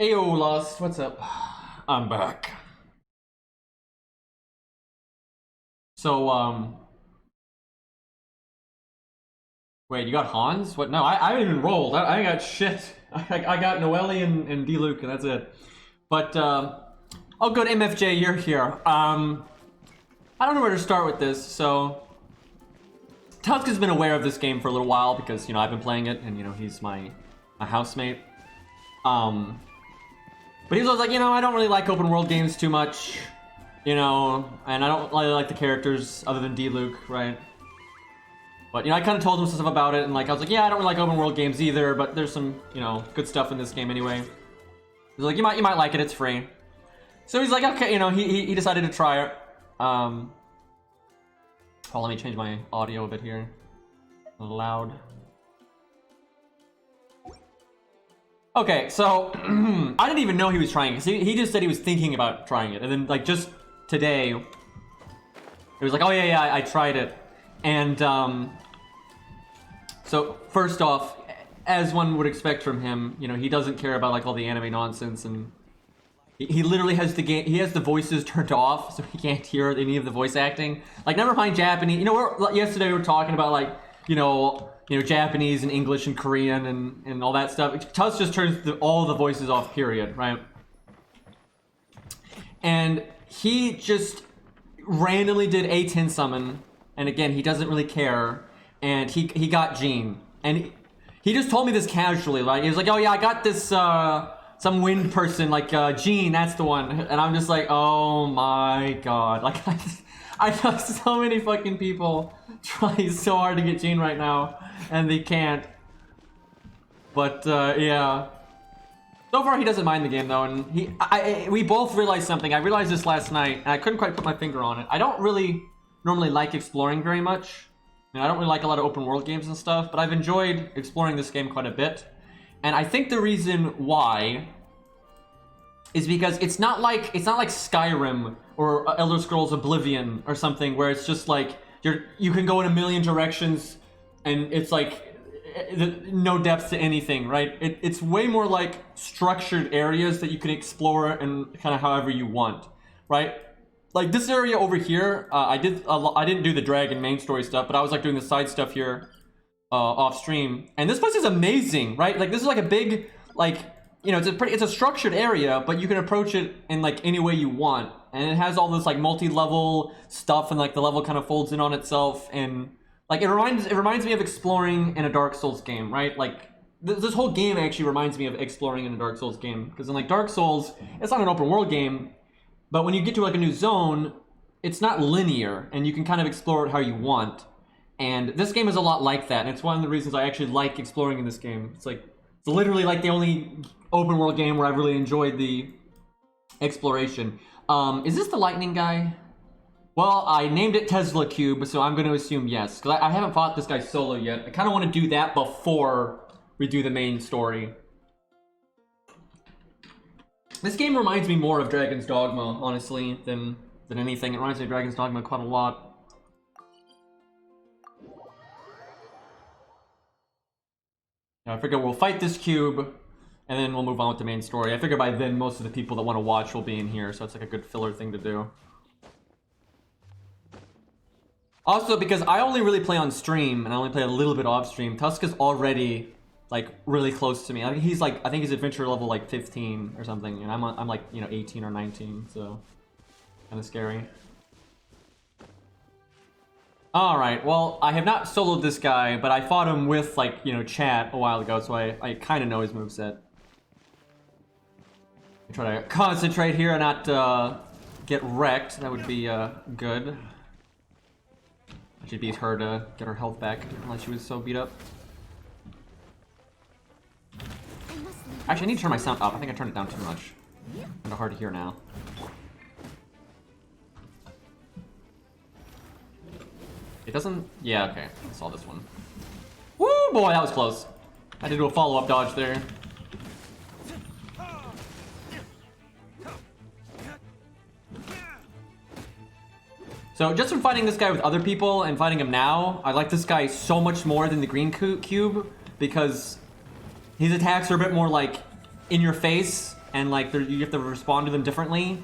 Ayo, Lost, what's up? I'm back. So, wait, you got Hans? What? No, I haven't even rolled. I got shit. I got Noelle and D-Luke, and that's it. But, oh good, MFJ, you're here. I don't know where to start with this, so... Tusk has been aware of this game for a little while because, you know, I've been playing it, and, you know, he's my housemate. But he's always like, you know, I don't really like open world games too much, you know, and I don't really like the characters other than D-Luke, right? But, you know, I kind of told him stuff about it, and like, I was like, yeah, I don't really like open world games either, but there's some, you know, good stuff in this game anyway. He's like, you might like it, it's free. So he's like, okay, you know, he decided to try it. Oh, let me change my audio a bit here. A little loud. Okay, so I didn't even know he was trying because he just said he was thinking about trying it, and then like just today, it was like, oh yeah, I tried it, and so first off, as one would expect from him, you know, he doesn't care about like all the anime nonsense, and he literally has the voices turned off, so he can't hear any of the voice acting. Like, never mind Japanese. You know, yesterday we were talking about like, you know, Japanese and English and Korean and all that stuff. Tusk just turns all the voices off, period, right? And he just randomly did a 10 summon, and again, he doesn't really care, and he got Jean. And he just told me this casually, like, he was like, oh yeah, I got this, some wind person, like, Jean, that's the one. And I'm just like, oh my god. Like, I know so many fucking people trying so hard to get Jean right now, and they can't. But, yeah. So far, he doesn't mind the game, though, and we both realized something. I realized this last night, and I couldn't quite put my finger on it. I don't really normally like exploring very much. I mean, I don't really like a lot of open world games and stuff, but I've enjoyed exploring this game quite a bit. And I think the reason why is because it's not like Skyrim or Elder Scrolls Oblivion or something where it's just like you can go in a million directions and it's like no depth to anything, right? It's way more like structured areas that you can explore and kind of however you want, right? Like this area over here, I didn't do the dragon main story stuff, but I was like doing the side stuff here off stream, and this place is amazing, right? Like this is like a big, like, you know, it's a structured area, but you can approach it in like any way you want, and it has all this like multi-level stuff, and like the level kind of folds in on itself, and like it reminds me of exploring in a Dark Souls game, right? Like this whole game actually reminds me of exploring in a Dark Souls game, because in like Dark Souls, it's not an open world game, but when you get to like a new zone, it's not linear, and you can kind of explore it how you want. And this game is a lot like that, and it's one of the reasons I actually like exploring in this game. It's like, it's literally like the only open world game where I've really enjoyed the exploration. Is this the lightning guy? Well, I named it Tesla Cube, so I'm going to assume yes, because I haven't fought this guy solo yet. I kind of want to do that before we do the main story. This game reminds me more of Dragon's Dogma, honestly, than anything. It reminds me of Dragon's Dogma quite a lot. I figure we'll fight this cube, and then we'll move on with the main story. I figure by then most of the people that want to watch will be in here, so it's like a good filler thing to do. Also, because I only really play on stream, and I only play a little bit off stream, Tusk is already, like, really close to me. Like, he's like, I think he's adventure level, like, 15 or something, and I'm like, you know, 18 or 19, so kind of scary. Alright, well, I have not soloed this guy, but I fought him with, like, you know, chat a while ago, so I kind of know his moveset. I try to concentrate here and not get wrecked. That would be good. I should beat her to get her health back, unless she was so beat up. Actually, I need to turn my sound up. I think I turned it down too much. Kind of hard to hear now. It doesn't... Yeah, okay. I saw this one. Woo, boy, that was close. I had to do a follow-up dodge there. So, just from fighting this guy with other people and fighting him now, I like this guy so much more than the green cube, because his attacks are a bit more, like, in your face, and like you have to respond to them differently.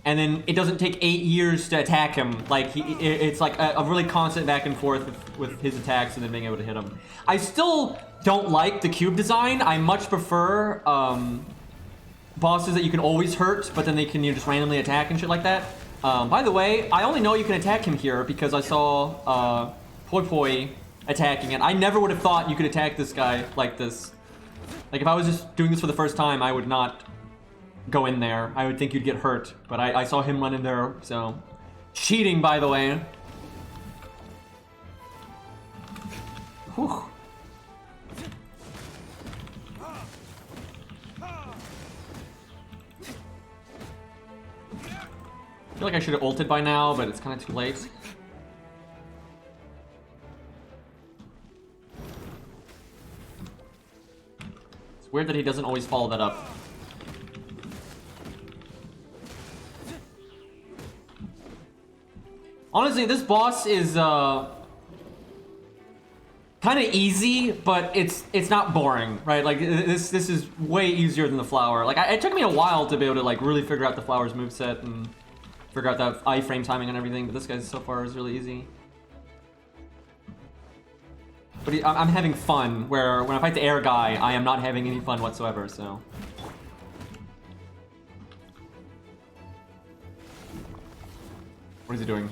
And then it doesn't take 8 years to attack him. Like it's like a really constant back and forth with his attacks and then being able to hit him. I still don't like the cube design. I much prefer bosses that you can always hurt, but then they can just randomly attack and shit like that. By the way, I only know you can attack him here because I saw Poi Poi attacking it. I never would have thought you could attack this guy like this. Like if I was just doing this for the first time, I would not go in there. I would think you'd get hurt, but I saw him run in there, so... Cheating, by the way. Whew. I feel like I should have ulted by now, but it's kind of too late. It's weird that he doesn't always follow that up. Honestly, this boss is kind of easy, but it's not boring, right? Like this is way easier than the flower. Like it took me a while to be able to like really figure out the flower's moveset and figure out that iframe timing and everything, but this guy so far is really easy. But I'm having fun, where when I fight the air guy, I am not having any fun whatsoever, so... What is he doing?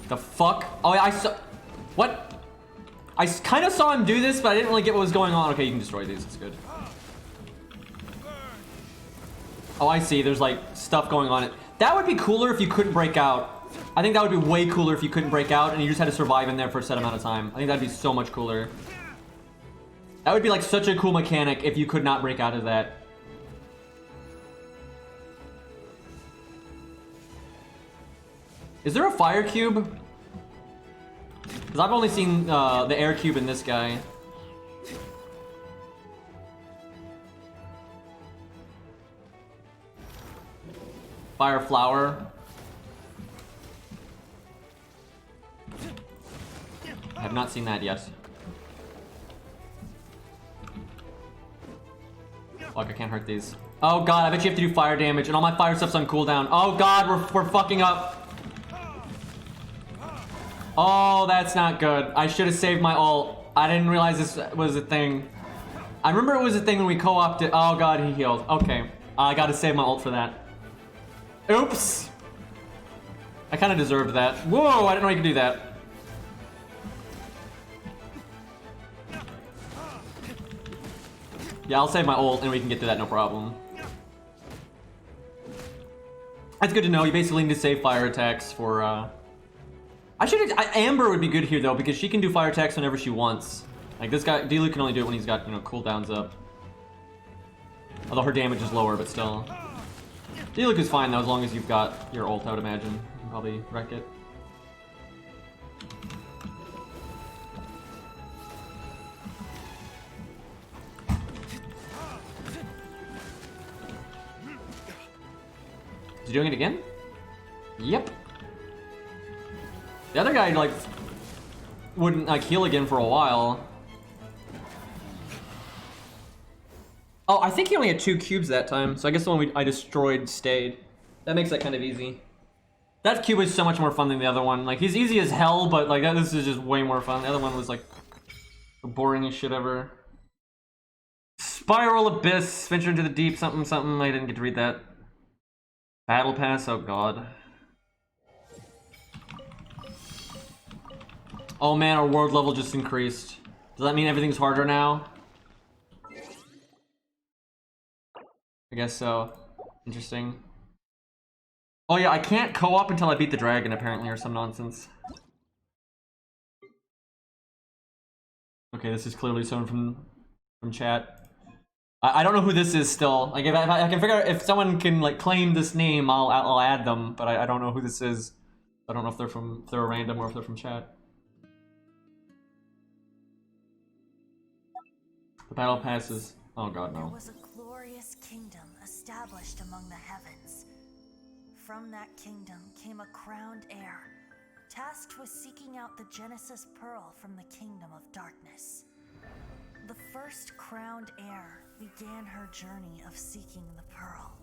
The fuck? Oh, I saw... What? I kind of saw him do this, but I didn't really get what was going on. Okay, you can destroy these. It's good. Oh, I see. There's, like, stuff going on. That would be cooler if you couldn't break out. I think that would be way cooler if you couldn't break out and you just had to survive in there for a set amount of time. I think that'd be so much cooler. That would be, like, such a cool mechanic if you could not break out of that. Is there a fire cube? Because I've only seen the air cube in this guy. Fire flower. I have not seen that yet. Fuck, I can't hurt these. Oh god, I bet you have to do fire damage, and all my fire stuff's on cooldown. Oh god, we're fucking up. Oh, that's not good. I should have saved my ult. I didn't realize this was a thing. I remember it was a thing when we co-opted. Oh god, he healed. Okay, I gotta save my ult for that. Oops. I kind of deserved that. Whoa, I didn't know you could do that. Yeah, I'll save my ult and we can get to that, no problem. That's good to know. You basically need to save fire attacks for, Amber would be good here, though, because she can do fire attacks whenever she wants. Like, this guy, Diluc can only do it when he's got, you know, cooldowns up. Although her damage is lower, but still. Diluc is fine, though, as long as you've got your ult, I would imagine. You can probably wreck it. Is he doing it again? Yep. The other guy, like, wouldn't, like, heal again for a while. Oh, I think he only had 2 cubes that time, so I guess the one I destroyed stayed. That makes that kind of easy. That cube was so much more fun than the other one. Like, he's easy as hell, but, like, this is just way more fun. The other one was, like, the boringest shit ever. Spiral Abyss, venture into the deep, something, something. I didn't get to read that. Battle Pass, oh god. Oh man, our world level just increased. Does that mean everything's harder now? I guess so. Interesting. Oh yeah, I can't co-op until I beat the dragon, apparently, or some nonsense. Okay, this is clearly someone from chat. I don't know who this is still. Like, if I can figure out if someone can, like, claim this name, I'll add them, but I don't know who this is. I don't know if they're random or if they're from chat. The battle passes. Oh god, no. There was a glorious kingdom established among the heavens. From that kingdom came a crowned heir, tasked with seeking out the Genesis Pearl from the kingdom of darkness. The first crowned heir began her journey of seeking the pearl.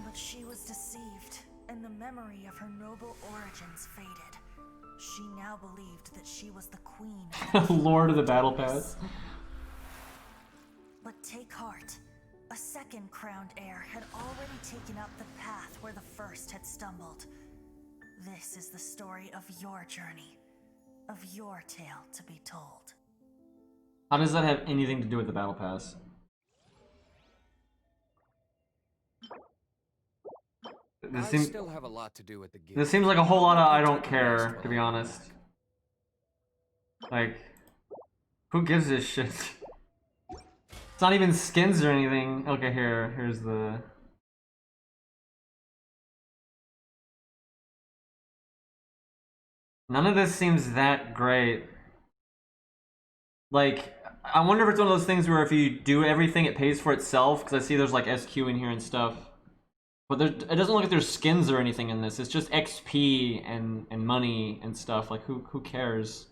But she was deceived, and the memory of her noble origins faded. She now believed that she was the queen of the Lord of the Battle Pass. But take heart. A second crowned heir had already taken up the path where the first had stumbled. This is the story of your journey, of your tale to be told. How does that have anything to do with the Battle Pass? I still have a lot to do with the game. This seems like a whole lot of I don't care, to be honest. Like, who gives this shit? It's not even skins or anything. Okay, here's the... None of this seems that great. Like, I wonder if it's one of those things where if you do everything, it pays for itself, because I see there's like SQ in here and stuff. But it doesn't look like there's skins or anything in this. It's just XP and money and stuff. Like, who cares?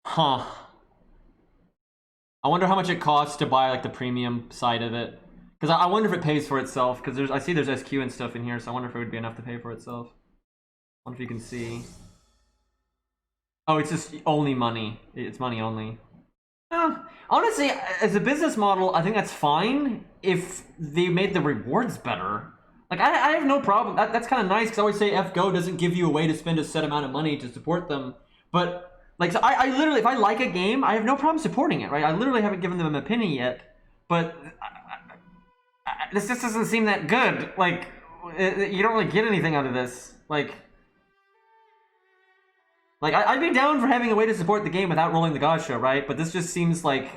Huh. I wonder how much it costs to buy like the premium side of it. Because I wonder if it pays for itself. Because I see there's SQ and stuff in here, so I wonder if it would be enough to pay for itself. I wonder if you can see. Oh, it's just only money. It's money only. Honestly, as a business model, I think that's fine if they made the rewards better. Like, I have no problem. That's kind of nice, because I always say FGO doesn't give you a way to spend a set amount of money to support them. But, like, so I literally, if I like a game, I have no problem supporting it, right? I literally haven't given them a penny yet. But this just doesn't seem that good. Like, you don't really get anything out of this. Like, I'd be down for having a way to support the game without rolling the gacha, right? But this just seems like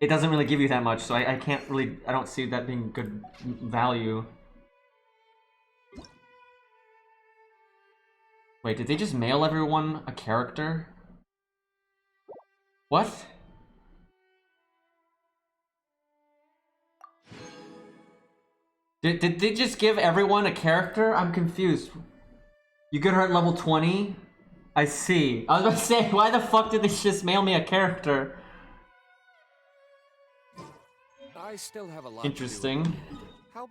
it doesn't really give you that much, so I can't really, I don't see that being good value. Wait, did they just mail everyone a character? What? Did they just give everyone a character? I'm confused. You get her at level 20? I see. I was about to say, why the fuck did they just mail me a character? I still have a lot Interesting. to do. How...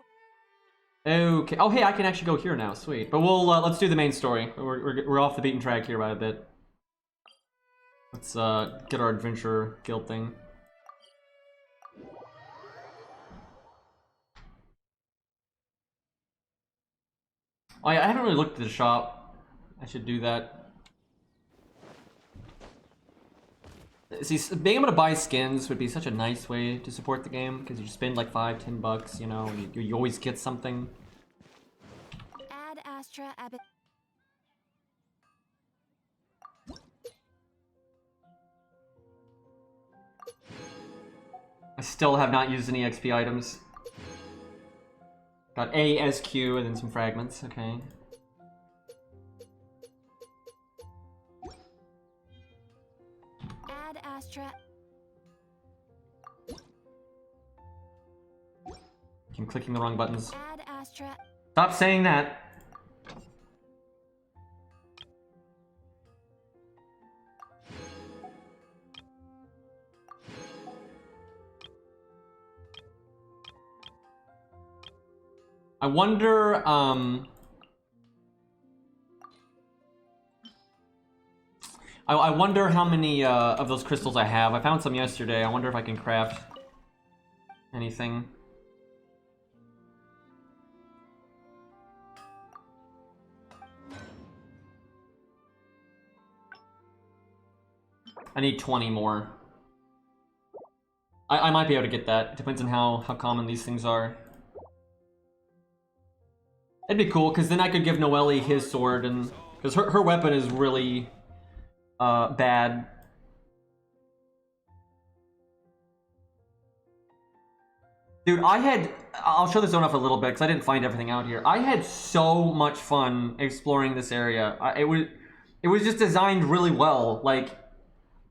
Okay. Oh, hey, I can actually go here now. Sweet. But we'll let's do the main story. We're off the beaten track here by a bit. Let's get our adventure guild thing. Oh yeah, I haven't really looked at the shop. I should do that. See, being able to buy skins would be such a nice way to support the game, because you spend like $5-10 bucks, you know, and you always get something. Ad Astra Abbot. I still have not used any XP items. Got A, SQ, and then some fragments, okay. Ad Astra. I'm clicking the wrong buttons. Ad Astra. Stop saying that. I wonder, I wonder how many of those crystals I have. I found some yesterday. I wonder if I can craft anything. I need 20 more. I might be able to get that. It depends on how common these things are. It'd be cool, because then I could give Noelle his sword, and because her weapon is really bad. Dude, I'll show this zone off a little bit, because I didn't find everything out here. I had so much fun exploring this area. It was just designed really well. Like,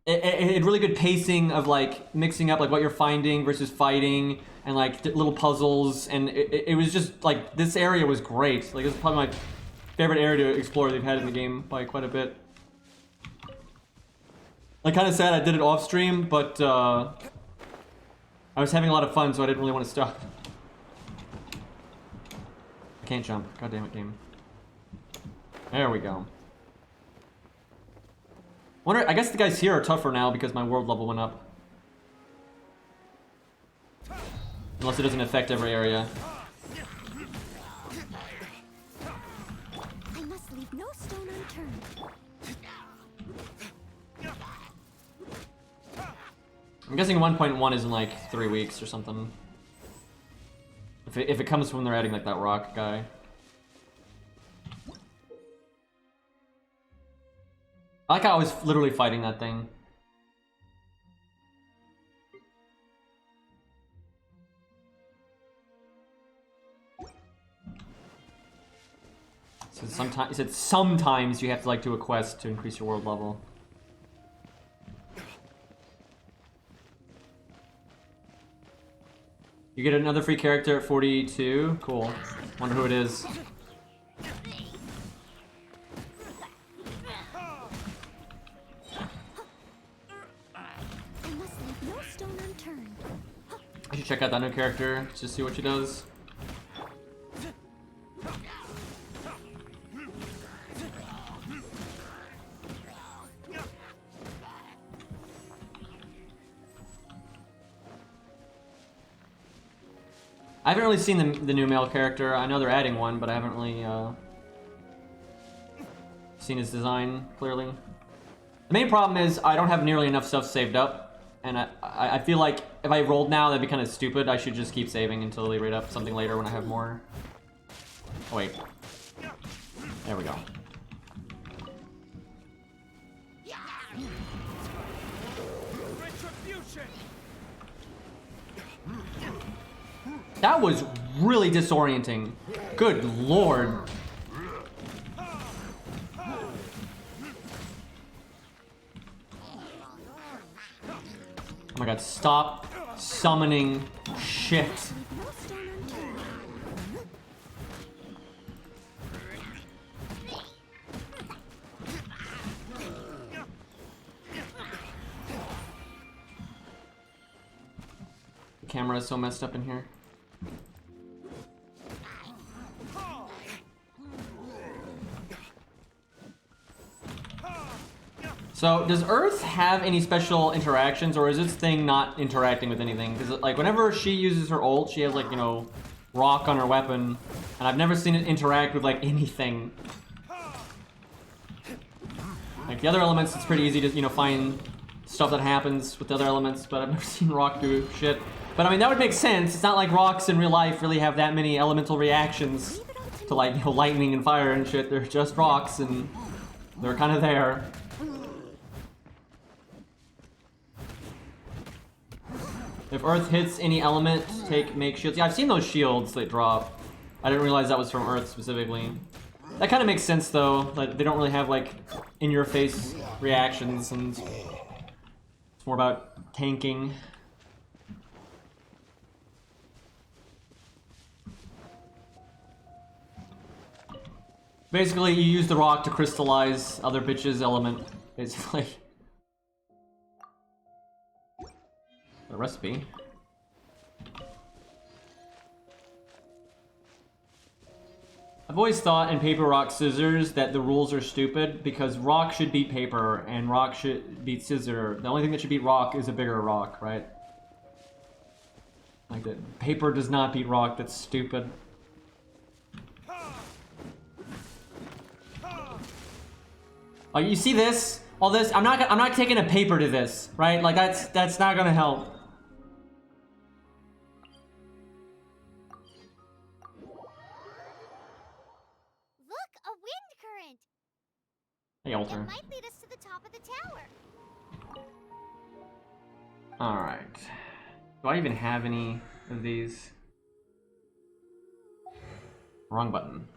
it had really good pacing of like mixing up like what you're finding versus fighting, and like little puzzles, and it was just like, this area was great. Like, it was probably favorite area to explore they've had in the game by quite a bit. Like, kind of sad I did it off stream, but I was having a lot of fun, so I didn't really want to stop. I can't jump. God damn it, game. There we go. Wonder. I guess the guys here are tougher now because my world level went up. Unless it doesn't affect every area. I must leave no stone unturned. I'm guessing 1.1 is in like 3 weeks or something. If it comes when they're adding like that rock guy. I like how I was literally fighting that thing. So sometimes he said sometimes you have to like do a quest to increase your world level. You get another free character at 42. Cool. Wonder who it is. I must leave no stone unturned. I should check out that new character to see what she does. I haven't really seen the new male character. I know they're adding one, but I haven't really seen his design clearly. The main problem is I don't have nearly enough stuff saved up, and I feel like if I rolled now, that'd be kind of stupid. I should just keep saving until they rate up something later when I have more. Oh wait, there we go. That was really disorienting. Good lord. Oh my god, stop summoning shit. No stone unturned. The camera is so messed up in here. So, does Earth have any special interactions, or is this thing not interacting with anything? Because, like, whenever she uses her ult, she has, like, you know, rock on her weapon, and I've never seen it interact with, like, anything. Like, the other elements, it's pretty easy to, you know, find stuff that happens with the other elements, but I've never seen rock do shit. But, I mean, that would make sense. It's not like rocks in real life really have that many elemental reactions to, like, you know, lightning and fire and shit. They're just rocks, and they're kind of there. If Earth hits any element, make shields. Yeah, I've seen those shields that drop. I didn't realize that was from Earth specifically. That kind of makes sense though. Like they don't really have like in-your-face reactions, and it's more about tanking. Basically, you use the rock to crystallize other bitch's element. Basically. A recipe. I've always thought in paper, rock, scissors that the rules are stupid because rock should beat paper and rock should beat scissor. The only thing that should beat rock is a bigger rock, right? Like that. Paper does not beat rock. That's stupid. Oh, you see this? All this? I'm not taking a paper to this, right? Like that's not gonna help. Look, a wind current. Hey, It Alter. might lead us to the top of the tower. Alright. Do I even have any of these? Wrong button.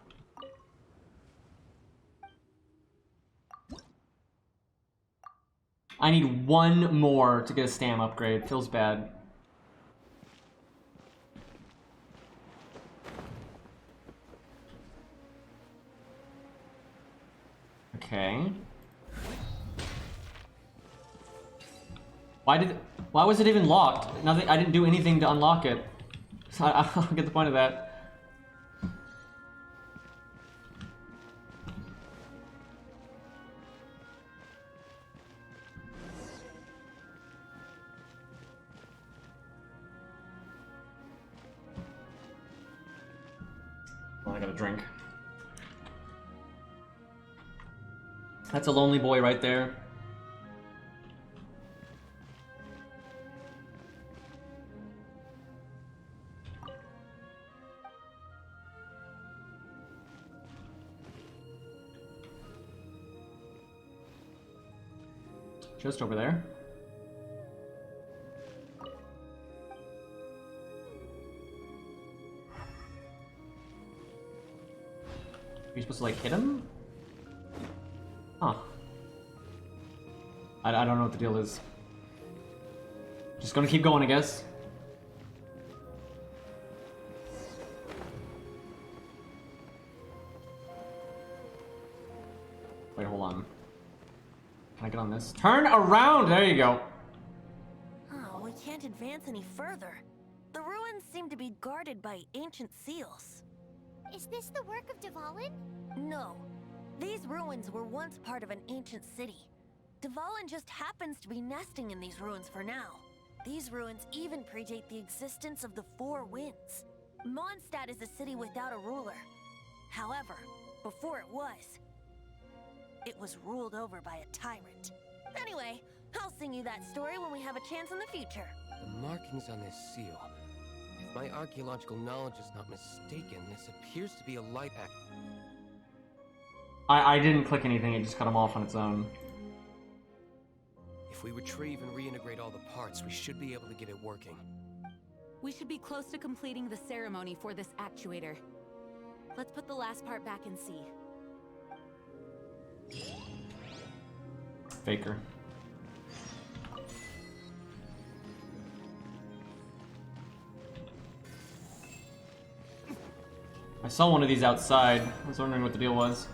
I need one more to get a stam upgrade. Feels bad. Okay. Why was it even locked? Nothing. I didn't do anything to unlock it. So I don't get the point of that. I got a drink. That's a lonely boy right there. Just over there. Are you supposed to like hit him? Huh. I don't know what the deal is. Just gonna keep going, I guess. Wait, hold on. Can I get on this? Turn around! There you go. Oh, we can't advance any further. The ruins seem to be guarded by ancient seals. Is this the work of Dvalin? No. These ruins were once part of an ancient city. Dvalin just happens to be nesting in these ruins for now. These ruins even predate the existence of the Four Winds. Mondstadt is a city without a ruler. However, before it was ruled over by a tyrant. Anyway, I'll sing you that story when we have a chance in the future. The markings on this seal. If my archaeological knowledge is not mistaken, this appears to be a light act. I didn't click anything, it just cut him off on its own. If we retrieve and reintegrate all the parts, we should be able to get it working. We should be close to completing the ceremony for this actuator. Let's put the last part back and see. Faker. I saw one of these outside. I was wondering what the deal was.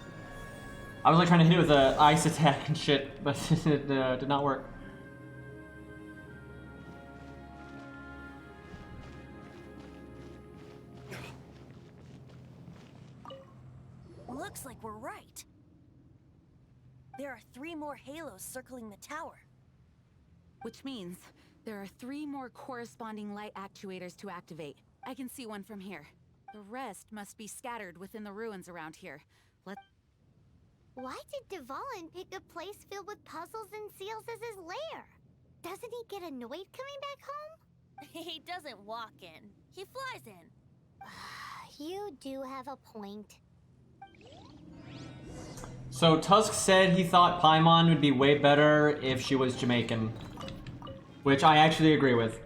I was like trying to hit it with an ice attack and shit, but it did not work. Looks like we're right. There are 3 more halos circling the tower. Which means there are 3 more corresponding light actuators to activate. I can see one from here. The rest must be scattered within the ruins around here. Why did Dvalin pick a place filled with puzzles and seals as his lair? Doesn't he get annoyed coming back home? He doesn't walk in. He flies in. You do have a point. So Tusk said he thought Paimon would be way better if she was Jamaican. Which I actually agree with.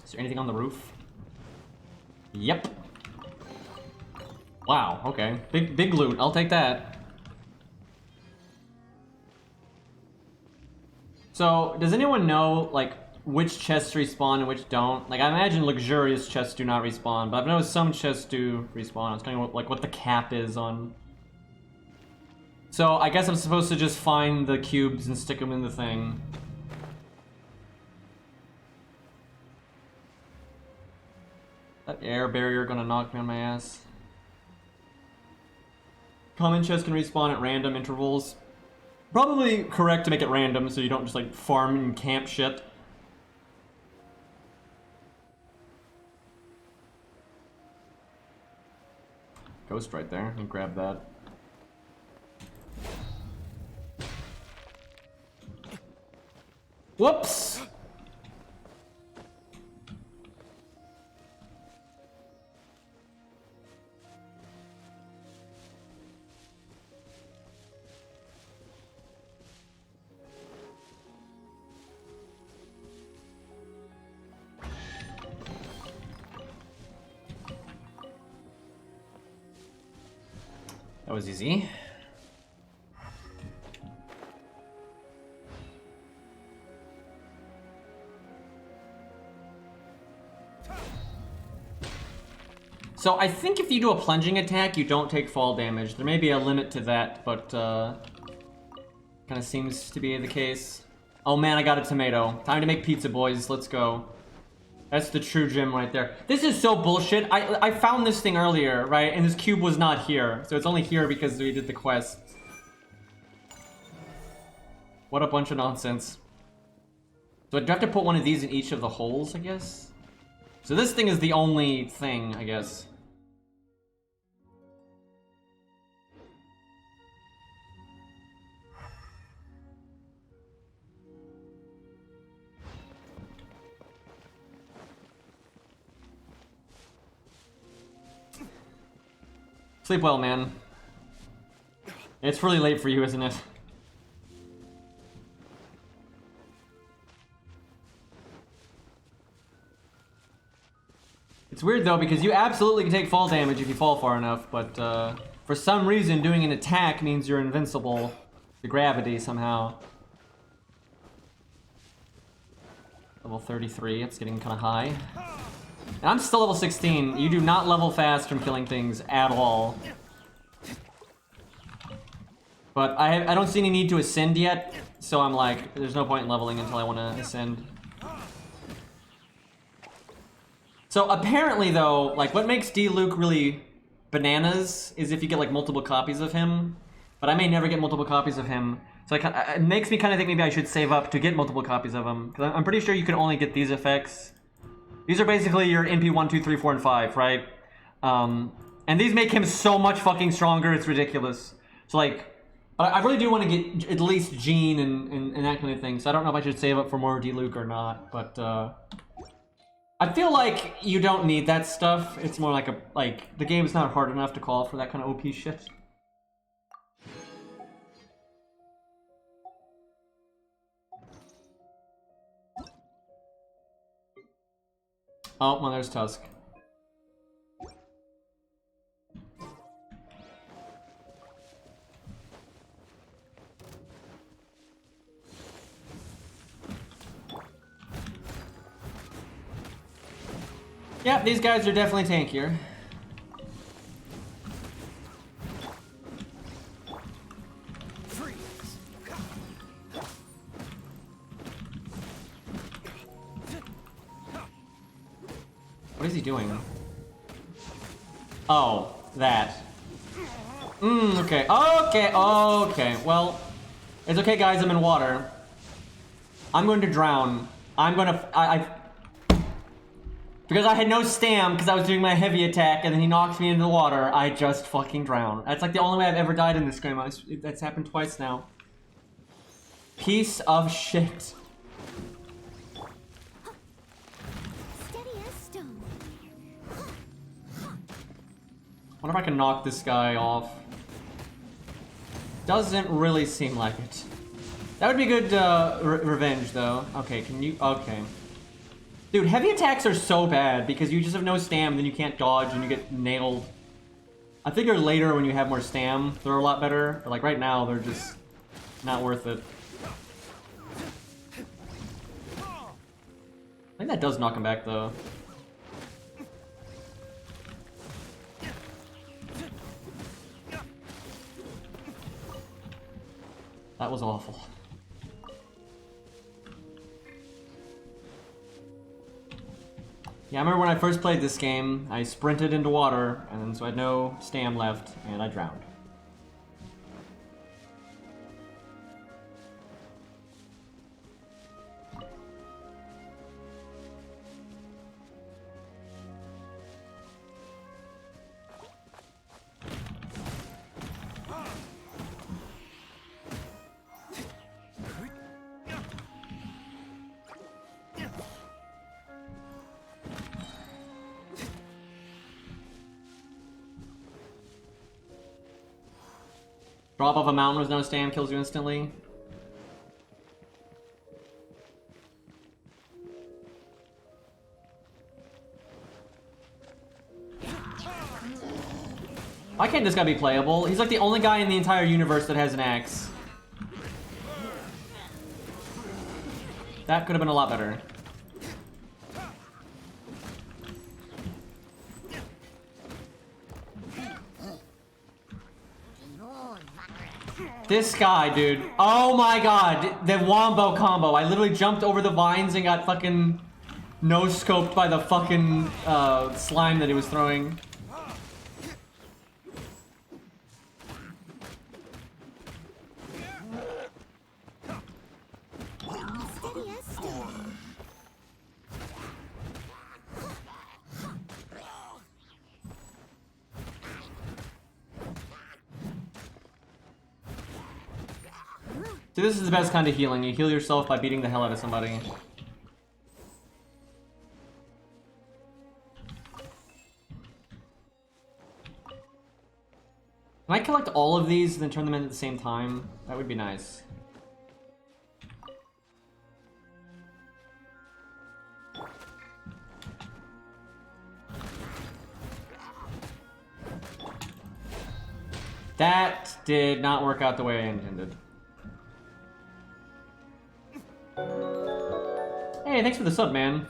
Is there anything on the roof? Yep. Wow, okay. Big loot. I'll take that. So, does anyone know, like, which chests respawn and which don't? Like, I imagine luxurious chests do not respawn, but I've noticed some chests do respawn. I was kind of like what the cap is on. So, I guess I'm supposed to just find the cubes and stick them in the thing. That air barrier gonna knock me on my ass. Common chests can respawn at random intervals. Probably correct to make it random so you don't just like farm and camp shit. Ghost right there. Let me grab that. Whoops! That was easy. So I think if you do a plunging attack, you don't take fall damage. There may be a limit to that, but kind of seems to be the case. Oh man, I got a tomato. Time to make pizza, boys. Let's go. That's the true gym right there. This is so bullshit. I found this thing earlier, right? And this cube was not here. So it's only here because we did the quest. What a bunch of nonsense. So I do have to put one of these in each of the holes, I guess? So this thing is the only thing, I guess. Sleep well, man. It's really late for you, isn't it? It's weird though, because you absolutely can take fall damage if you fall far enough, but for some reason doing an attack means you're invincible to gravity somehow. Level 33, it's getting kind of high. And I'm still level 16. You do not level fast from killing things at all. But I don't see any need to ascend yet, so I'm like, there's no point in leveling until I want to ascend. So apparently though, like what makes D-Luke really bananas is if you get like multiple copies of him. But I may never get multiple copies of him. So it makes me kind of think maybe I should save up to get multiple copies of him. Because I'm pretty sure you can only get these effects. These are basically your MP 1, 2, 3, 4, and 5, right? And these make him so much fucking stronger, it's ridiculous. So like, I really do want to get at least Jean and that kind of thing. So I don't know if I should save up for more D-Luke or not, but I feel like you don't need that stuff. It's more like the game's not hard enough to call for that kind of OP shit. Oh, well, there's Tusk. Yeah, these guys are definitely tankier. What is he doing? Oh, that. Okay. Okay. Well, it's okay, guys. I'm in water. I'm going to drown. Because I had no stam because I was doing my heavy attack and then he knocked me into the water, I just fucking drowned. That's like the only way I've ever died in this game. That's happened twice now. Piece of shit. Steady as stone. Wonder if I can knock this guy off. Doesn't really seem like it. That would be good revenge though. Okay, can you? Okay. Dude, heavy attacks are so bad because you just have no stam, then you can't dodge and you get nailed. I figure later when you have more stam, they're a lot better. But like right now, they're just not worth it. I think that does knock him back though. That was awful. Yeah, I remember when I first played this game, I sprinted into water, and so I had no stam left, and I drowned. Drop off a mountain with no stam kills you instantly. Why can't this guy be playable? He's like the only guy in the entire universe that has an axe. That could have been a lot better. This guy, dude. Oh my god, the wombo combo. I literally jumped over the vines and got fucking no-scoped by the fucking slime that he was throwing. Steady as stone. So this is the best kind of healing. You heal yourself by beating the hell out of somebody. Can I collect all of these and then turn them in at the same time? That would be nice. That did not work out the way I intended. Hey, thanks for the sub, man.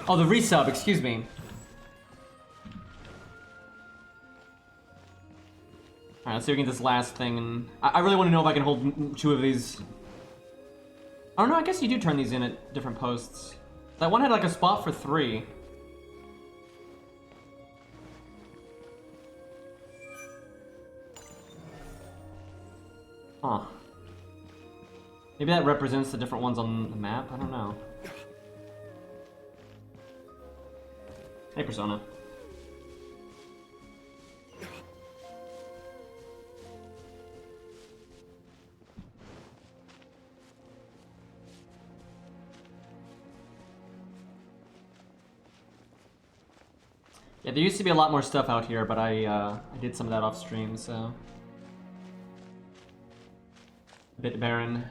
Oh, the resub, excuse me. Alright, let's see if we can get this last thing. And I really want to know if I can hold 2 of these. I don't know, I guess you do turn these in at different posts. That one had like a spot for 3. Huh. Maybe that represents the different ones on the map? I don't know. Hey, Persona. Yeah, there used to be a lot more stuff out here, but I did some of that off stream, so... A bit barren.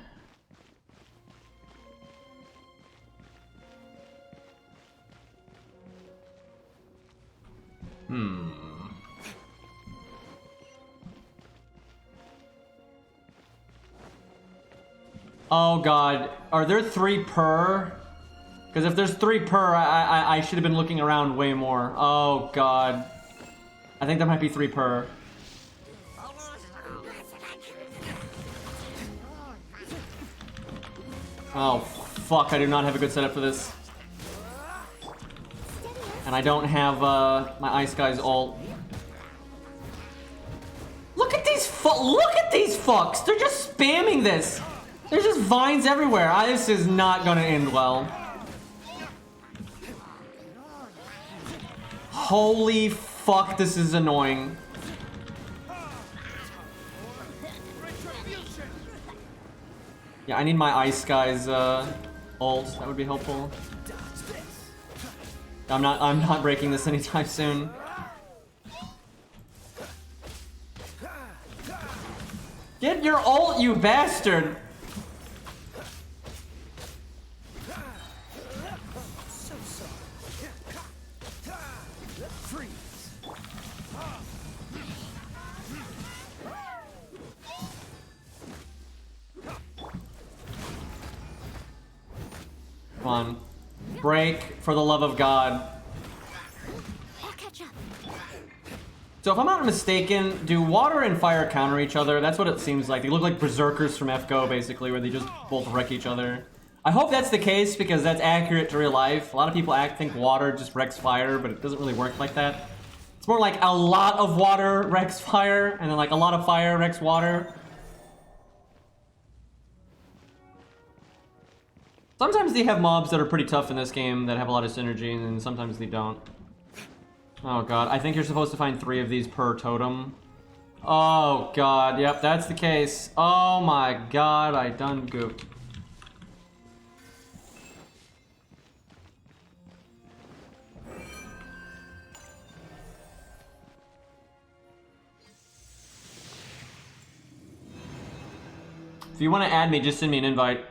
Oh god, are there 3 per? Because if there's 3 per, I should have been looking around way more. Oh god. I think there might be 3 per. Oh fuck, I do not have a good setup for this. And I don't have my Ice Guy's ult. Look at these fucks! They're just spamming this! There's just vines everywhere. This is not gonna end well. Holy fuck, this is annoying. Yeah, I need my Ice Guy's ult. That would be helpful. I'm not breaking this anytime soon. Get your ult, you bastard! Come on. Break, for the love of God. So if I'm not mistaken, do water and fire counter each other? That's what it seems like. They look like berserkers from FGO, basically, where they just both wreck each other. I hope that's the case, because that's accurate to real life. A lot of people think water just wrecks fire, but it doesn't really work like that. It's more like a lot of water wrecks fire, and then like a lot of fire wrecks water. Sometimes they have mobs that are pretty tough in this game that have a lot of synergy, and then sometimes they don't. Oh god, I think you're supposed to find 3 of these per totem. Oh god, yep, that's the case. Oh my god, I done goop. If you want to add me, just send me an invite.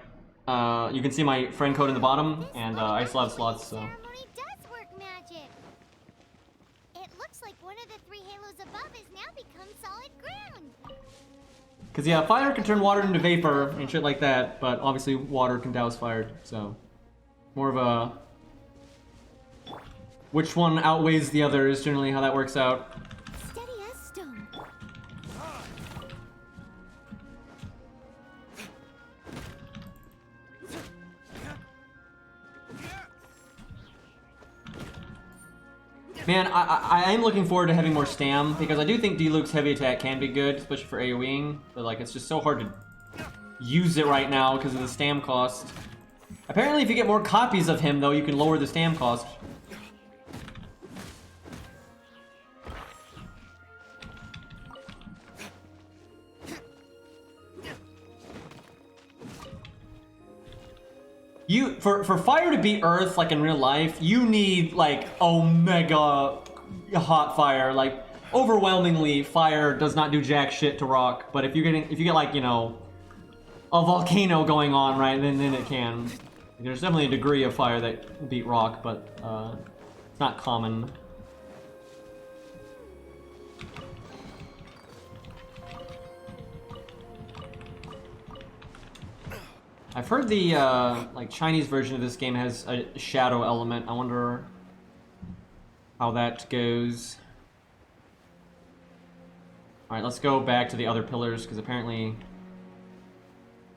You can see my friend code in the bottom, and I still have slots, so. Ceremony does work magic. It looks like one of the 3 halos above has now become solid ground. Cause yeah, fire can turn water into vapor and shit like that, but obviously water can douse fire, so. more of a which one outweighs the other is generally how that works out. Steady as stone. Man, I am looking forward to having more stam, because I do think D-Luke's heavy attack can be good, especially for AoEing, but like it's just so hard to use it right now because of the stam cost. Apparently if you get more copies of him though, you can lower the stam cost. For fire to beat earth, like in real life, you need like omega hot fire. Like overwhelmingly, fire does not do jack shit to rock. But if you get like, you know, a volcano going on, right, then it can. There's definitely a degree of fire that beat rock, but it's not common. I've heard the like Chinese version of this game has a shadow element. I wonder how that goes. All right, let's go back to the other pillars because apparently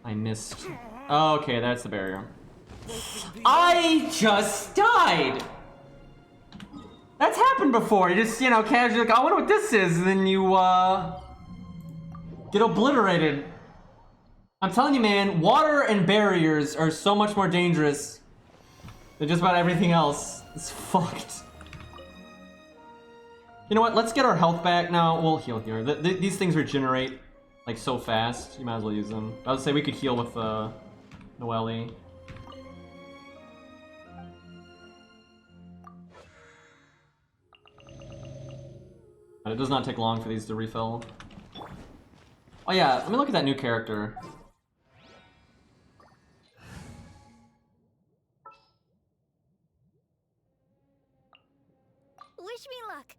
I missed. Oh, okay, that's the barrier. I just died. That's happened before. You just, you know, casually like, I wonder what this is, and then you get obliterated. I'm telling you, man, water and barriers are so much more dangerous than just about everything else. It's fucked. You know what? Let's get our health back now. We'll heal here. These things regenerate like so fast. You might as well use them. I would say we could heal with Noelle. But it does not take long for these to refill. Oh yeah, let me look at that new character. Wish me luck.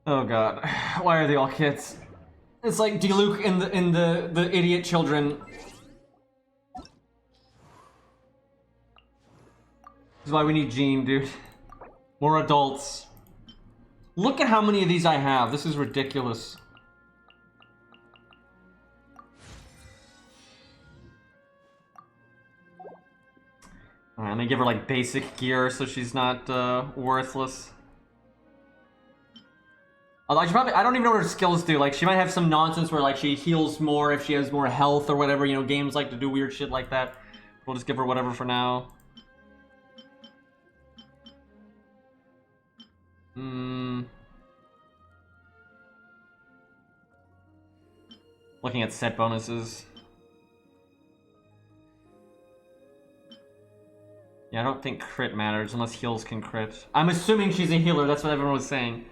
Oh god, why are they all kids? It's like D-Luke and the idiot children. This is why we need Jean, dude. More adults. Look at how many of these I have. This is ridiculous. Alright, I'm gonna give her like basic gear so she's not worthless. Although she probably, I don't even know what her skills do. Like she might have some nonsense where like she heals more if she has more health or whatever. You know, games like to do weird shit like that. We'll just give her whatever for now. Looking at set bonuses. Yeah, I don't think crit matters unless heals can crit. I'm assuming she's a healer, that's what everyone was saying.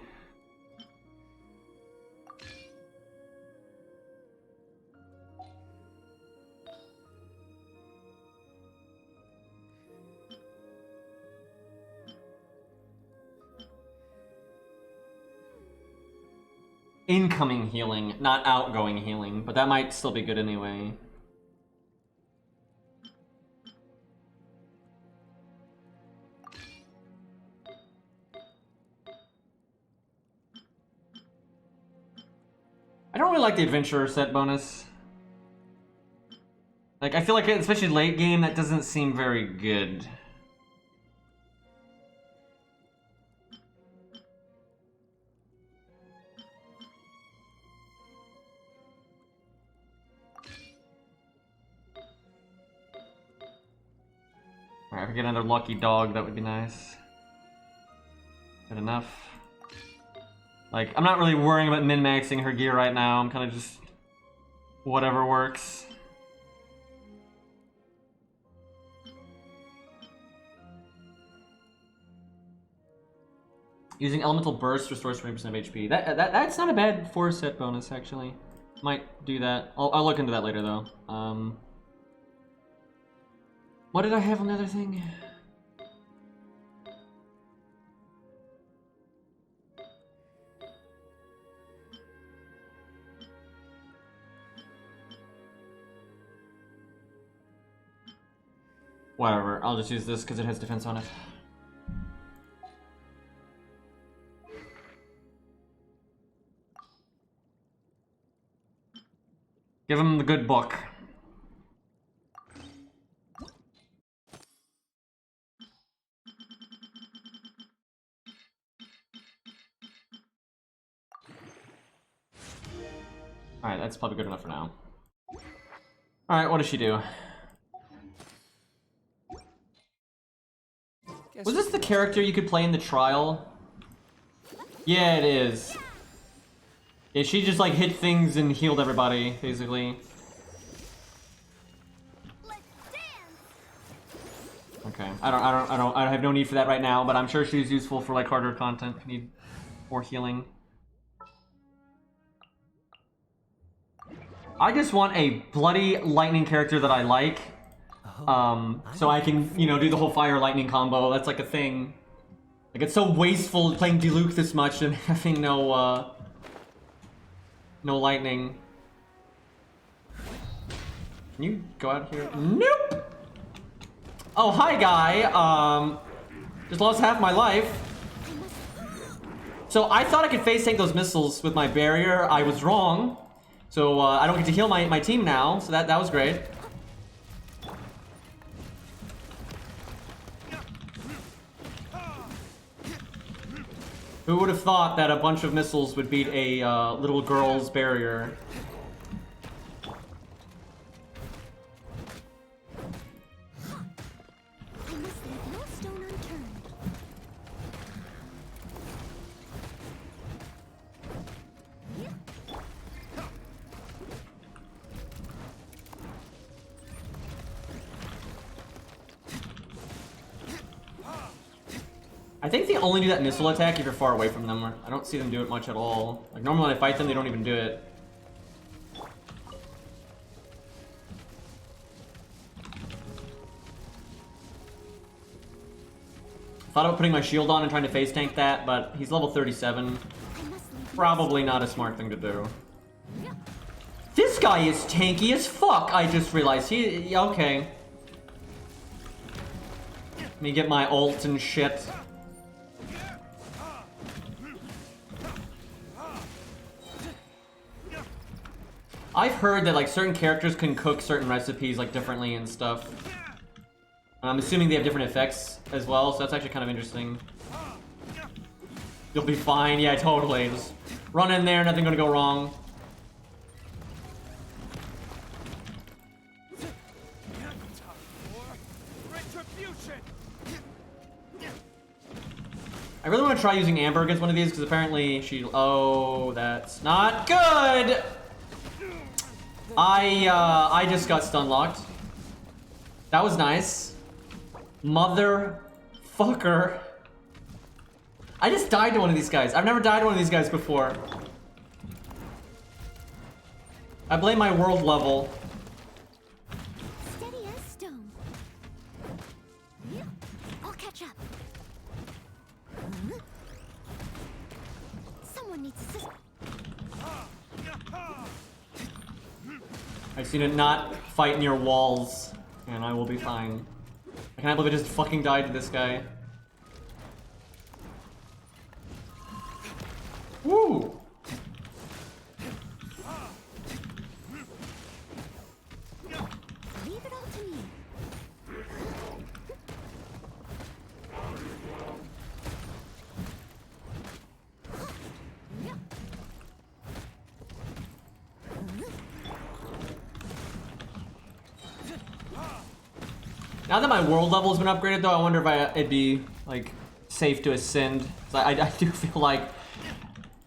Incoming healing, not outgoing healing, but that might still be good anyway. I don't really like the adventurer set bonus. Like, I feel like, especially late game, that doesn't seem very good. Alright, if we get another lucky dog, that would be nice. Good enough. Like, I'm not really worrying about min-maxing her gear right now. I'm kind of just... whatever works. Using Elemental Burst restores 20% of HP. That's not a bad 4-set bonus, actually. Might do that. I'll look into that later, though. What did I have on the other thing? Whatever, I'll just use this because it has defense on it. Give him the good book. Alright, that's probably good enough for now. Alright, what does she do? Was this the character you could play in the trial? Yeah, it is. Yeah, she just like hit things and healed everybody, basically. Okay, I have no need for that right now, but I'm sure she's useful for like harder content if you need more healing. I just want a bloody lightning character that I like. So I can, you know, do the whole fire lightning combo. That's like a thing. Like, it's so wasteful playing Diluc this much and having no lightning. Can you go out here? Nope! Oh, hi, guy. Just lost half my life. So I thought I could face tank those missiles with my barrier. I was wrong. So I don't get to heal my team now. So that was great. Who would have thought that a bunch of missiles would beat a little girl's barrier? I must leave no stone unturned. I think they only do that missile attack if you're far away from them. I don't see them do it much at all. Like, normally when I fight them, they don't even do it. Thought about putting my shield on and trying to face tank that, but he's level 37. Probably not a smart thing to do. This guy is tanky as fuck, I just realized. Okay. Let me get my ult and shit. I've heard that like certain characters can cook certain recipes like differently and stuff. I'm assuming they have different effects as well, so that's actually kind of interesting. You'll be fine, yeah, totally. Just run in there, nothing gonna go wrong. I really want to try using Amber against one of these because apparently she. Oh, that's not good. I just got stun locked. That was nice. Motherfucker. I just died to one of these guys. I've never died to one of these guys before. I blame my world level. Steady as stone. I'll catch up. Someone needs assistance. I just need to not fight near walls, and I will be fine. I can't believe I just fucking died to this guy. Woo! Leave it all to me. Now that my world level has been upgraded, though, I wonder if it'd be like safe to ascend. I do feel like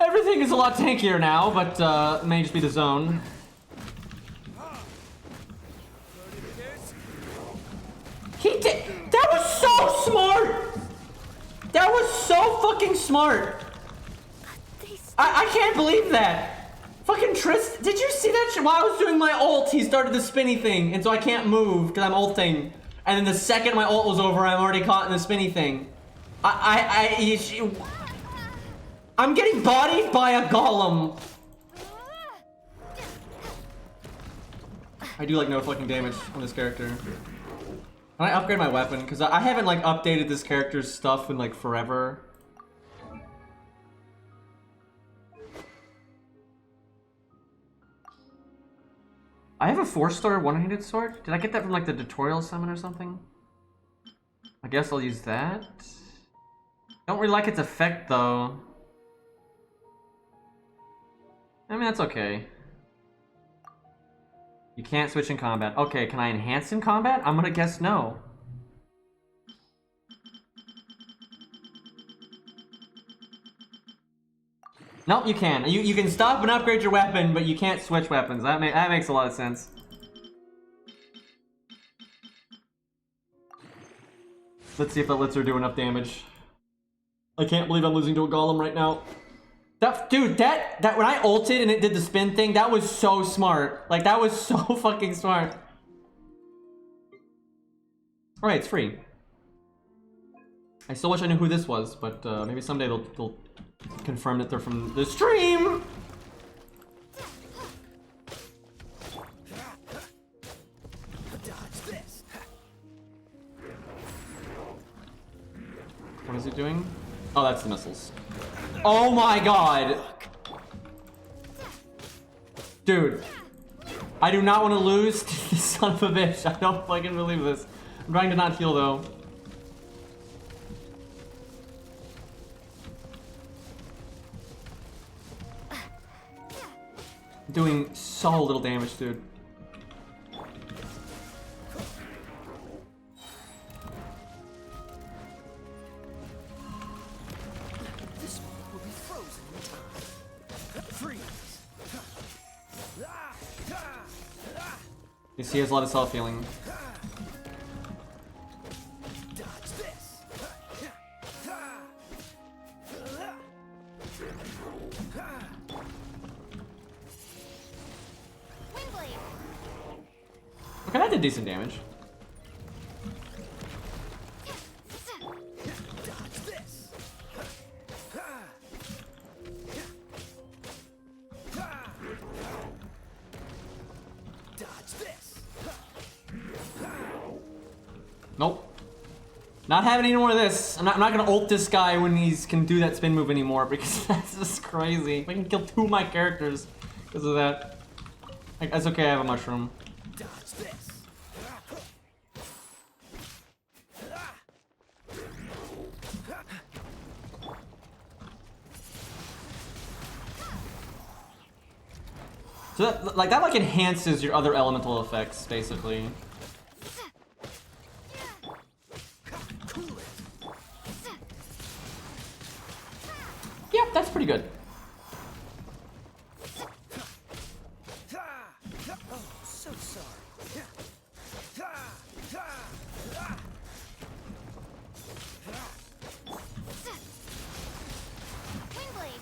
everything is a lot tankier now, but it may just be the zone. He did. That was so smart. That was so fucking smart. I can't believe that. Fucking Trist. Did you see that shit? While I was doing my ult, he started the spinny thing, and so I can't move because I'm ulting. And then the second my ult was over, I'm already caught in the spinny thing. I'm getting bodied by a golem. I do like no fucking damage on this character. I Can I upgrade my weapon? Because I haven't like updated this character's stuff in like forever. I have a 4-star one-handed sword. Did I get that from like the tutorial summon or something? I guess I'll use that. Don't really like its effect though. I mean, that's okay. You can't switch in combat. Okay, can I enhance in combat? I'm gonna guess no. Nope, you can. You can stop and upgrade your weapon, but you can't switch weapons. That makes a lot of sense. Let's see if that lets her do enough damage. I can't believe I'm losing to a golem right now. Dude, that when I ulted and it did the spin thing, that was so smart. Like, that was so fucking smart. Alright, it's free. I still wish I knew who this was, but maybe someday they'll confirm that they're from the stream. What is he doing? Oh, that's the missiles. Oh my god! Dude. I do not want to lose to this son of a bitch. I don't fucking believe this. I'm trying to not heal though. Doing so little damage, dude. This one will be frozen in time. Freeze. You see, he has a lot of self-healing. Dodge this. Okay, that did decent damage. Dodge this. Dodge this. Nope. Not having any more of this. I'm not gonna ult this guy when he's can do that spin move anymore because that's just crazy. I can kill 2 of my characters because of that. Like, that's okay, I have a mushroom. Dodge this. So that like enhances your other elemental effects, basically. Cool it. Yep, that's pretty good. Oh, so sorry. Windblade.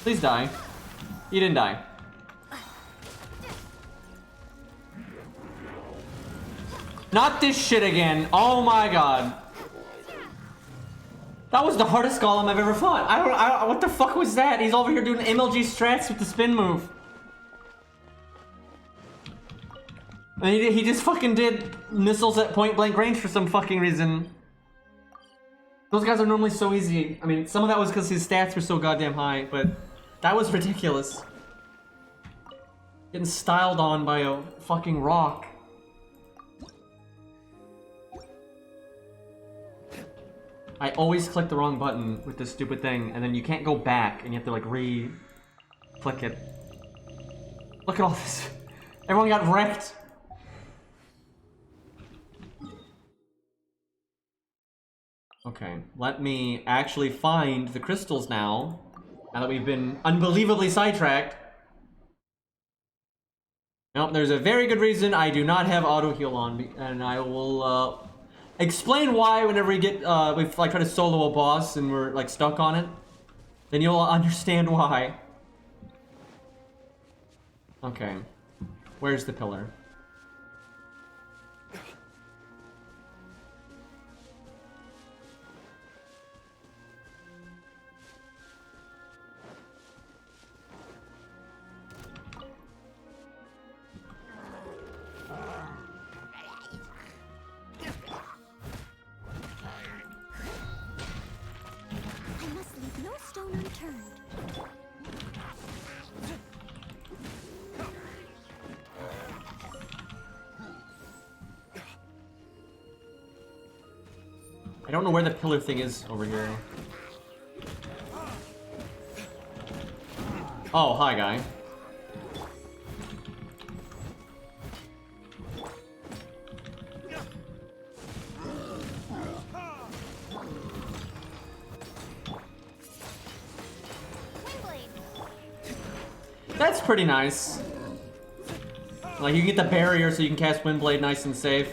Please die. You didn't die. Not this shit again. Oh my god. That was the hardest golem I've ever fought. I don't what the fuck was that? He's over here doing MLG strats with the spin move. And he just fucking did missiles at point blank range for some fucking reason. Those guys are normally so easy. I mean, some of that was because his stats were so goddamn high, but that was ridiculous. Getting styled on by a fucking rock. I always click the wrong button with this stupid thing, and then you can't go back, and you have to like re-click it. Look at all this. Everyone got wrecked. Okay, let me actually find the crystals now that we've been unbelievably sidetracked. Nope, there's a very good reason I do not have auto heal on, and I will explain why whenever we get we like try to solo a boss and we're like stuck on it. Then you'll understand why. Okay, where's the pillar? I don't know where the pillar thing is over here. Oh, hi, guy. That's pretty nice. Like, you can get the barrier so you can cast Windblade nice and safe.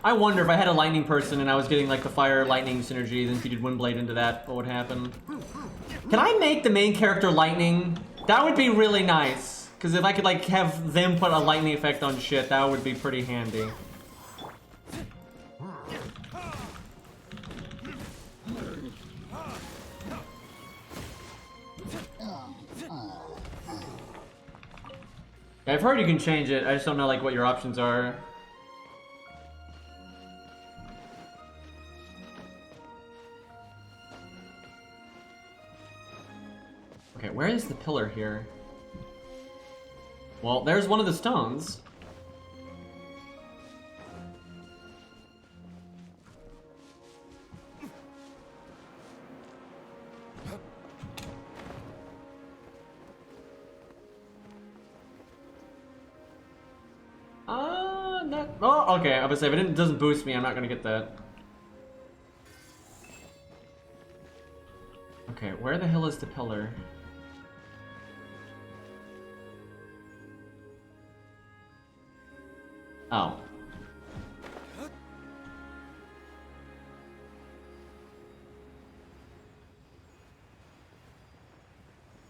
I wonder if I had a lightning person and I was getting like the fire lightning synergy, then if you did Windblade into that, what would happen? Can I make the main character lightning? That would be really nice. Because if I could like have them put a lightning effect on shit, that would be pretty handy. I've heard you can change it, I just don't know like what your options are. Okay, where is the pillar here? Well, there's one of the stones. Oh, okay, I was saying, if it doesn't boost me, I'm not gonna get that. Okay, where the hell is the pillar? Oh.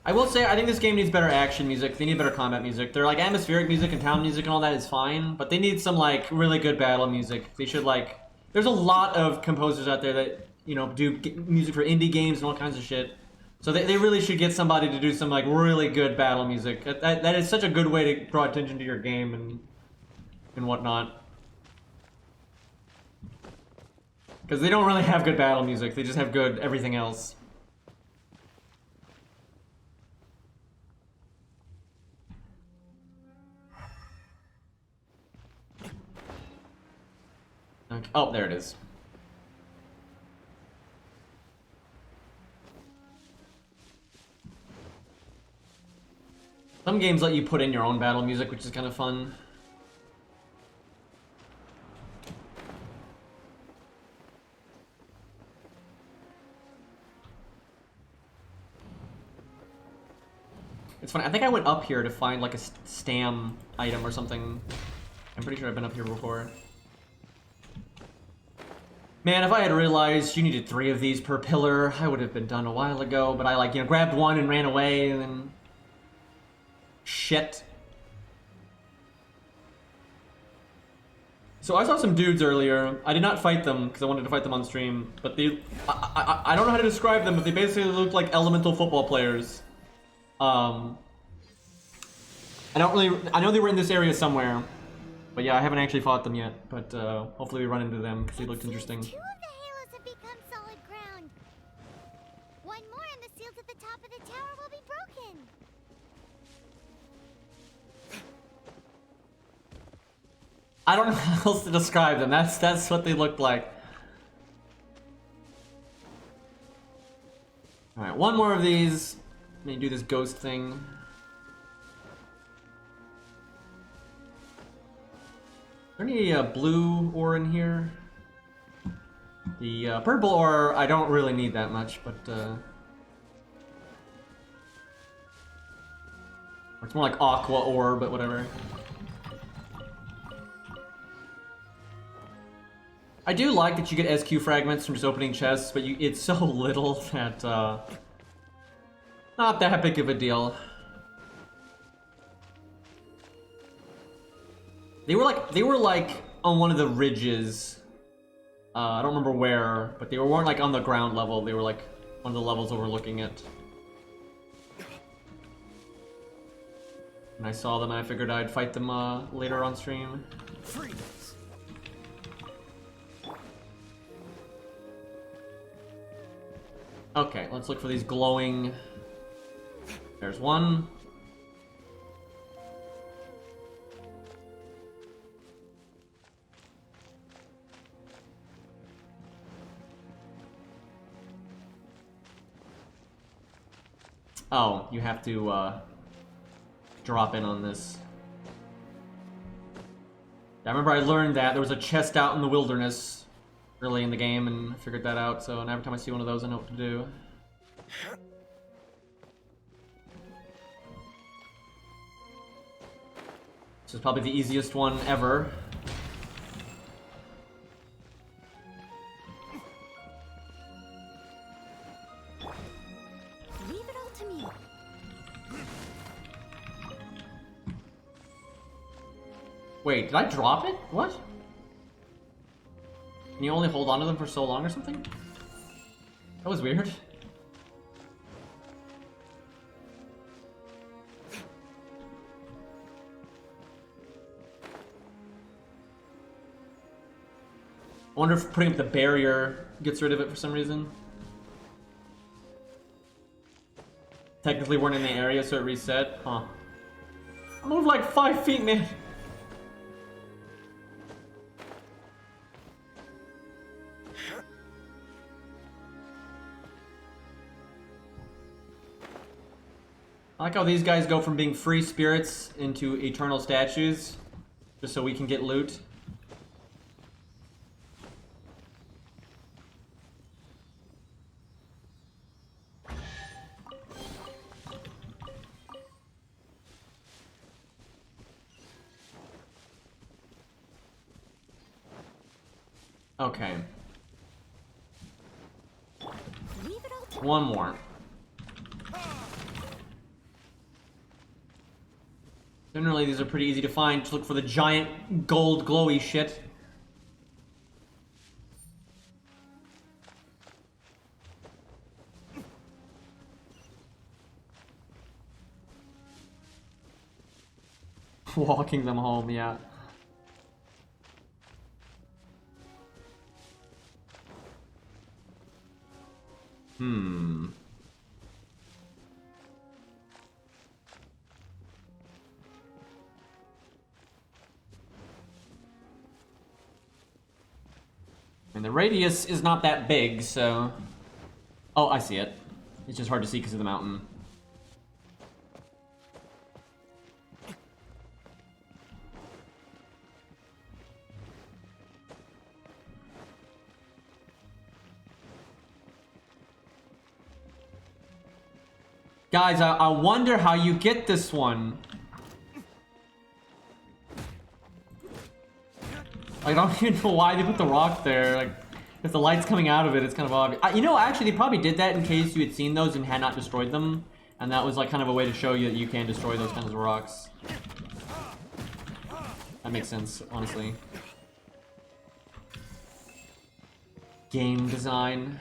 I will say, I think this game needs better action music. They need better combat music. They're like atmospheric music and town music and all that is fine, but they need some like really good battle music. They should like. There's a lot of composers out there that, you know, do music for indie games and all kinds of shit. So they really should get somebody to do some like really good battle music. That is such a good way to draw attention to your game and whatnot. Because they don't really have good battle music. They just have good everything else. Okay. Oh, there it is. Some games let you put in your own battle music, which is kind of fun. It's funny, I think I went up here to find like a stam item or something. I'm pretty sure I've been up here before. Man, if I had realized you needed 3 of these per pillar, I would have been done a while ago, but I like, you know, grabbed one and ran away and then... Shit. So I saw some dudes earlier. I did not fight them because I wanted to fight them on stream, but they... I don't know how to describe them, but they basically look like elemental football players. I know they were in this area somewhere. But yeah, I haven't actually fought them yet, but hopefully we run into them because they looked interesting. 2 of the halos have become solid ground. 1 more and the seals at the top of the tower will be broken. I don't know how else to describe them. That's what they looked like. Alright, 1 more of these. Let me do this ghost thing. Is there any blue ore in here? The purple ore, I don't really need that much, but it's more like aqua ore, but whatever. I do like that you get SQ fragments from just opening chests, but it's so little that not that big of a deal. They were like on one of the ridges. I don't remember where, but they weren't like on the ground level. They were like one of the levels overlooking it. And I saw them and I figured I'd fight them later on stream. Freedoms. Okay, let's look for these glowing... There's one. Oh, you have to drop in on this. I remember I learned that there was a chest out in the wilderness early in the game and figured that out, so every time I see one of those I know what to do. This is probably the easiest one ever. Leave it all to me. Wait, did I drop it? What? Can you only hold on to them for so long or something? That was weird. I wonder if putting up the barrier gets rid of it for some reason. Technically weren't in the area, so it reset. Huh. I moved like 5 feet, man. I like how these guys go from being free spirits into eternal statues, just so we can get loot. Okay. Leave it all to One more. Generally, these are pretty easy to find. Just look for the giant gold glowy shit. Walking them home, yeah. And the radius is not that big, so... Oh, I see it. It's just hard to see because of the mountain. Guys, I wonder how you get this one. I don't even know why they put the rock there. Like, if the light's coming out of it, it's kind of obvious. You know, actually, they probably did that in case you had seen those and had not destroyed them. And that was like kind of a way to show you that you can destroy those kinds of rocks. That makes sense, honestly. Game design.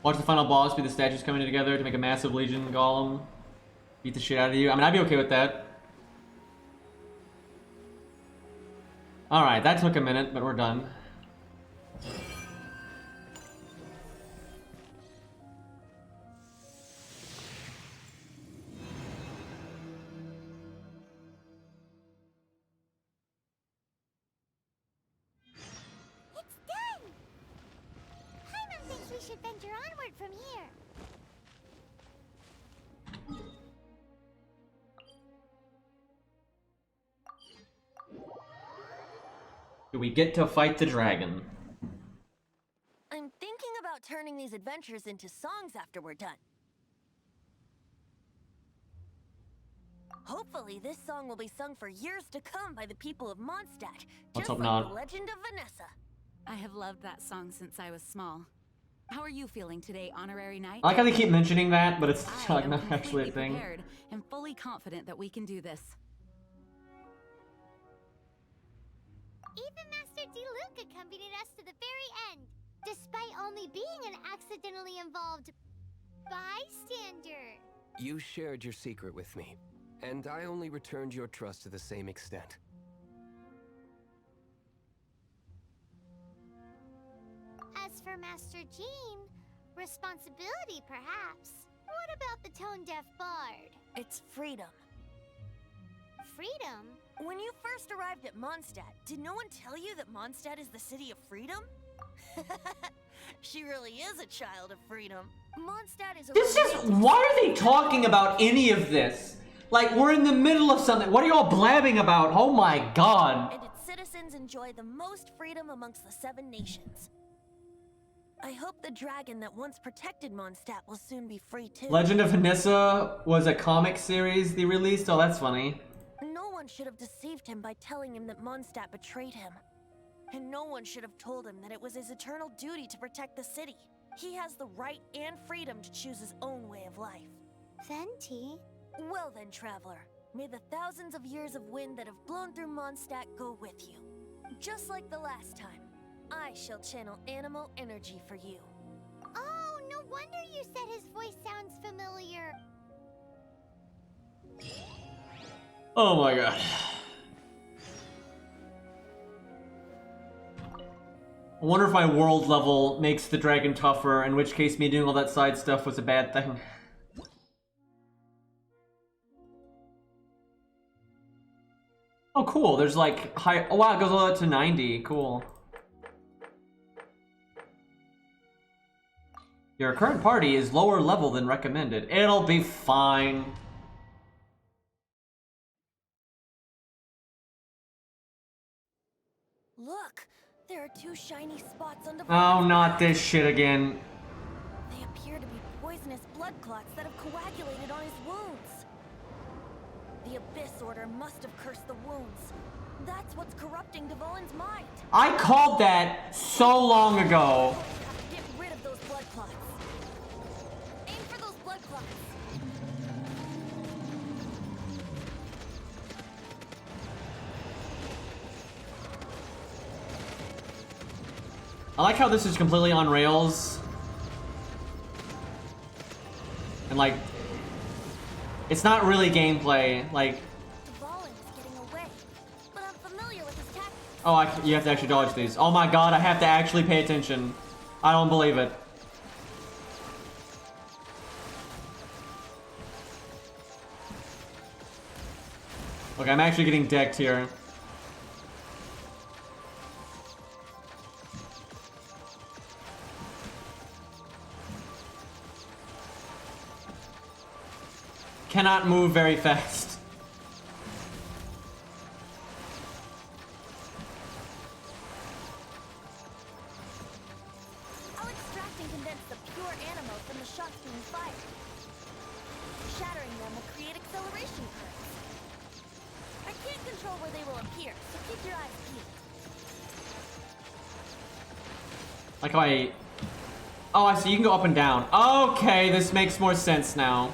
Watch the final boss be the statues coming together to make a massive legion golem. Beat the shit out of you. I mean, I'd be okay with that. Alright, that took a minute, but we're done. It's done! Hyman thinks we should venture onward from here. Do we get to fight the dragon? I'm thinking about turning these adventures into songs after we're done. Hopefully, this song will be sung for years to come by the people of Mondstadt, Let's just hope like not. the legend of Vanessa. I have loved that song since I was small. How are you feeling today, Honorary Knight? I like how they keep mentioning that, but it's I like am not actually a completely thing. prepared and fully confident that we can do this. Even Master Diluc accompanied us to the very end, despite only being an accidentally involved bystander. You shared your secret with me, and I only returned your trust to the same extent. As for Master Jean, responsibility perhaps. What about the tone-deaf bard? It's freedom. Freedom? When you first arrived at Mondstadt, did no one tell you that Mondstadt is the city of freedom? She really is a child of freedom. Mondstadt is a This is. Why are they talking about any of this? Like, we're in the middle of something. What are y'all blabbing about? Oh my god. and its citizens enjoy the most freedom amongst the 7 nations. I hope the dragon that once protected Mondstadt will soon be free too. Legend of Hanissa was a comic series they released. Oh, that's funny. No one should have deceived him by telling him that Mondstadt betrayed him. And no one should have told him that it was his eternal duty to protect the city. He has the right and freedom to choose his own way of life. Venti? Well then, traveler, may the thousands of years of wind that have blown through Mondstadt go with you. Just like the last time, I shall channel animal energy for you. Oh, no wonder you said his voice sounds familiar. Oh my god. I wonder if my world level makes the dragon tougher, in which case me doing all that side stuff was a bad thing. Oh cool, there's like high. Oh wow, it goes all the way to 90. Cool. Your current party is lower level than recommended. It'll be fine. Look, there are 2 shiny spots on the Oh, not this shit again. They appear to be poisonous blood clots that have coagulated on his wounds. The Abyss Order must have cursed the wounds. That's what's corrupting Dvolin's mind. I called that so long ago. We have to get rid of those blood clots. Aim for those blood clots. I like how this is completely on rails. And like, it's not really gameplay. Like, Dvolin is getting away, but I'm familiar with his tactics. oh, you have to actually dodge these. Oh my god, I have to actually pay attention. I don't believe it. Okay, I'm actually getting decked here. Cannot move very fast. I'll extract and condense the pure animo from the shots being fired. Shattering them will create acceleration currents. I can't control where they will appear, so keep your eyes peeled. Like how I... Oh, I see, you can go up and down. Okay, this makes more sense now.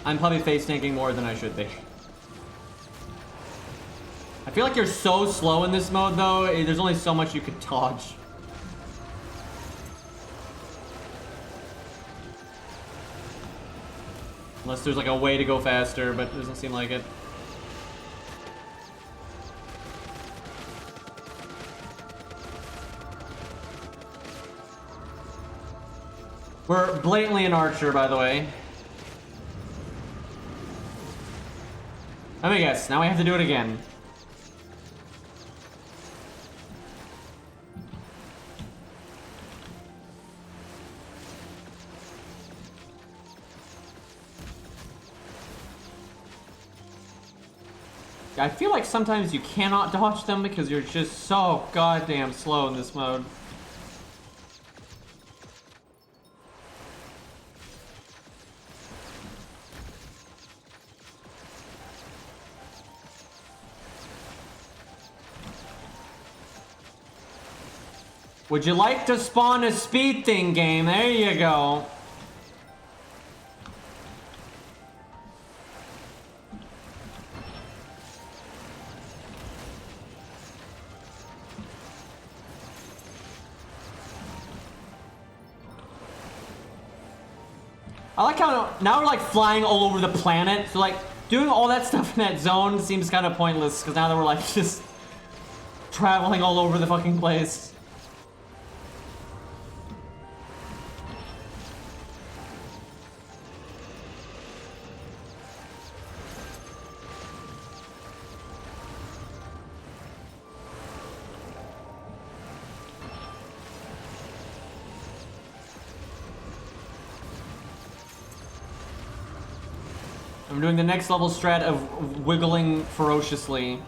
I'm probably face tanking more than I should be. I feel like you're so slow in this mode though, there's only so much you could dodge. Unless there's like a way to go faster, but it doesn't seem like it. We're blatantly an archer, by the way. Let me guess, now we have to do it again. I feel like sometimes you cannot dodge them because you're just so goddamn slow in this mode. Would you like to spawn a speed thing game? There you go. I like how now we're like flying all over the planet. So like doing all that stuff in that zone seems kind of pointless because now that we're like just traveling all over the fucking place. I'm doing the next level strat of wiggling ferociously.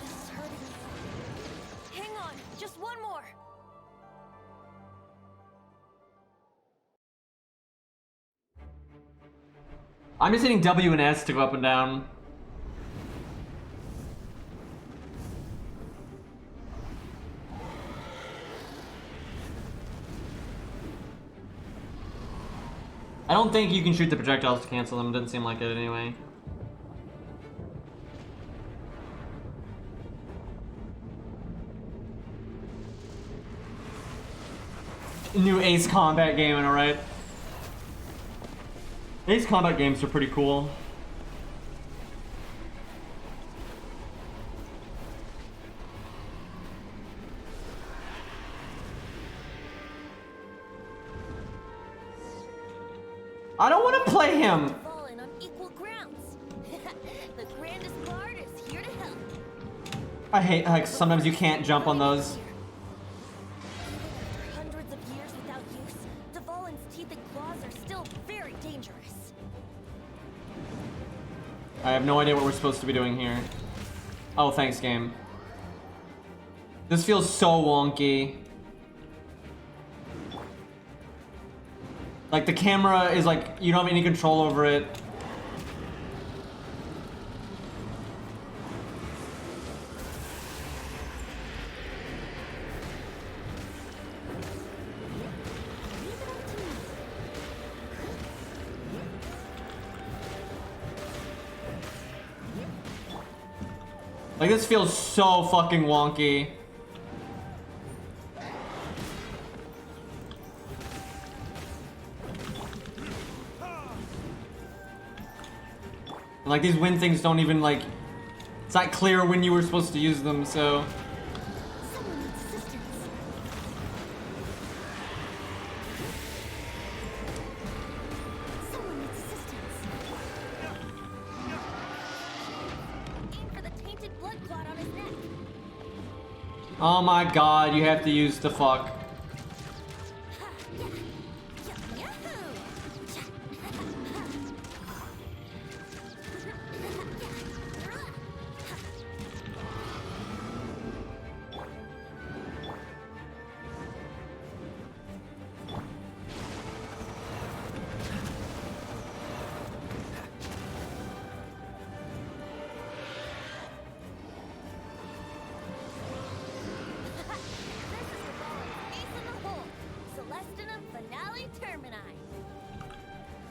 This is hurting me. Hang on, just one more. I'm just hitting W and S to go up and down. I don't think you can shoot the projectiles to cancel them. Doesn't seem like it anyway. New Ace Combat game, alright. Ace Combat games are pretty cool. I don't want to play him. Fallen on equal grounds. The grandest guard is here to help. I hate like sometimes you can't jump on those. Even after hundreds of years without use, Dvalin's teeth and claws are still very dangerous. I have no idea what we're supposed to be doing here. Oh, thanks, game. This feels so wonky. Like the camera is like, you don't have any control over it. Like this feels so fucking wonky. Like these wind things don't even like, it's not clear when you were supposed to use them, so. Someone needs assistance. Someone needs assistance. Aim for the tainted blood clot on his neck. Oh my god, you have to use the fuck.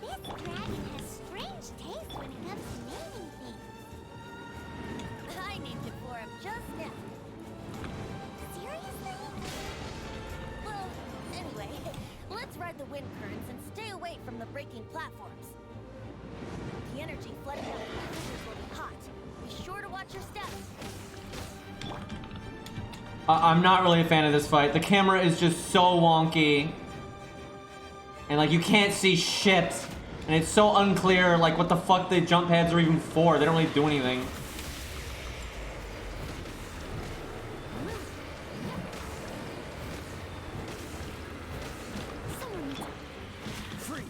This dragon has strange taste when it comes to naming things. I named it for him just now. Seriously? Well, anyway, let's ride the wind currents and stay away from the breaking platforms. The energy flooding out of the fissures will be hot. Be sure to watch your steps. I'm not really a fan of this fight. The camera is just so wonky. And like you can't see shit. And it's so unclear like what the fuck the jump pads are even for. They don't really do anything. Someone needs Freeze!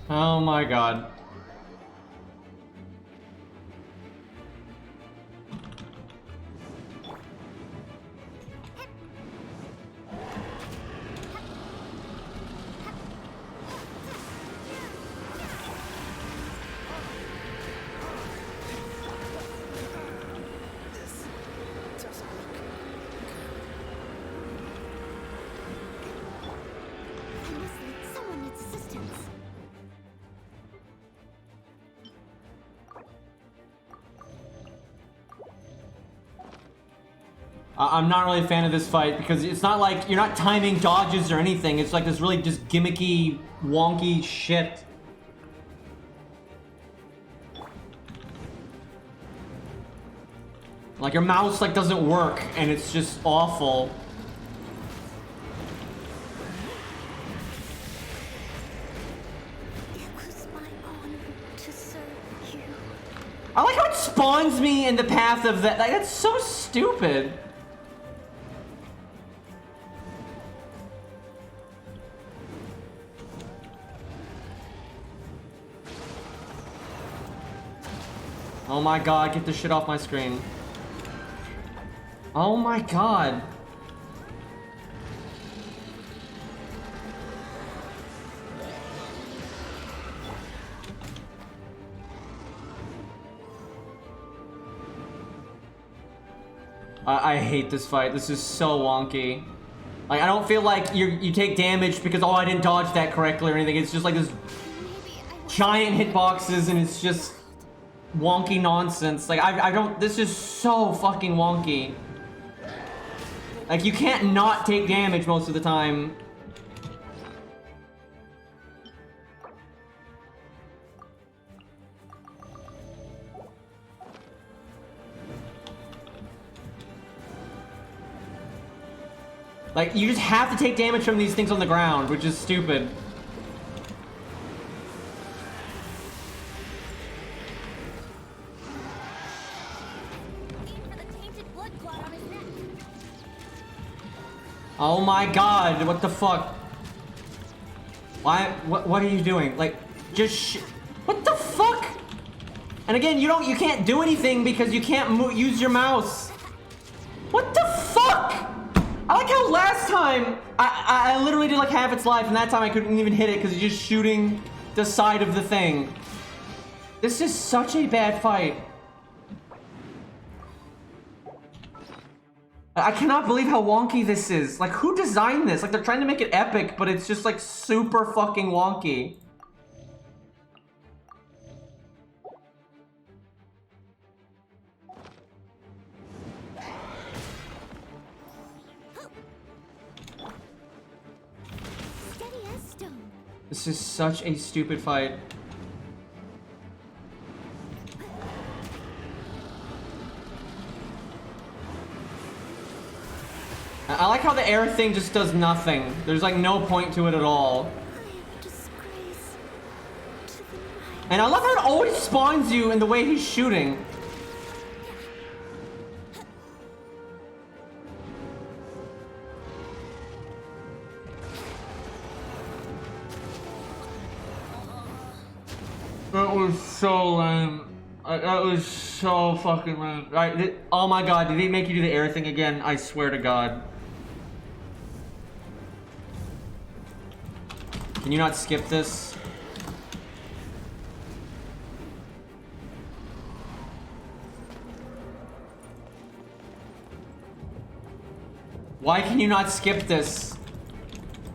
Oh my god. This doesn't look I'm not really a fan of this fight because it's not like you're not timing dodges or anything. It's like this really just gimmicky, wonky shit. Like your mouse like doesn't work and it's just awful. It was my honor to serve you. I like how it spawns me in the path of that. Like, that's so stupid. Oh my god, get this shit off my screen. Oh my god. I hate this fight. This is so wonky. Like, I don't feel like you take damage because, oh, I didn't dodge that correctly or anything. It's just like this giant hitboxes and it's just wonky nonsense. Like, I don't, this is so fucking wonky. Like, you can't not take damage most of the time. Like, you just have to take damage from these things on the ground, which is stupid. Oh my god, what the fuck? Why, what are you doing? Like, just what the fuck? And again, you can't do anything because you can't use your mouse. What the fuck? I like how last time, I literally did like half its life, and that time I couldn't even hit it because you're just shooting the side of the thing. This is such a bad fight. I cannot believe how wonky this is. Like, who designed this? Like, they're trying to make it epic, but it's just like super fucking wonky. This is such a stupid fight. I like how the air thing just does nothing. There's like no point to it at all. And I love how it always spawns you in the way he's shooting. That was so lame. That was so fucking lame. Oh my god, did he make you do the air thing again? I swear to god. Can you not skip this? Why can you not skip this?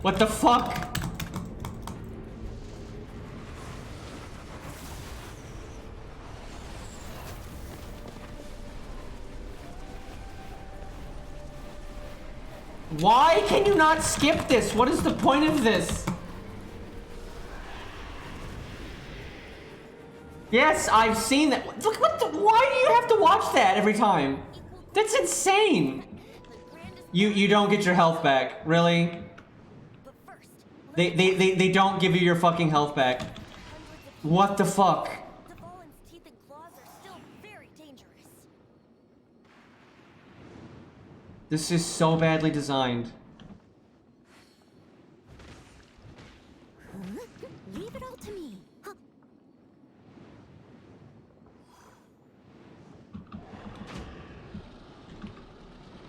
What the fuck? Why can you not skip this? What is the point of this? Yes, I've seen that. Look, why do you have to watch that every time? That's insane. You don't get your health back, really? They don't give you your fucking health back. What the fuck? This is so badly designed. Leave it all to me.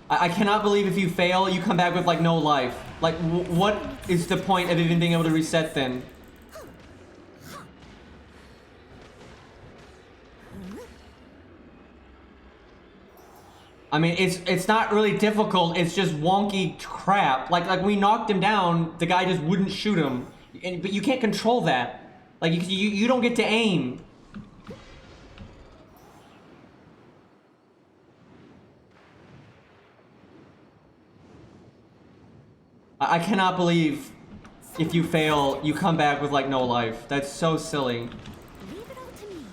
I cannot believe if you fail, you come back with like no life. Like, what is the point of even being able to reset then? I mean, it's not really difficult. It's just wonky crap. Like we knocked him down, the guy just wouldn't shoot him. But you can't control that. Like you don't get to aim. I cannot believe if you fail, you come back with like no life. That's so silly. Leave it all to me.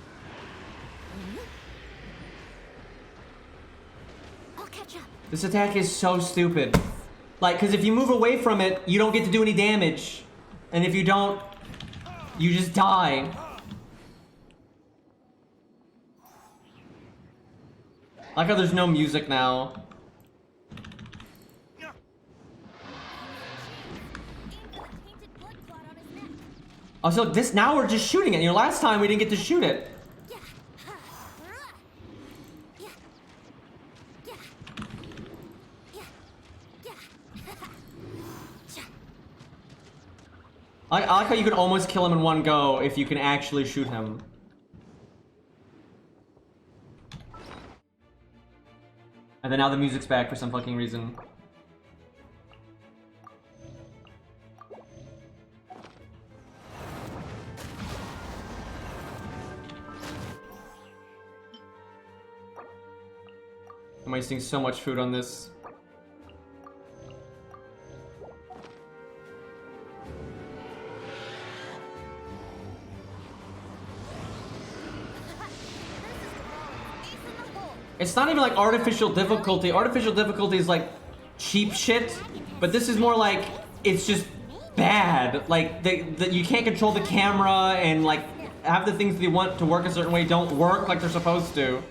I'll catch up. This attack is so stupid. Like, because if you move away from it, you don't get to do any damage. And if you don't, you just die. I like how there's no music now. Also, this now we're just shooting it. You know, last time we didn't get to shoot it. I like how you can almost kill him in one go if you can actually shoot him. And then now the music's back for some fucking reason. I'm wasting so much food on this. It's not even like artificial difficulty. Artificial difficulty is like cheap shit, but this is more like it's just bad. Like you can't control the camera, and like half the things that you want to work a certain way don't work like they're supposed to.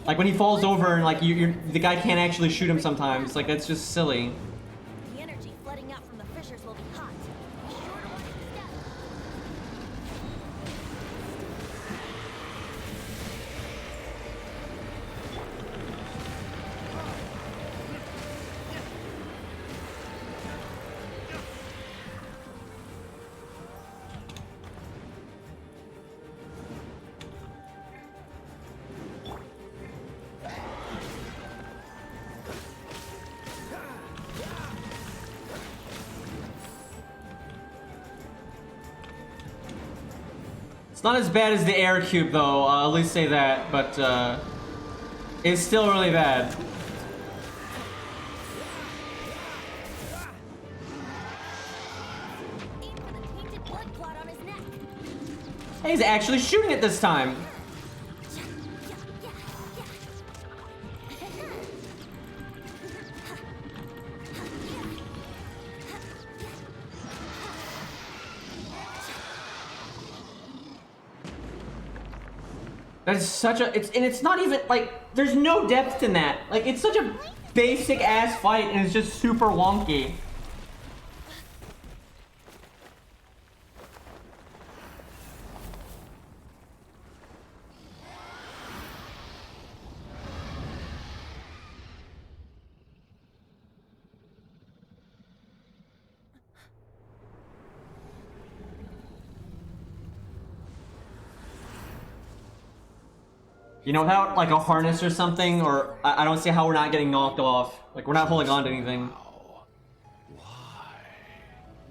Like when he falls over and like the guy can't actually shoot him sometimes. Like it's just silly. The energy flooding out from the fissures will be hot. Be sure to watch your step. It's not as bad as the air cube though, I'll at least say that, but it's still really bad. Aim for the tainted blood clot on his neck. Hey, he's actually shooting it this time. That is such a, it's not even, like, there's no depth in that. Like, it's such a basic ass fight and it's just super wonky. You know, without like a harness or something, or I don't see how we're not getting knocked off. Like, we're not holding on to anything.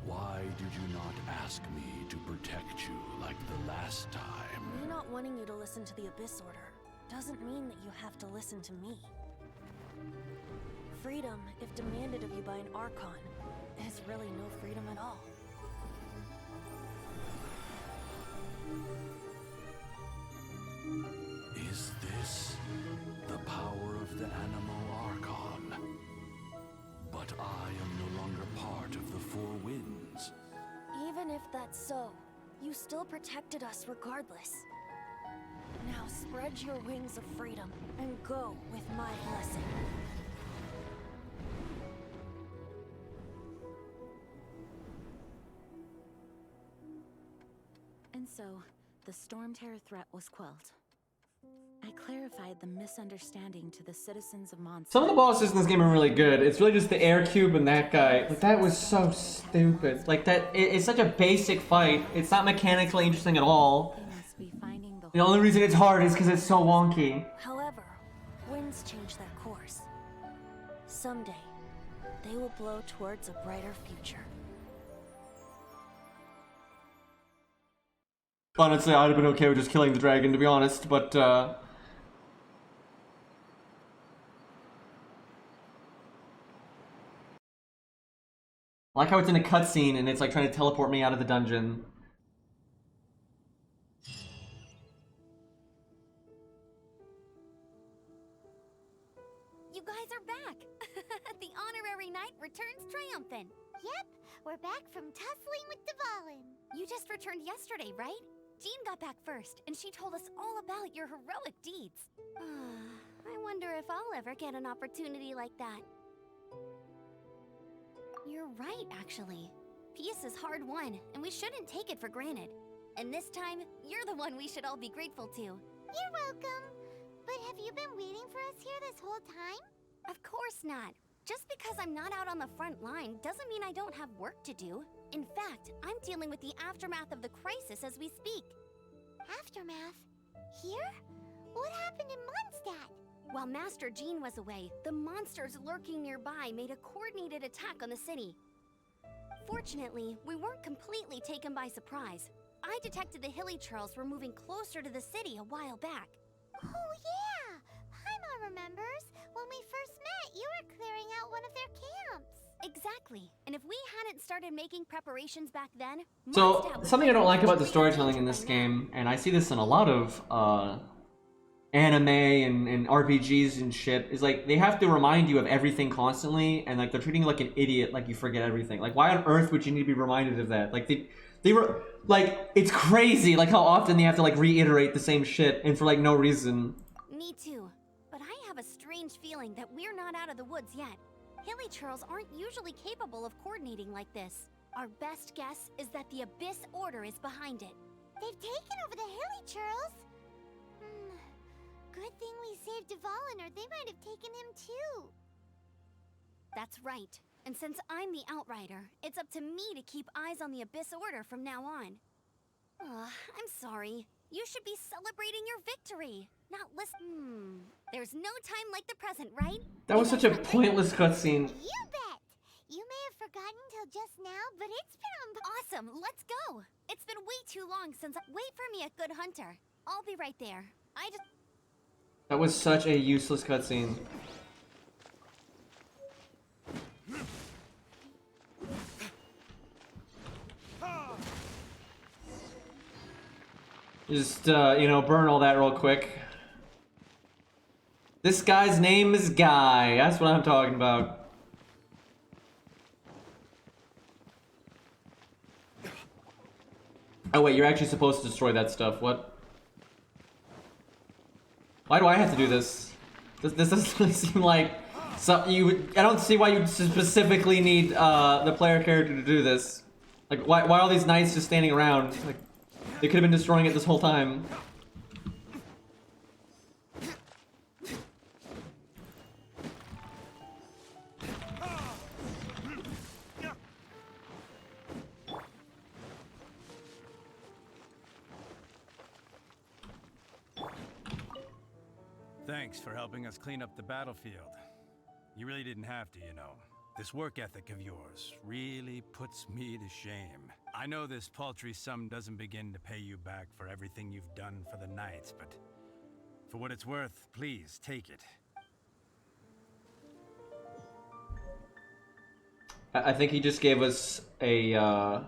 Why did you not ask me to protect you like the last time? Me not wanting you to listen to the Abyss Order doesn't mean that you have to listen to me. Freedom, if demanded of you by an Archon, is really no freedom at all. Is this the power of the Animal Archon? But I am no longer part of the Four Winds. Even if that's so, you still protected us regardless. Now spread your wings of freedom and go with my blessing. And so, the Storm Terror threat was quelled. I clarified the misunderstanding to the citizens of Mondstadt. Some of the bosses in this game are really good. It's really just the air cube and that guy. Like, that was so stupid. Like, it's such a basic fight. It's not mechanically interesting at all. They must be finding The only reason it's hard is because it's so wonky. However, winds change their course. Someday, they will blow towards a brighter future. Honestly, I'd have been okay with just killing the dragon, to be honest, but, I like how it's in a cutscene and it's like trying to teleport me out of the dungeon. You guys are back! The honorary knight returns triumphant. Yep, we're back from tussling with Dvalin. You just returned yesterday, right? Jean got back first, and she told us all about your heroic deeds. I wonder if I'll ever get an opportunity like that. You're right, actually. Peace is hard won, and we shouldn't take it for granted. And this time, you're the one we should all be grateful to. You're welcome. But have you been waiting for us here this whole time? Of course not. Just because I'm not out on the front line doesn't mean I don't have work to do. In fact, I'm dealing with the aftermath of the crisis as we speak. Aftermath? Here? What happened in Mondstadt? While Master Jean was away, the monsters lurking nearby made a coordinated attack on the city. Fortunately, we weren't completely taken by surprise. I detected the Hilly Churls were moving closer to the city a while back. Oh yeah! Paimon remembers. When we first met, you were clearing out one of their camps. Exactly. And if we hadn't started making preparations back then... So, something I don't like about the storytelling in this game, and I see this in a lot of anime and RPGs and shit, is like they have to remind you of everything constantly, and like they're treating you like an idiot, like you forget everything. Like, why on earth would you need to be reminded of that? Like they were like, it's crazy like how often they have to like reiterate the same shit and for like no reason. Me too. But I have a strange feeling that we're not out of the woods yet. Hilly Churls aren't usually capable of coordinating like this. Our best guess is that the Abyss Order is behind it. They've taken over the Hilly Churls? Good thing we saved Dvalin, or they might have taken him too. That's right. And since I'm the Outrider, it's up to me to keep eyes on the Abyss Order from now on. I'm sorry. You should be celebrating your victory, not listen. There's no time like the present, right? That was such a pointless cutscene. You bet! You may have forgotten till just now, but it's been awesome. Let's go! It's been way too long since Wait for me at Good Hunter. I'll be right there. That was such a useless cutscene. Just, you know, burn all that real quick. This guy's name is Guy. That's what I'm talking about. Oh wait, you're actually supposed to destroy that stuff. What? Why do I have to do this? This doesn't seem like something you would... I don't see why you specifically need the player character to do this. Like, why are all these knights just standing around? Like, they could have been destroying it this whole time. Thanks for helping us clean up the battlefield. You really didn't have to, you know. This work ethic of yours really puts me to shame. I know this paltry sum doesn't begin to pay you back for everything you've done for the Knights, but for what it's worth, please take it. I think he just gave us I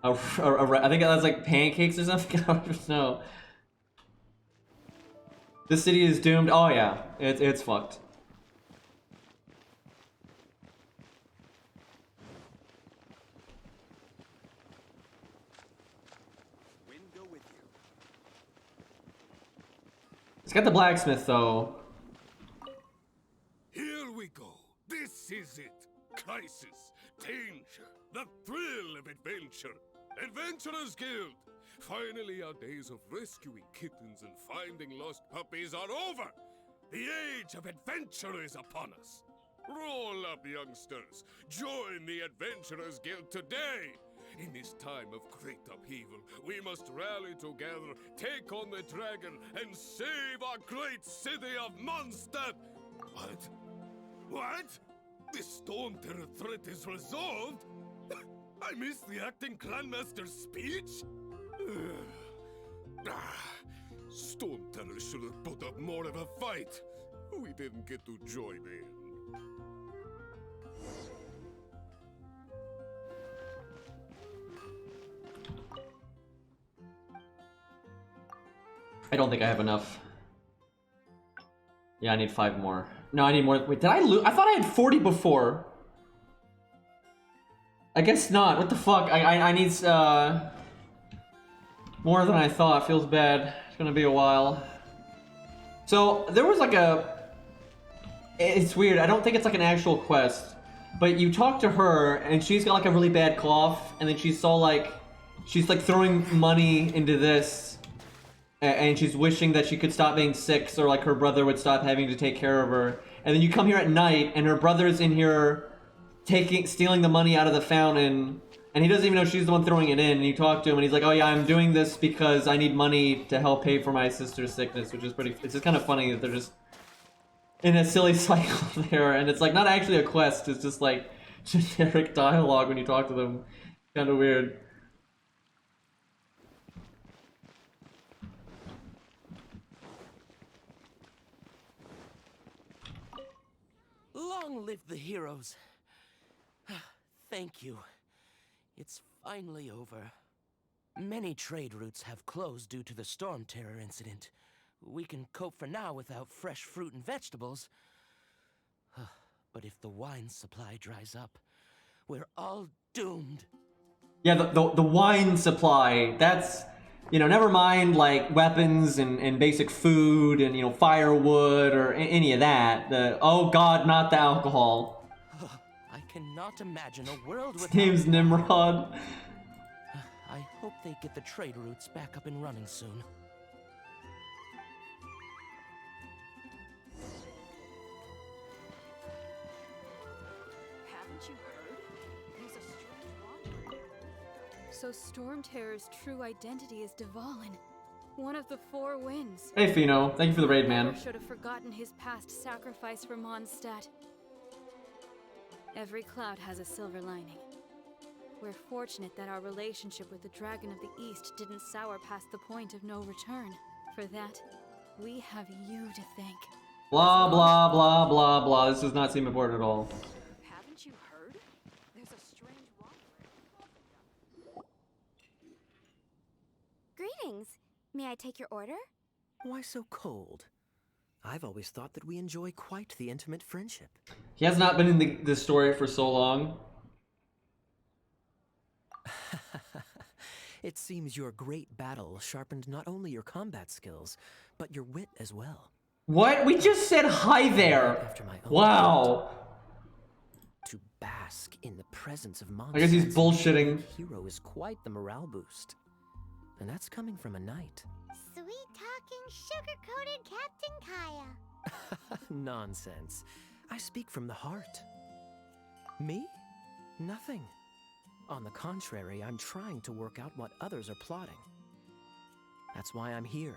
think that's like pancakes or something. I don't know. This city is doomed. Oh yeah, it's fucked. It's got the blacksmith though. Here we go. This is it. Crisis, danger, the thrill of adventure. Adventurers Guild. Finally, our days of rescuing kittens and finding lost puppies are over. The age of adventure is upon us. Roll up, youngsters. Join the Adventurers Guild today. In this time of great upheaval, we must rally together, take on the dragon, and save our great city of Mondstadt. What? What? The Stone Terror threat is resolved? I missed the acting clanmaster's speech? Stone Terror should have put up more of a fight. We didn't get to join in. I don't think I have enough. Yeah, I need 5 more. No, I need more. Wait, did I lose? I thought I had 40 before. I guess not. What the fuck? I need more than I thought. Feels bad. It's gonna be a while. So there was like a. It's weird. I don't think it's like an actual quest, but you talk to her and she's got like a really bad cough, and then she's like throwing money into this, and she's wishing that she could stop being sick, so like her brother would stop having to take care of her. And then you come here at night, and her brother's in here stealing the money out of the fountain, and he doesn't even know she's the one throwing it in. And you talk to him, and he's like, "Oh yeah, I'm doing this because I need money to help pay for my sister's sickness," which is pretty. It's just kind of funny that they're just in a silly cycle there, and it's like not actually a quest. It's just like generic dialogue when you talk to them. Kind of weird. Long live the heroes. Thank you. It's finally over. Many trade routes have closed due to the storm terror incident. We can cope for now without fresh fruit and vegetables. But if the wine supply dries up, we're all doomed. Yeah, the wine supply, that's, you know, never mind like weapons and basic food and, you know, firewood or any of that. Oh god, not the alcohol. I cannot imagine a world without... His name's Nimrod. I hope they get the trade routes back up and running soon. Haven't you heard? There's a strange wanderer. So Storm Terror's true identity is Dvalin, one of the 4 winds. Hey Fino, thank you for the raid, man. Never should have forgotten his past sacrifice for Mondstadt. Every cloud has a silver lining. We're fortunate that our relationship with the Dragon of the East didn't sour past the point of no return. For that, we have you to thank. Blah, blah, blah, blah, blah. This does not seem important at all. Haven't you heard? There's a strange wanderer. Greetings. May I take your order? Why so cold? I've always thought that we enjoy quite the intimate friendship. He has not been in the story for so long. It seems your great battle sharpened not only your combat skills, but your wit as well. What? We just said hi there. After my own Wow. to bask in the presence of monsters. I guess he's bullshitting. Hero is quite the morale boost. And that's coming from a knight. Sweet-talking, sugar-coated Captain Kaya. Nonsense. I speak from the heart. Me? Nothing. On the contrary, I'm trying to work out what others are plotting. That's why I'm here.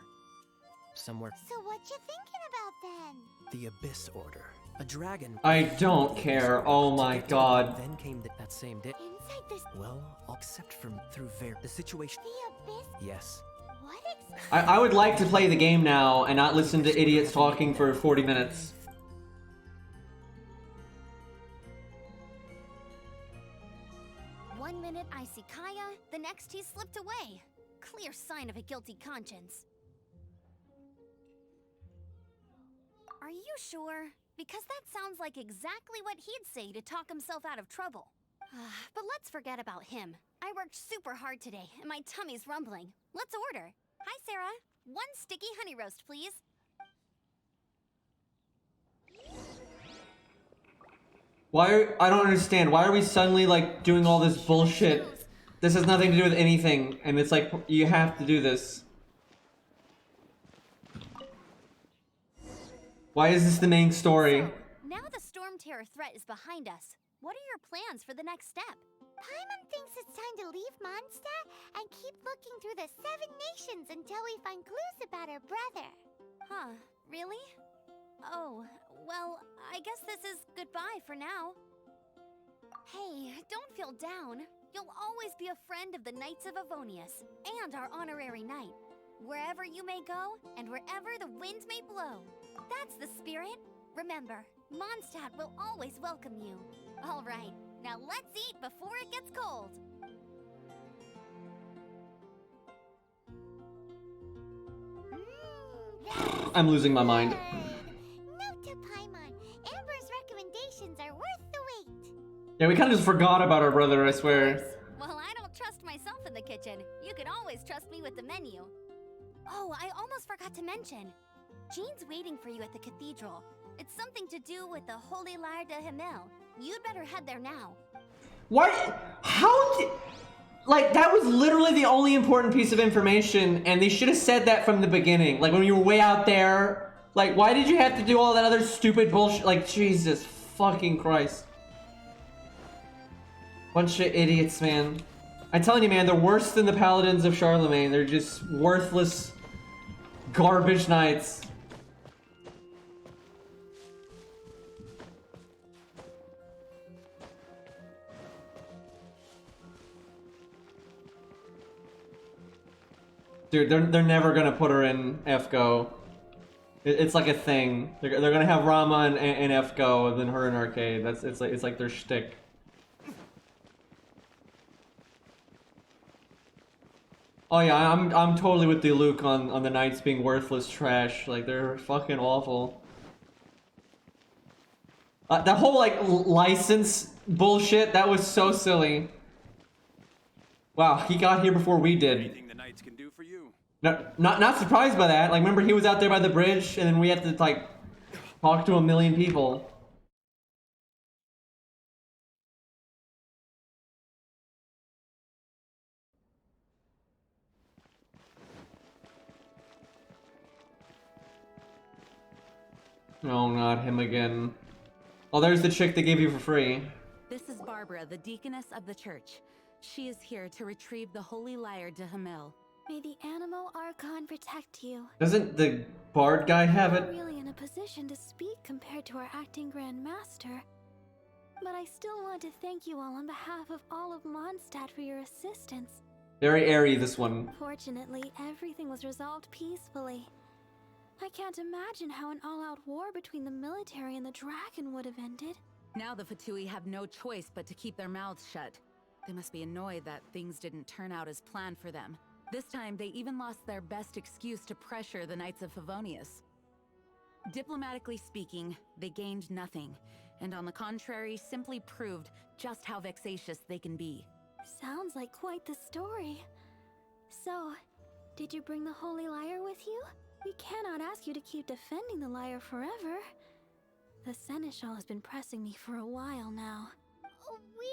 Somewhere... So what you thinking about then? The Abyss Order. A dragon... I don't care. Oh my god. Then came that same day... Inside this... Well, except from through the situation... The Abyss? Yes. What I would like to play the game now and not listen to idiots talking for 40 minutes. One minute I see Kaya, the next he slipped away. Clear sign of a guilty conscience. Are you sure? Because that sounds like exactly what he'd say to talk himself out of trouble. But let's forget about him. I worked super hard today, and my tummy's rumbling. Let's order. Hi, Sarah. 1 sticky honey roast, please. I don't understand. Why are we suddenly like doing all this bullshit? This has nothing to do with anything, and it's like, you have to do this. Why is this the main story? So, now the storm terror threat is behind us. What are your plans for the next step? Paimon thinks it's time to leave Mondstadt and keep looking through the 7 nations until we find clues about her brother. Huh, really? Oh, well, I guess this is goodbye for now. Hey, don't feel down. You'll always be a friend of the Knights of Avonius, and our honorary knight. Wherever you may go, and wherever the wind may blow. That's the spirit. Remember, Mondstadt will always welcome you. All right, now let's eat before it gets cold. I'm losing my mind. Note to Paimon, Amber's recommendations are worth the wait. Yeah, we kind of just forgot about our brother, I swear. Well, I don't trust myself in the kitchen. You can always trust me with the menu. Oh, I almost forgot to mention. Jean's waiting for you at the cathedral. It's something to do with the Holy Lyre de Himmel. You'd better head there now. Why? How did... Like, that was literally the only important piece of information, and they should have said that from the beginning. Like, when you were way out there. Like, why did you have to do all that other stupid bullshit? Like, Jesus fucking Christ. Bunch of idiots, man. I'm telling you, man, they're worse than the Paladins of Charlemagne. They're just worthless garbage knights. Dude, they're never gonna put her in FGO. It's like a thing. They're gonna have Rama in FGO and then her in arcade. It's like their shtick. Oh yeah, I'm totally with the Luke on the knights being worthless trash. Like, they're fucking awful. That whole like license bullshit, that was so silly. Wow, he got here before we did. Anything the knights can do for you? Not surprised by that. Like, remember he was out there by the bridge, and then we had to like talk to a million people. Oh, not him again. Oh, there's the chick they gave you for free. This is Barbara, the deaconess of the church. She is here to retrieve the Holy Lyre de Himmel. May the Animo Archon protect you. Doesn't the bard guy have I'm it? not really in a position to speak compared to our acting Grand Master. But I still want to thank you all on behalf of all of Mondstadt for your assistance. Very airy, this one. Fortunately, everything was resolved peacefully. I can't imagine how an all-out war between the military and the dragon would have ended. Now the Fatui have no choice but to keep their mouths shut. They must be annoyed that things didn't turn out as planned for them. This time, they even lost their best excuse to pressure the Knights of Favonius. Diplomatically speaking, they gained nothing, and on the contrary, simply proved just how vexatious they can be. Sounds like quite the story. So, did you bring the Holy Lyre with you? We cannot ask you to keep defending the lyre forever. The Seneschal has been pressing me for a while now. We,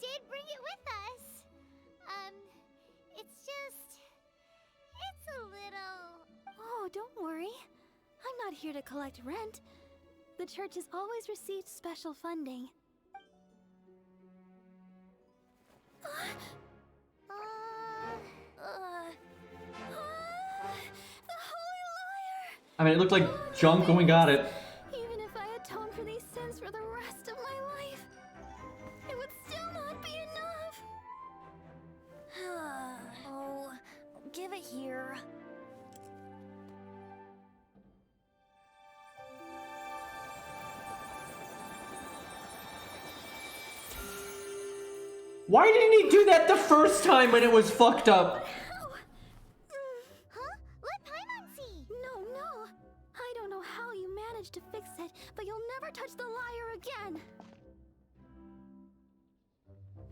did bring it with us. It's a little... Oh, don't worry. I'm not here to collect rent. The church has always received special funding. The Holy Lyre! I mean, it looked like junk when we got it. Even if I atone for these sins for the rest of my life, it would still not be enough. Oh, give it here. Why didn't he do that the first time when it was fucked up? Huh? Let Paimon see! No. I don't know how you managed to fix it, but you'll never touch the lyre again.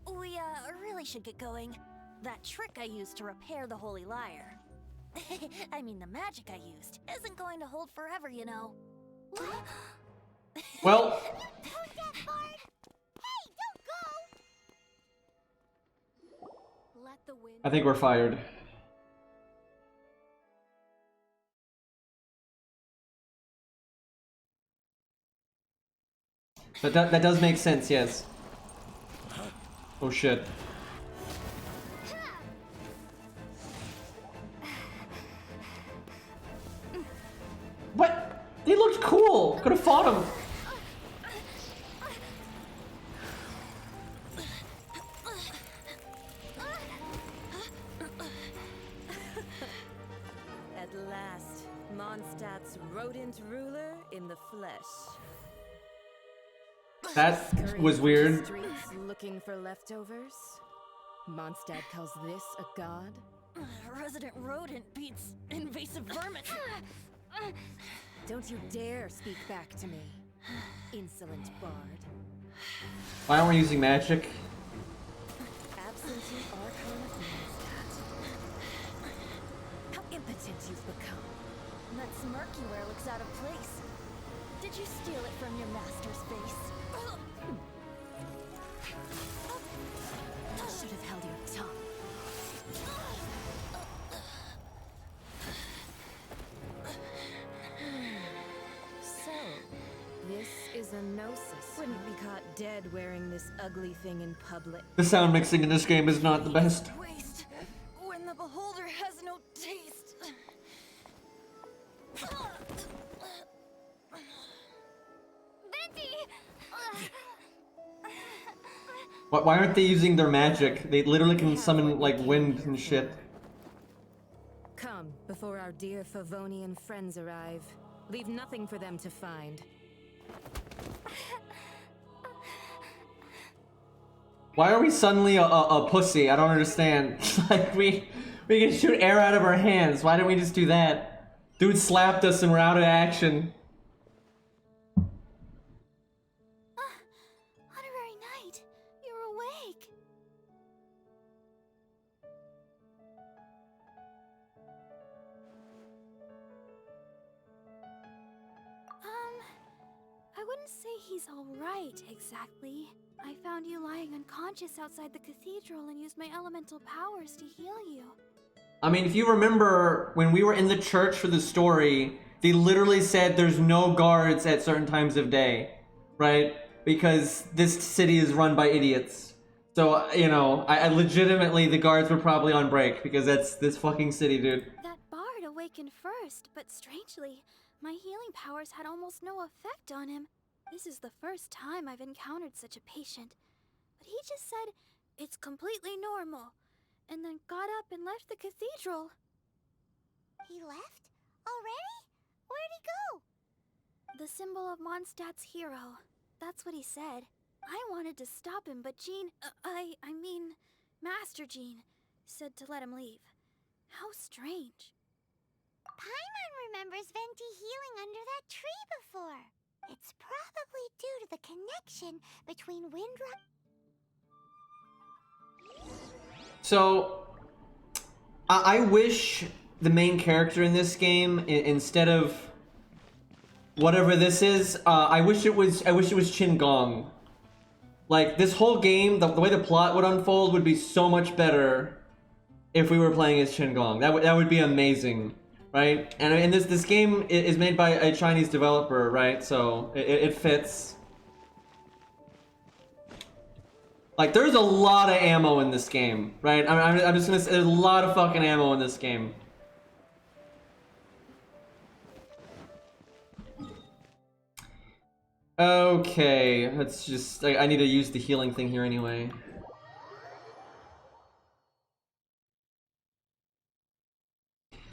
We, really should get going. That trick I used to repair the Holy Lyre. I mean, the magic I used isn't going to hold forever, you know. Well, Who's that, Bard? Hey, don't go! Let the wind. I think we're fired. That does make sense, yes. Oh shit. What? They looked cool. Could have fought him. At last, Mondstadt's rodent ruler in the flesh. That was weird. Streets looking for leftovers? Mondstadt calls this a god? Resident rodent beats invasive vermin. Don't you dare speak back to me, insolent bard. Why aren't we using magic? Absentee Archon of Mondstadt. How impotent you've become. That smirk you wear looks out of place. Did you steal it from your master's face? You should have held your tongue. So, this is a gnosis. Wouldn't be caught dead wearing this ugly thing in public. The sound mixing in this game is not the best. Waste when the beholder has no taste. Why aren't they using their magic? They literally can summon like wind and shit. Come, before our dear Favonian friends arrive. Leave nothing for them to find. Why are we suddenly a pussy? I don't understand. Like we can shoot air out of our hands. Why didn't we just do that? Dude slapped us and we're out of action. Honorary Knight, you're awake. I wouldn't say he's alright, exactly. I found you lying unconscious outside the cathedral and used my elemental powers to heal you. I mean, if you remember when we were in the church for the story, they literally said there's no guards at certain times of day, right? Because this city is run by idiots. So, you know, I legitimately, the guards were probably on break because that's this fucking city, dude. That bard awakened first, but strangely, my healing powers had almost no effect on him. This is the first time I've encountered such a patient. But he just said, it's completely normal, and then got up and left the cathedral. He left? Already? Where'd he go? The symbol of Mondstadt's hero. That's what he said. I wanted to stop him, but Jean, I mean, Master Jean, said to let him leave. How strange. Paimon remembers Venti healing under that tree before. It's probably due to the connection between Windrun. So, I wish the main character in this game, instead of whatever this is, I wish it was Chin Gong. Like, this whole game, the way the plot would unfold would be so much better if we were playing as Chin Gong. That would be amazing, right? And this game is made by a Chinese developer, right? So it fits. Like, there's a lot of ammo in this game, right? I'm just gonna say there's a lot of fucking ammo in this game. Okay, let's just... I need to use the healing thing here anyway.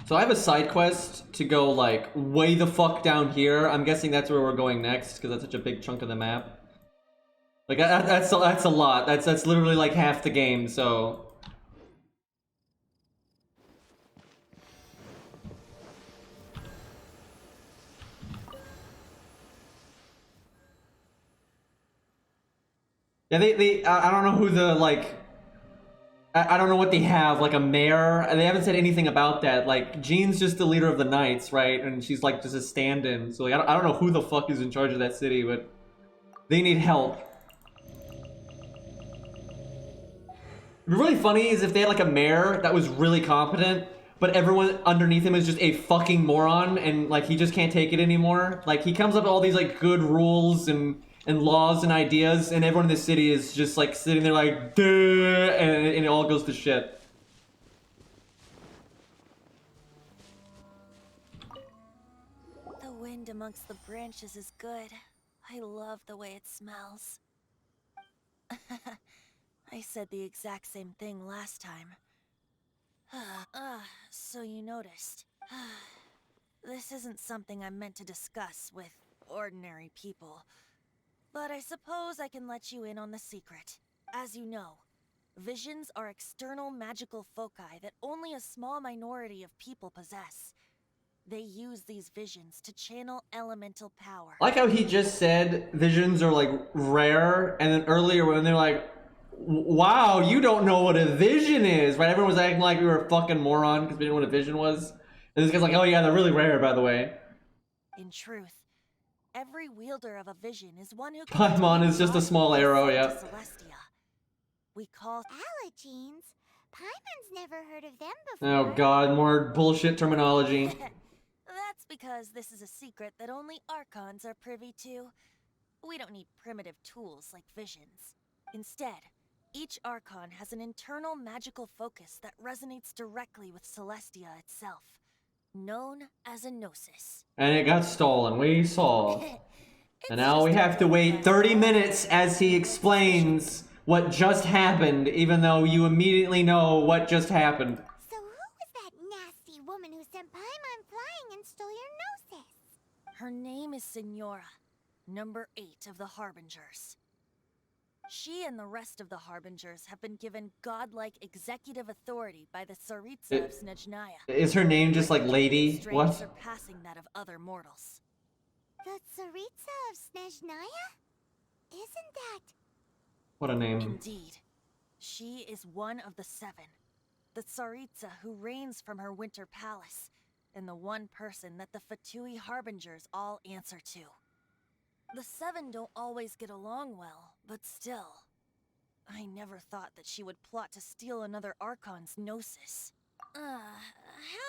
So I have a side quest to go, like, way the fuck down here. I'm guessing that's where we're going next, because that's such a big chunk of the map. Like, that's a lot. That's literally, like, half the game, so... Yeah, I don't know who the, like... I don't know what they have, like a mayor. They haven't said anything about that. Like, Jean's just the leader of the Knights, right? And she's, like, just a stand-in. So, like, I don't know who the fuck is in charge of that city, but... They need help. What'd be really funny is if they had, like, a mayor that was really competent, but everyone underneath him is just a fucking moron, and, like, he just can't take it anymore. Like, he comes up with all these, like, good rules and laws and ideas, and everyone in the city is just like sitting there like, duh, and it all goes to shit. The wind amongst the branches is good. I love the way it smells. I said the exact same thing last time. So you noticed. This isn't something I'm meant to discuss with ordinary people. But I suppose I can let you in on the secret. As you know, Visions are external magical foci that only a small minority of people possess. They use these visions to channel elemental power. I like how he just said visions are like rare, and then earlier when they're like, wow, you don't know what a vision is, right? Everyone was acting like we were a fucking moron because we didn't know what a vision was. And this guy's like, oh yeah, they're really rare, by the way. In truth, every wielder of a vision is one who Paimon is just a small arrow, yeah. Celestia. We call Allergenes? Paimon's never heard of them before. Oh god, more bullshit terminology. That's because this is a secret that only Archons are privy to. We don't need primitive tools like visions. Instead, each Archon has an internal magical focus that resonates directly with Celestia itself, known as a gnosis. And it got stolen, we saw. And now we have to wait 30 minutes as he explains what just happened, even though you immediately know what just happened. So who was that nasty woman who sent Paimon flying and stole your gnosis? Her name is Signora, number 8 of the Harbingers. She and the rest of the Harbingers have been given godlike executive authority by the Tsaritsa of Snezhnaya. Is her name just like Lady? What? Surpassing that of other mortals. The Tsaritsa of Snezhnaya? Isn't that... What a name. Indeed. She is one of the 7. The Tsaritsa who reigns from her winter palace, and the one person that the Fatui Harbingers all answer to. The 7 don't always get along well, but still. I never thought that she would plot to steal another Archon's gnosis. How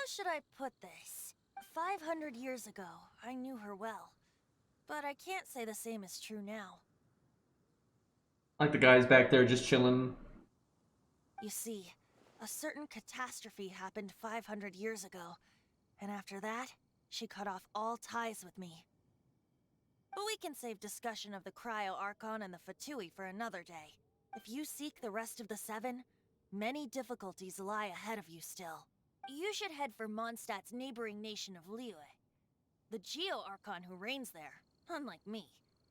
should I put this? 500 years ago, I knew her well. But I can't say the same is true now. Like the guys back there just chilling. You see, a certain catastrophe happened 500 years ago, and after that, she cut off all ties with me. But we can save discussion of the Cryo Archon and the Fatui for another day. If you seek the rest of the 7, many difficulties lie ahead of you still. You should head for Mondstadt's neighboring nation of Liyue. The Geo Archon who reigns there, unlike me,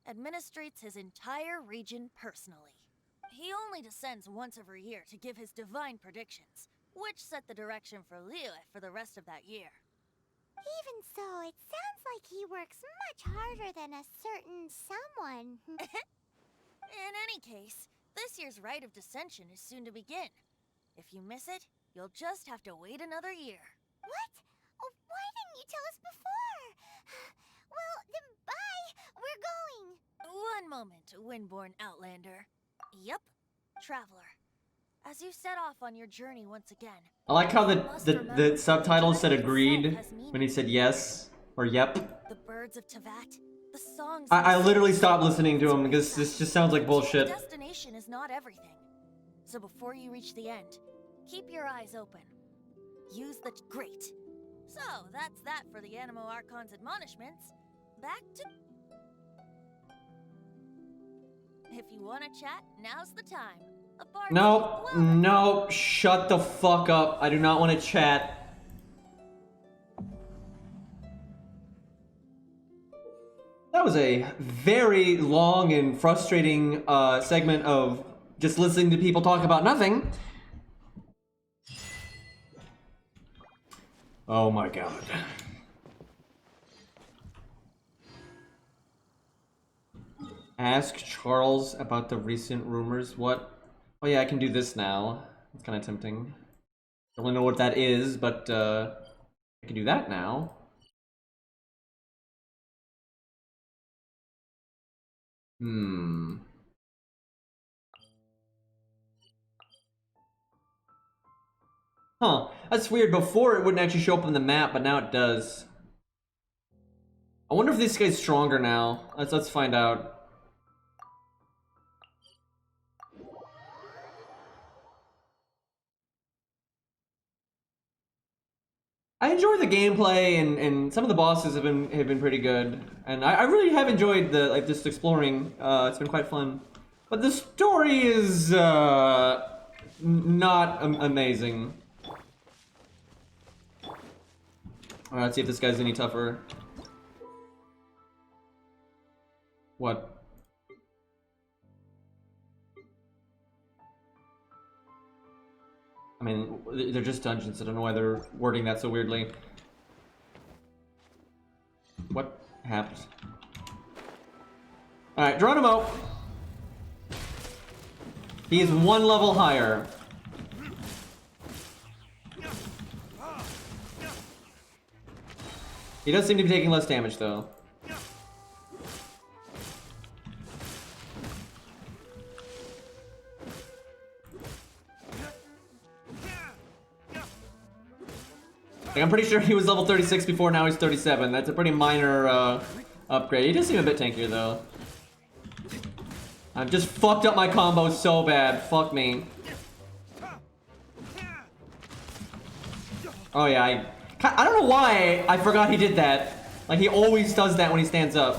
administrates his entire region personally. He only descends once every year to give his divine predictions, which set the direction for Liyue for the rest of that year. Even so, it sounds like he works much harder than a certain someone. In any case, this year's Rite of Descension is soon to begin. If you miss it, you'll just have to wait another year. What? Oh, why didn't you tell us before? Well, then bye! We're going! One moment, Windborn Outlander. Yup, Traveler. As you set off on your journey once again... I like how the subtitles said agreed when he said yes or yep. The birds of Tevat, the songs... I literally stopped listening to him because this just sounds like bullshit. Destination is not everything. So before you reach the end, keep your eyes open. Use the... Great. So, that's that for the Animo Archon's admonishments. Back to... If you want to chat, now's the time. No, no, shut the fuck up. I do not want to chat. That was a very long and frustrating segment of just listening to people talk about nothing. Oh my god. Ask Charles about the recent rumors. What? Oh yeah, I can do this now. It's kind of tempting. I don't know what that is, but I can do that now. Huh. That's weird. Before it wouldn't actually show up on the map, but now it does. I wonder if this guy's stronger now. Let's find out. I enjoy the gameplay, and some of the bosses have been pretty good, and I really have enjoyed the just exploring. It's been quite fun, but the story is not amazing. All right, let's see if this guy's any tougher. What? I mean, they're just dungeons. I don't know why they're wording that so weirdly. What happened? Alright, Geronimo! He is one level higher. He does seem to be taking less damage, though. Like, I'm pretty sure he was level 36 before, now he's 37. That's a pretty minor upgrade. He does seem a bit tankier, though. I've just fucked up my combo so bad. Fuck me. Oh yeah, I don't know why I forgot he did that. Like, he always does that when he stands up.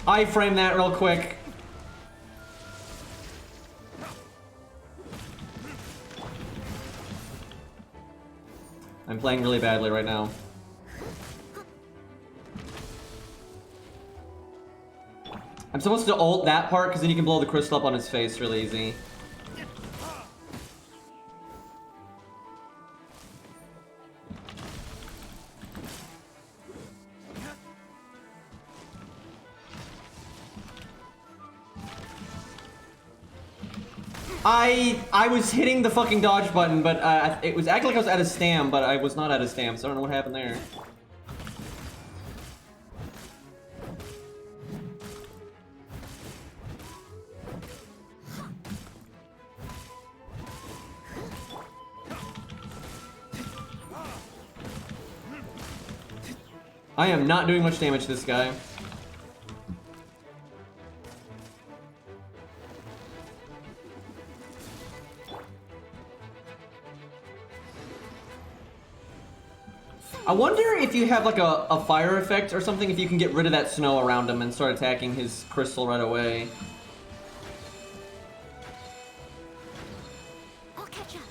I frame that real quick. I'm playing really badly right now. I'm supposed to ult that part because then you can blow the crystal up on his face really easy. I was hitting the fucking dodge button, but it was acting like I was out of stam, but I was not out of stam, so I don't know what happened there. I am not doing much damage to this guy. I wonder if you have like a fire effect or something, if you can get rid of that snow around him and start attacking his crystal right away. I'll catch up.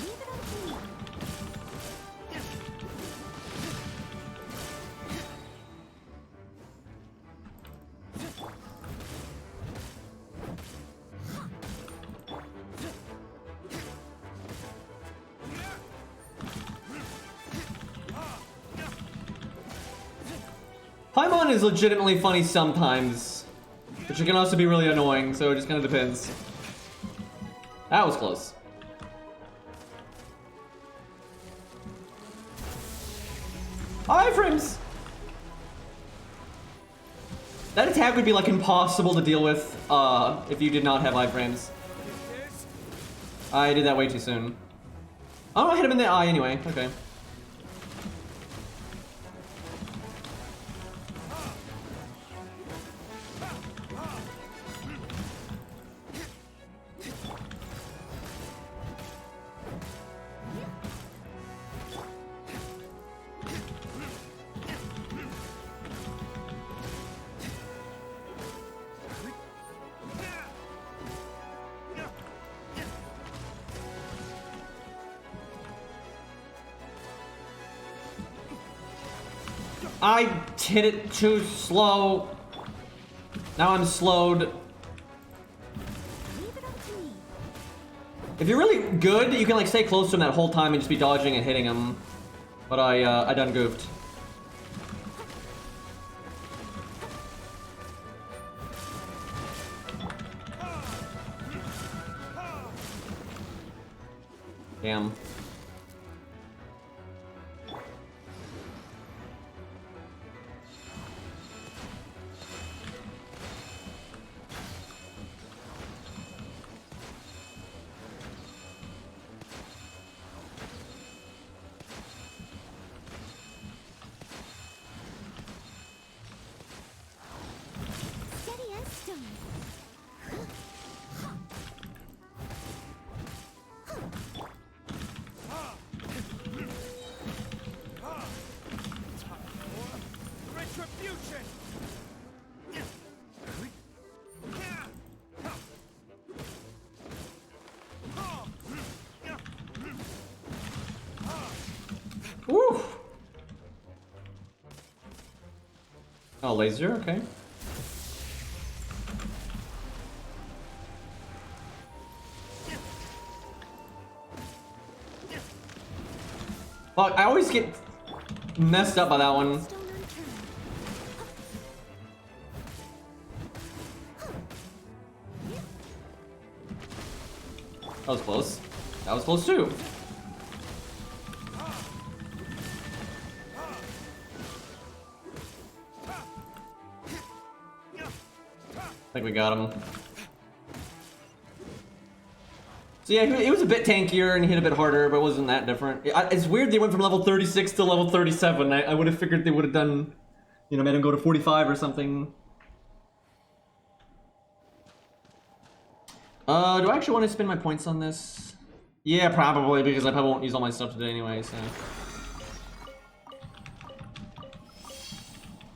Leave it up to me. Paimon is legitimately funny sometimes, but it can also be really annoying, so it just kind of depends. That was close. Iframes! That attack would be like impossible to deal with if you did not have iframes. I did that way too soon. Oh, I hit him in the eye anyway. Okay. I hit it too slow. Now I'm slowed. If you're really good, you can like stay close to him that whole time and just be dodging and hitting him. But I done goofed. Damn. Steady as stone. Retribution! Woo! Oh, laser, okay. Fuck, I always get messed up by that one. That was close. That was close too. I think we got him. So yeah, it was a bit tankier and he hit a bit harder, but it wasn't that different. It's weird they went from level 36 to level 37. I would have figured they would have done, you know, made him go to 45 or something. Do I actually want to spend my points on this? Yeah, probably, because I probably won't use all my stuff today anyway, so.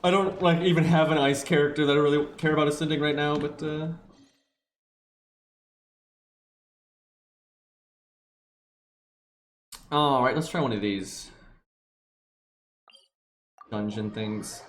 I don't, like, even have an ice character that I really care about ascending right now, but, Alright, let's try one of these. Dungeon things.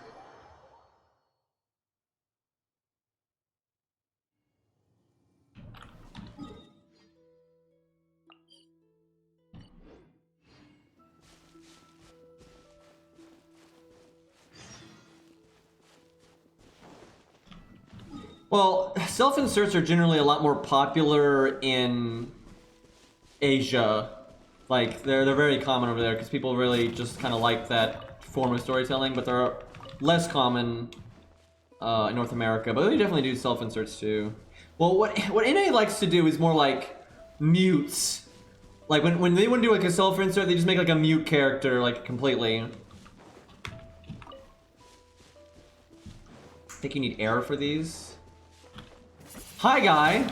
Well, self-inserts are generally a lot more popular in Asia. Like, they're very common over there because people really just kind of like that form of storytelling, but they're less common in North America. But they definitely do self-inserts too. Well, what NA likes to do is more like mutes. Like, when they want to do like a self-insert, they just make like a mute character, like, completely. I think you need air for these. Hi, guy.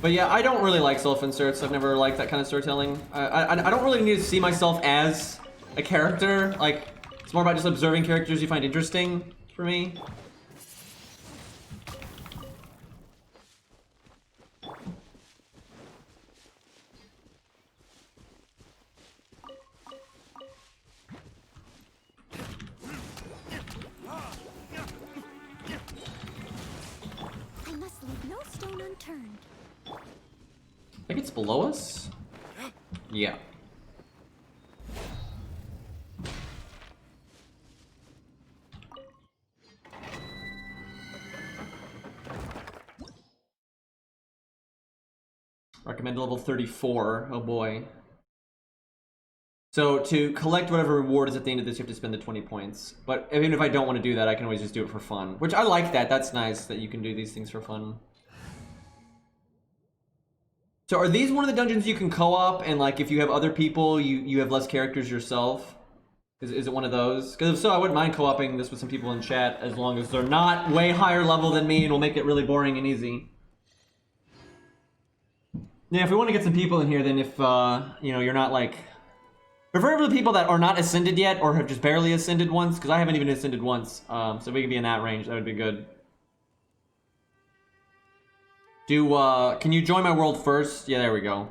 But yeah, I don't really like self-inserts. I've never liked that kind of storytelling. I don't really need to see myself as a character. Like, it's more about just observing characters you find interesting for me. I must leave no stone unturned. I think it's below us? Yeah. Recommend level 34. Oh boy. So to collect whatever reward is at the end of this, you have to spend the 20 points. But even if I don't want to do that, I can always just do it for fun. Which I like that. That's nice that you can do these things for fun. So are these one of the dungeons you can co-op, and like if you have other people, you have less characters yourself? Is it one of those? Because if so, I wouldn't mind co-oping this with some people in chat, as long as they're not way higher level than me and will make it really boring and easy. Yeah, if we want to get some people in here, then if, you know, you're not like... Preferably people that are not ascended yet, or have just barely ascended once, because I haven't even ascended once. So we can be in that range, that would be good. Can you join my world first? Yeah, there we go.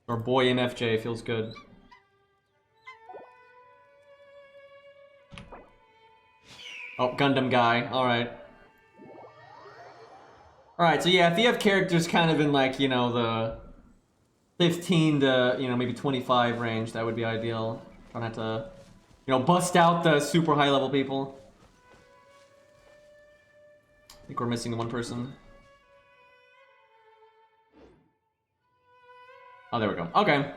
Or boy MFJ feels good. Oh, Gundam guy, alright. Alright, so yeah, if you have characters kind of in like, you know, the 15 to, you know, maybe 25 range, that would be ideal. Don't have to, you know, bust out the super high level people. I think we're missing one person. Oh, there we go. Okay.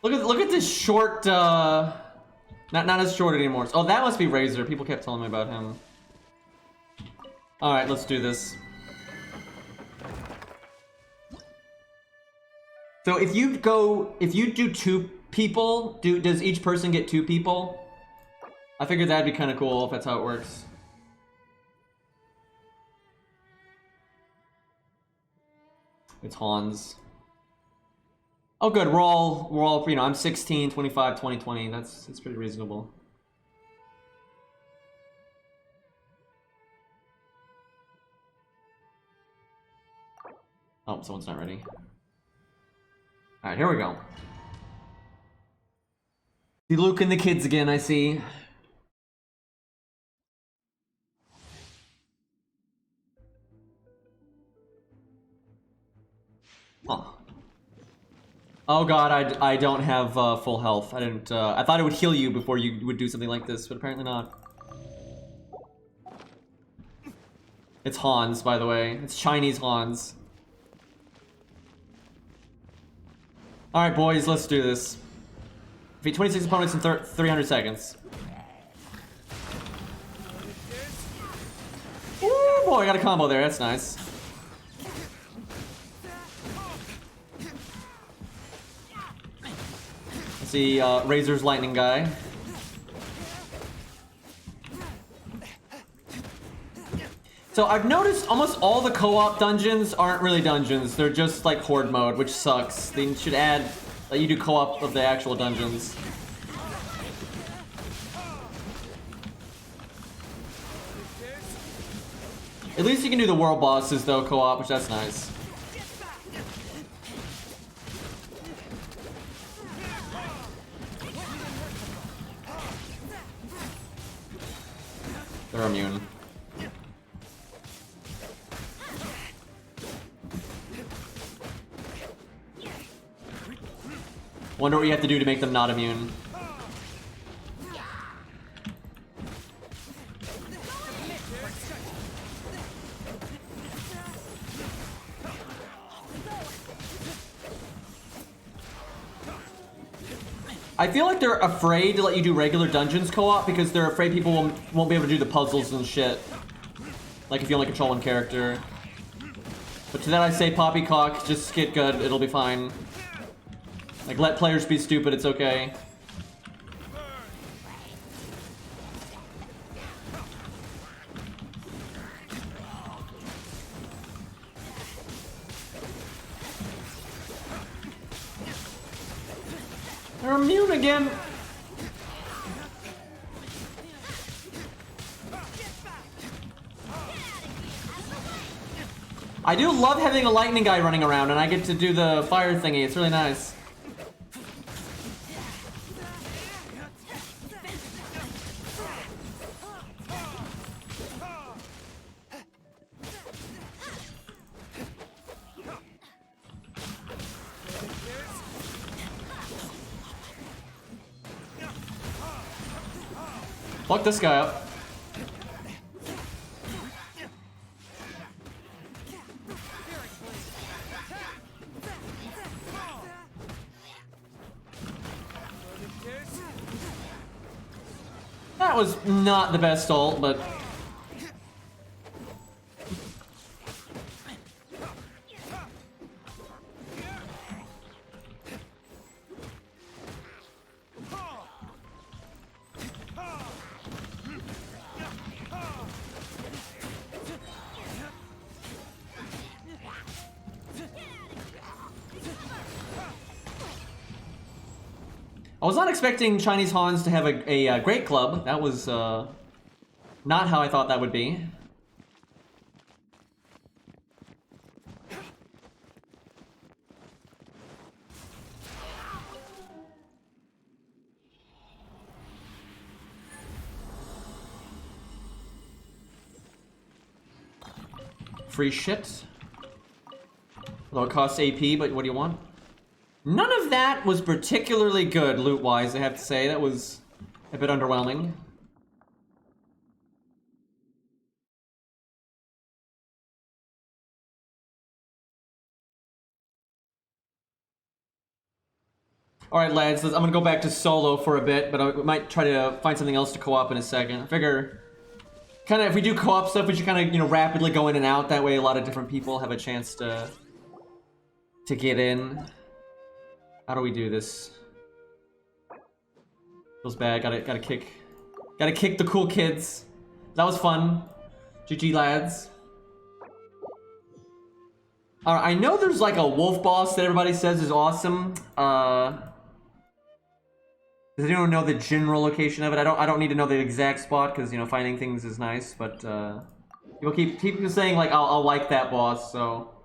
Look at this short, not as short anymore. Oh, that must be Razor. People kept telling me about him. All right, let's do this. So if you do 2 people, does each person get 2 people? I figured that'd be kind of cool if that's how it works. It's Hans. Oh good, we're all, you know, I'm 16, 25, 20, 20. That's pretty reasonable. Oh, someone's not ready. Alright, here we go. See Luke and the kids again, I see. Oh. Oh god, I don't have full health. I didn't, I thought it would heal you before you would do something like this, but apparently not. It's Hans, by the way. It's Chinese Hans. Alright, boys, let's do this. Defeat 26 opponents in 300 seconds. Ooh, boy, I got a combo there. That's nice. Let's see, Razor's lightning guy. So I've noticed almost all the co-op dungeons aren't really dungeons. They're just like horde mode, which sucks. They should add that you do co-op of the actual dungeons. At least you can do the world bosses though co-op, which that's nice. They're immune. Wonder what you have to do to make them not immune. I feel like they're afraid to let you do regular dungeons co-op because they're afraid people won't be able to do the puzzles and shit. Like if you only control one character. But to that I say, poppycock, just get good, it'll be fine. Like, let players be stupid, it's okay. They're immune again! I do love having a lightning guy running around and I get to do the fire thingy, it's really nice. Fuck this guy up. That was not the best ult, but... I was not expecting Chinese Hans to have a great club. That was not how I thought that would be. Free shit. Although it costs AP, but what do you want? None of that was particularly good loot-wise, I have to say. That was a bit underwhelming. Alright, lads, I'm gonna go back to solo for a bit, but I might try to find something else to co-op in a second. I figure, kind of, if we do co-op stuff, we should kind of, you know, rapidly go in and out. That way a lot of different people have a chance to get in. How do we do this? Feels bad. Gotta kick the cool kids. That was fun. GG, lads. I know there's like a wolf boss that everybody says is awesome. Does anyone know the general location of it? I don't need to know the exact spot because, you know, finding things is nice. But people keep saying like I'll like that boss. So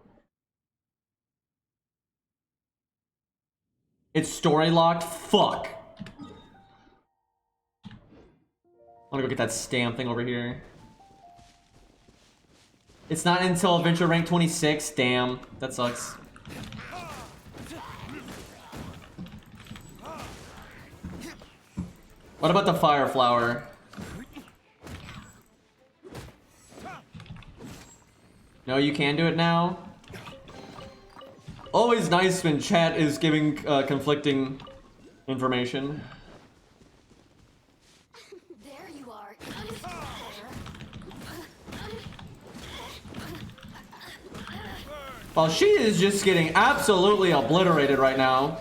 It's story locked? Fuck. I'm gonna go get that stamp thing over here. It's not until adventure rank 26? Damn, that sucks. What about the fire flower? No, you can do it now? Always nice when chat is giving conflicting information. There you are. While she is just getting absolutely obliterated right now.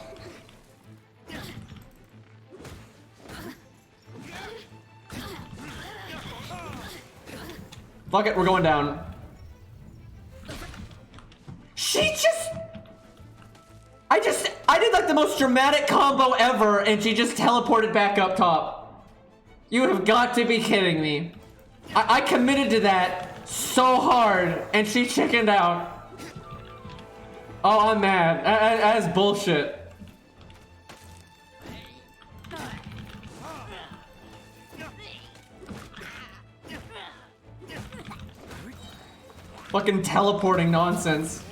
Fuck it, we're going down. I did like the most dramatic combo ever, and she just teleported back up top. You have got to be kidding me. I committed to that so hard, and she chickened out. Oh, I'm mad. That's bullshit. Fucking teleporting nonsense.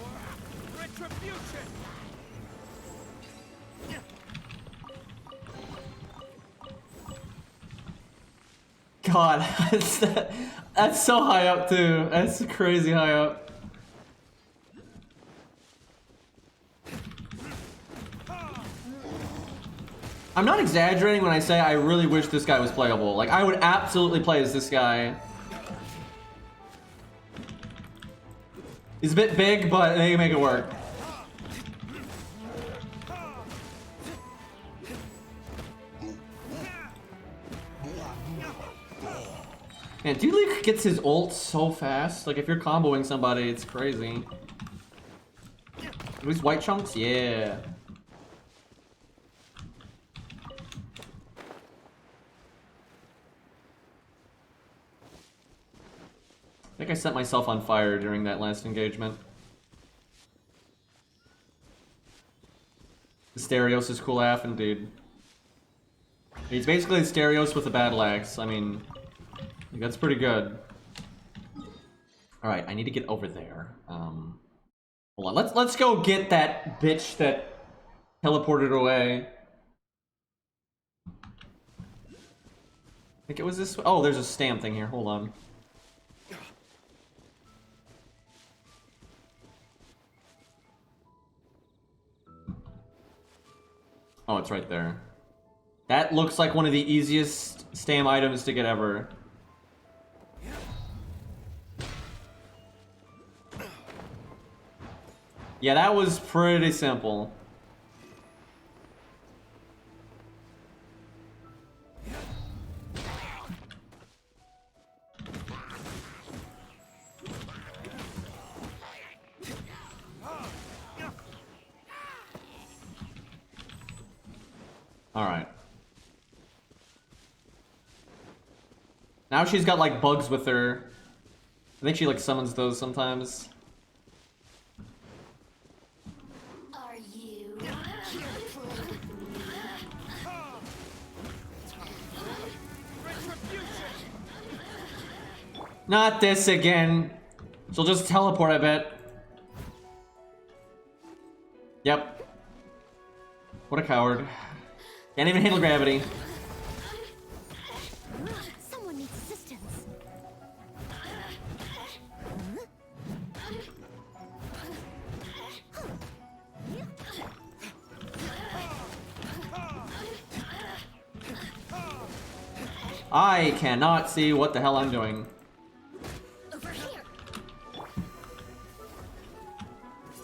God, that's so high up too. That's crazy high up. I'm not exaggerating when I say I really wish this guy was playable. Like, I would absolutely play as this guy. He's a bit big, but they can make it work. Man, dude like gets his ult so fast. Like if you're comboing somebody, it's crazy. These white chunks? Yeah. I think I set myself on fire during that last engagement. The Stereos is cool AF, indeed. He's basically a Stereos with a battle axe. I mean, that's pretty good. Alright, I need to get over there. Hold on, let's go get that bitch that teleported away. I think it was this way. Oh, there's a stamp thing here. Hold on. Oh, it's right there. That looks like one of the easiest stam items to get ever. Yeah, that was pretty simple. Alright. Now she's got like bugs with her. I think she like summons those sometimes. Are you Not this again. She'll just teleport, I bet. Yep. What a coward. Can't even handle gravity. Someone needs assistance. I cannot see what the hell I'm doing. Over here.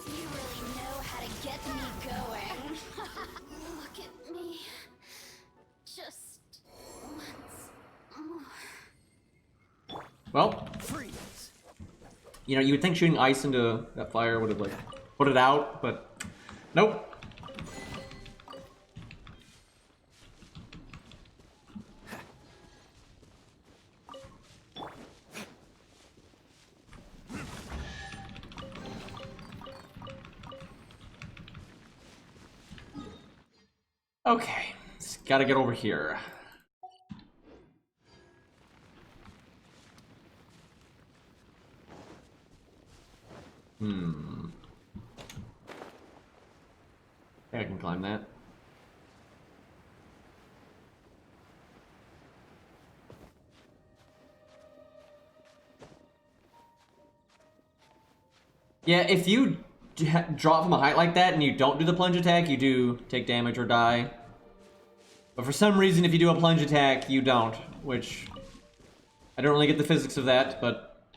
You really know how to get me going. Look at me. Just once more. Well, you know, you would think shooting ice into that fire would have like put it out, but nope. Okay, just gotta get over here. I can climb that. Yeah, if you drop from a height like that and you don't do the plunge attack, you do take damage or die. But for some reason, if you do a plunge attack, you don't, which I don't really get the physics of that, but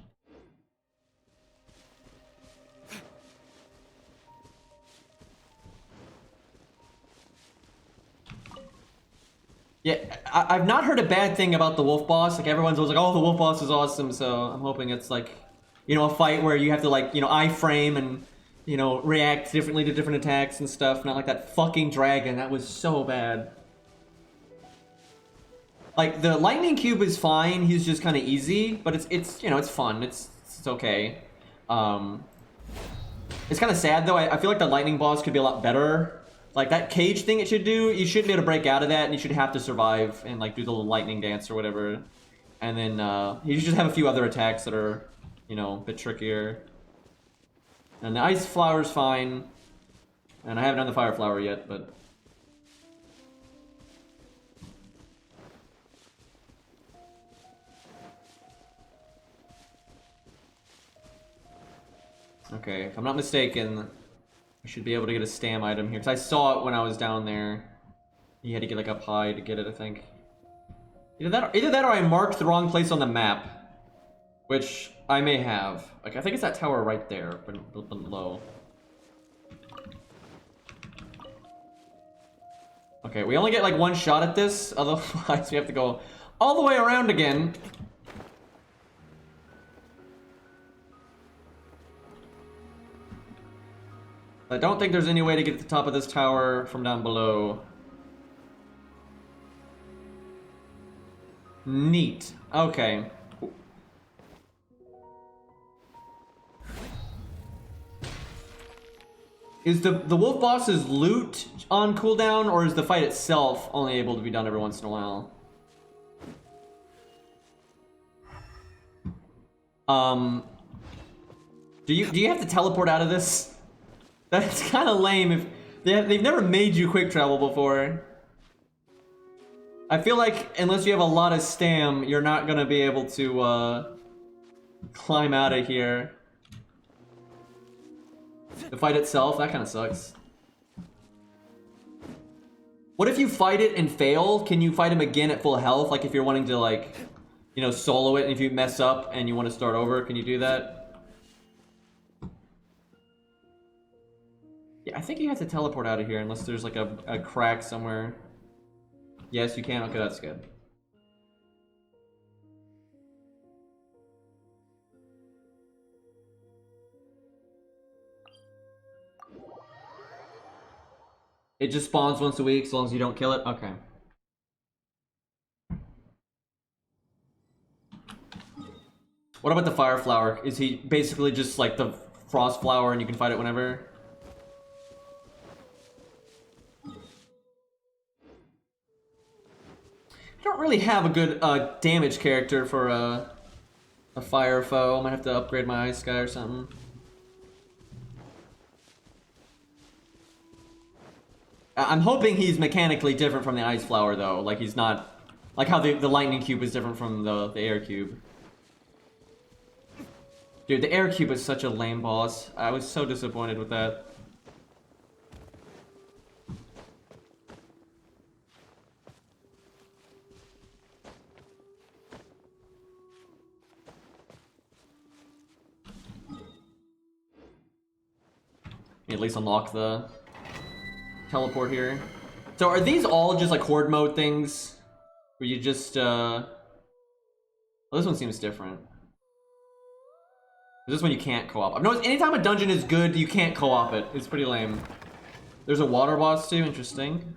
yeah, I've not heard a bad thing about the wolf boss. Like, everyone's always like, oh, the wolf boss is awesome, so I'm hoping it's like, you know, a fight where you have to, like, you know, iframe and, you know, react differently to different attacks and stuff. Not like that fucking dragon. That was so bad. Like, the lightning cube is fine. He's just kind of easy, but it's you know, it's fun. It's okay. It's kind of sad, though. I feel like the lightning boss could be a lot better. Like, that cage thing it should do, you shouldn't be able to break out of that, and you should have to survive and, like, do the little lightning dance or whatever. And then, you should just have a few other attacks that are, you know, a bit trickier. And the ice flower's fine. And I haven't done the fire flower yet, but... Okay, if I'm not mistaken, I should be able to get a stam item here. Because I saw it when I was down there. You had to get, like, up high to get it, I think. Either that or I marked the wrong place on the map. Which I may have. Like, I think it's that tower right there, but below. Okay, we only get, like, one shot at this. Otherwise, we have to go all the way around again. I don't think there's any way to get to the top of this tower from down below. Neat. Okay. Is the wolf boss's loot on cooldown, or is the fight itself only able to be done every once in a while? Do you have to teleport out of this? That's kind of lame. If they've never made you quick travel before. I feel like unless you have a lot of stam, you're not gonna be able to climb out of here. The fight itself, that kind of sucks. What if you fight it and fail? Can you fight him again at full health? Like if you're wanting to, like, you know, solo it, and if you mess up and you want to start over, can you do that? Yeah, I think you have to teleport out of here unless there's like a crack somewhere. Yes, you can. Okay, that's good. It just spawns once a week as long as you don't kill it? Okay. What about the fire flower? Is he basically just like the frost flower and you can fight it whenever? I don't really have a good damage character for a fire foe. I might have to upgrade my ice guy or something. I'm hoping he's mechanically different from the ice flower though. Like he's not like how the lightning cube is different from the air cube. Dude, the air cube is such a lame boss. I was so disappointed with that. At least unlock the teleport here. So are these all just like horde mode things? Where you just well, this one seems different. This one you can't co-op. I've noticed anytime a dungeon is good, you can't co-op it. It's pretty lame. There's a water boss too, interesting.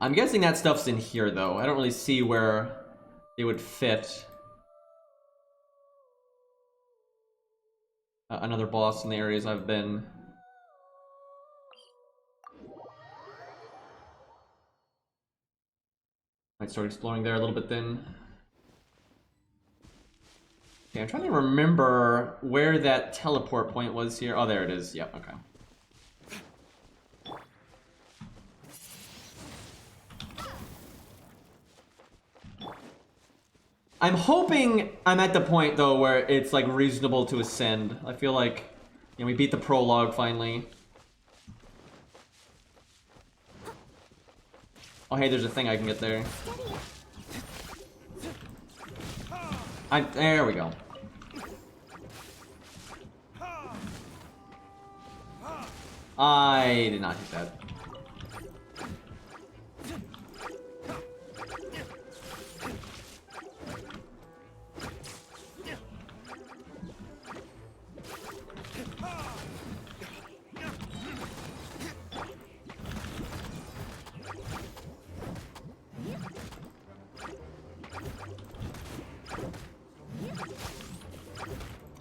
I'm guessing that stuff's in here though. I don't really see where it would fit. another boss in the areas I've been. Might start exploring there a little bit then. Okay, I'm trying to remember where that teleport point was here. Oh, there it is. Yep, okay. I'm hoping I'm at the point, though, where it's, like, reasonable to ascend. I feel like, you know, we beat the prologue, finally. Oh, hey, there's a thing I can get there. There we go. I did not hit that.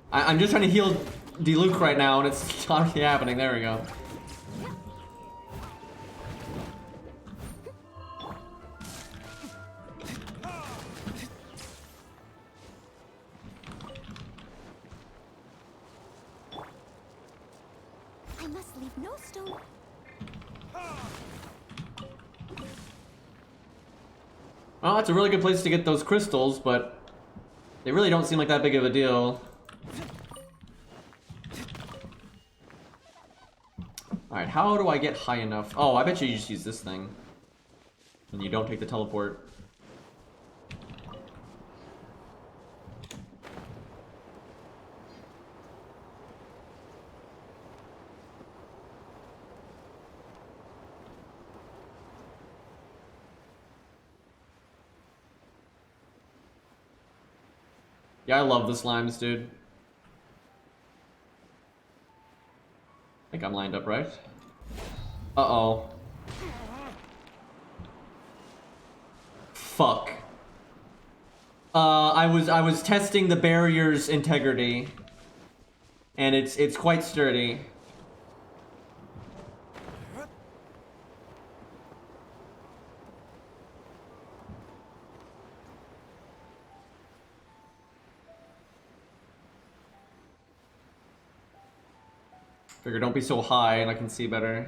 I'm just trying to heal Diluc right now, and it's not really happening. There we go. I must leave no stone. Well, that's a really good place to get those crystals, but they really don't seem like that big of a deal. Alright, how do I get high enough? Oh, I bet you just use this thing. And you don't take the teleport. Yeah, I love the slimes, dude. I think I'm lined up, right? Uh-oh. Fuck. I was testing the barrier's integrity, and it's quite sturdy. Figure don't be so high and I can see better.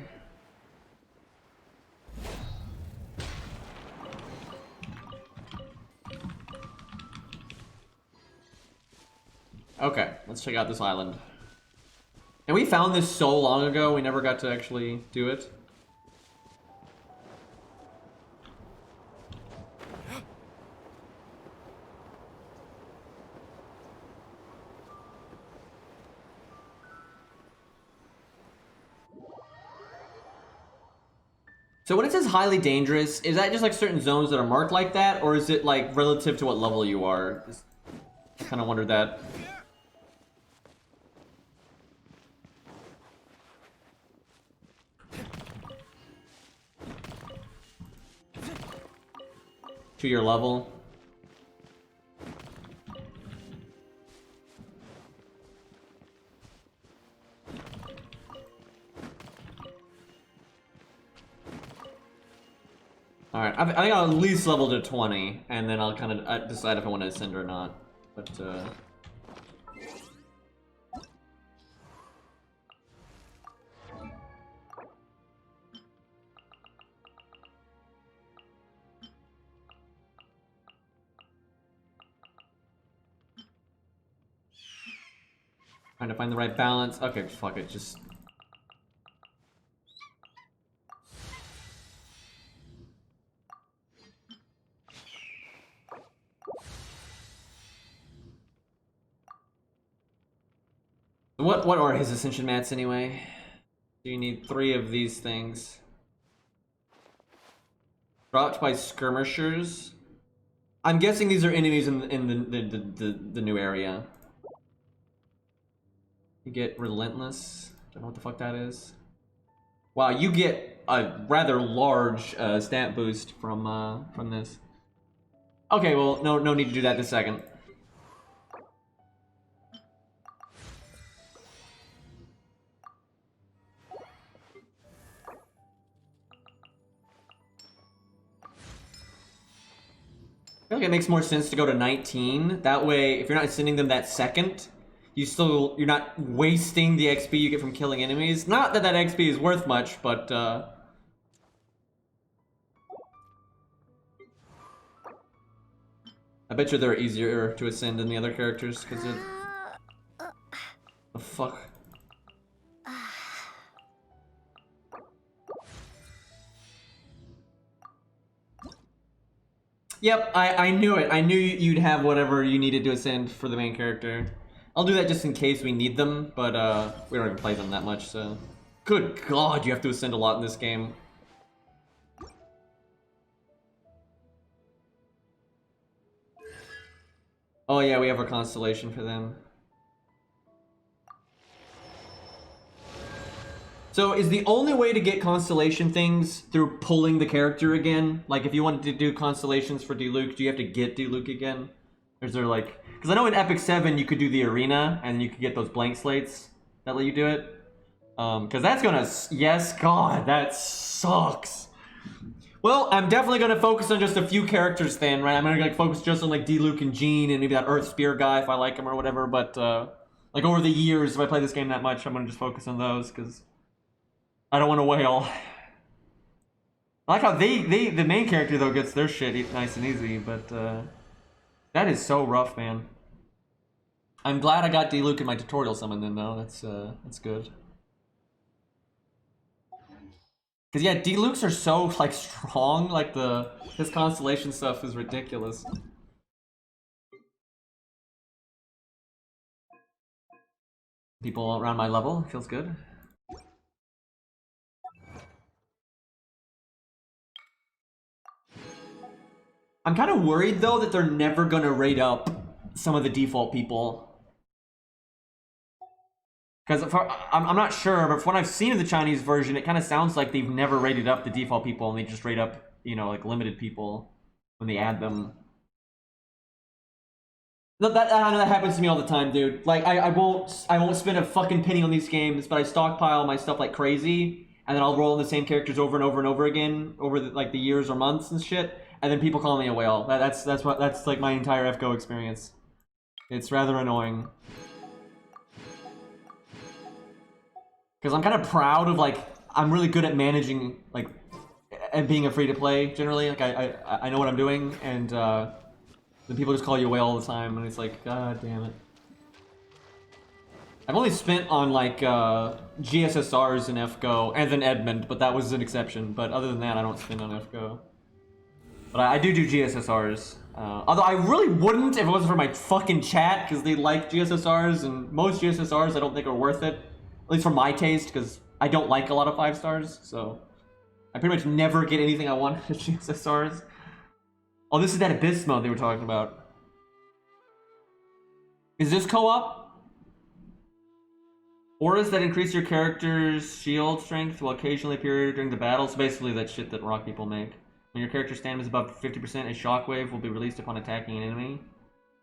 Okay, let's check out this island. And we found this so long ago, we never got to actually do it. So when it says highly dangerous, is that just like certain zones that are marked like that, or is it like relative to what level you are? I kind of wondered that. To your level. Alright, I think I'll at least level to 20, and then I'll kind of decide if I want to ascend or not. But, trying to find the right balance. Okay, fuck it, just... What are his ascension mats anyway? Do you need 3 of these things? Dropped by skirmishers? I'm guessing these are enemies in the new area. You get relentless. Don't know what the fuck that is. Wow, you get a rather large stat boost from this. Okay, well, no need to do that this second. feel like it makes more sense to go to 19. That way, if you're not sending them that second, you're not wasting the XP you get from killing enemies. Not that that XP is worth much, but I bet you they're easier to ascend than the other characters because of the fuck. Yep, I knew it. I knew you'd have whatever you needed to ascend for the main character. I'll do that just in case we need them, but we don't even play them that much, so... Good god, you have to ascend a lot in this game. Oh yeah, we have our constellation for them. So is the only way to get constellation things through pulling the character again? Like if you wanted to do constellations for Diluc, do you have to get Diluc again? Or is there like... Because I know in Epic 7 you could do the arena and you could get those blank slates that let you do it. Because that's gonna... Yes, god, that sucks. Well, I'm definitely gonna focus on just a few characters then, right? I'm gonna like focus just on like Diluc and Jean and maybe that Earth Spear guy if I like him or whatever, but like over the years, if I play this game that much, I'm gonna just focus on those because I don't want to wail. I like how the main character though gets their shit nice and easy, but that is so rough, man. I'm glad I got Diluc in my tutorial summon then though. That's good. Cause yeah, Dilucs are so like strong. Like his constellation stuff is ridiculous. People around my level feels good. I'm kind of worried though that they're never gonna rate up some of the default people. Because I'm not sure, but from what I've seen of the Chinese version, it kind of sounds like they've never rated up the default people and they just rate up, you know, like limited people when they add them. No, that happens to me all the time, dude. Like I won't spend a fucking penny on these games, but I stockpile my stuff like crazy, and then I'll roll in the same characters over and over and over again over the years or months and shit, and then people call me a whale. That's like my entire FGO experience. It's rather annoying. Because I'm kind of proud of, like, I'm really good at managing, like, and being a free-to-play, generally. Like, I know what I'm doing, and, then people just call you a whale all the time, and it's like, god damn it. I've only spent on, like, GSSRs in FGO, and then Edmund, but that was an exception. But other than that, I don't spend on FGO. But I do GSSRs. Although I really wouldn't if it wasn't for my fucking chat, because they like GSSRs, and most GSSRs I don't think are worth it. At least for my taste, because I don't like a lot of 5 stars, so I pretty much never get anything I want with GSSRs. Oh, this is that Abyss mode they were talking about. Is this co-op? Auras that increase your character's shield strength will occasionally appear during the battle. So basically that shit that rock people make. When your character's stamina is above 50%, a shockwave will be released upon attacking an enemy.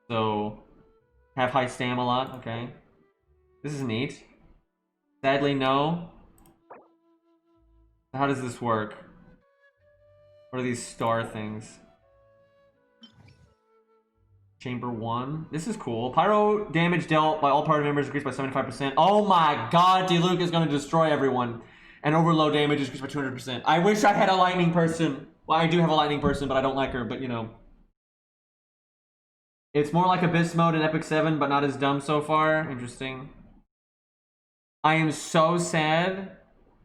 So, have high stam a lot, okay. This is neat. Sadly, no. How does this work? What are these star things? Chamber 1. This is cool. Pyro damage dealt by all party members increased by 75%. Oh my god, Diluc is going to destroy everyone. And overload damage is increased by 200%. I wish I had a lightning person. Well, I do have a lightning person, but I don't like her, but you know. It's more like Abyss mode in Epic 7, but not as dumb so far. Interesting. I am so sad.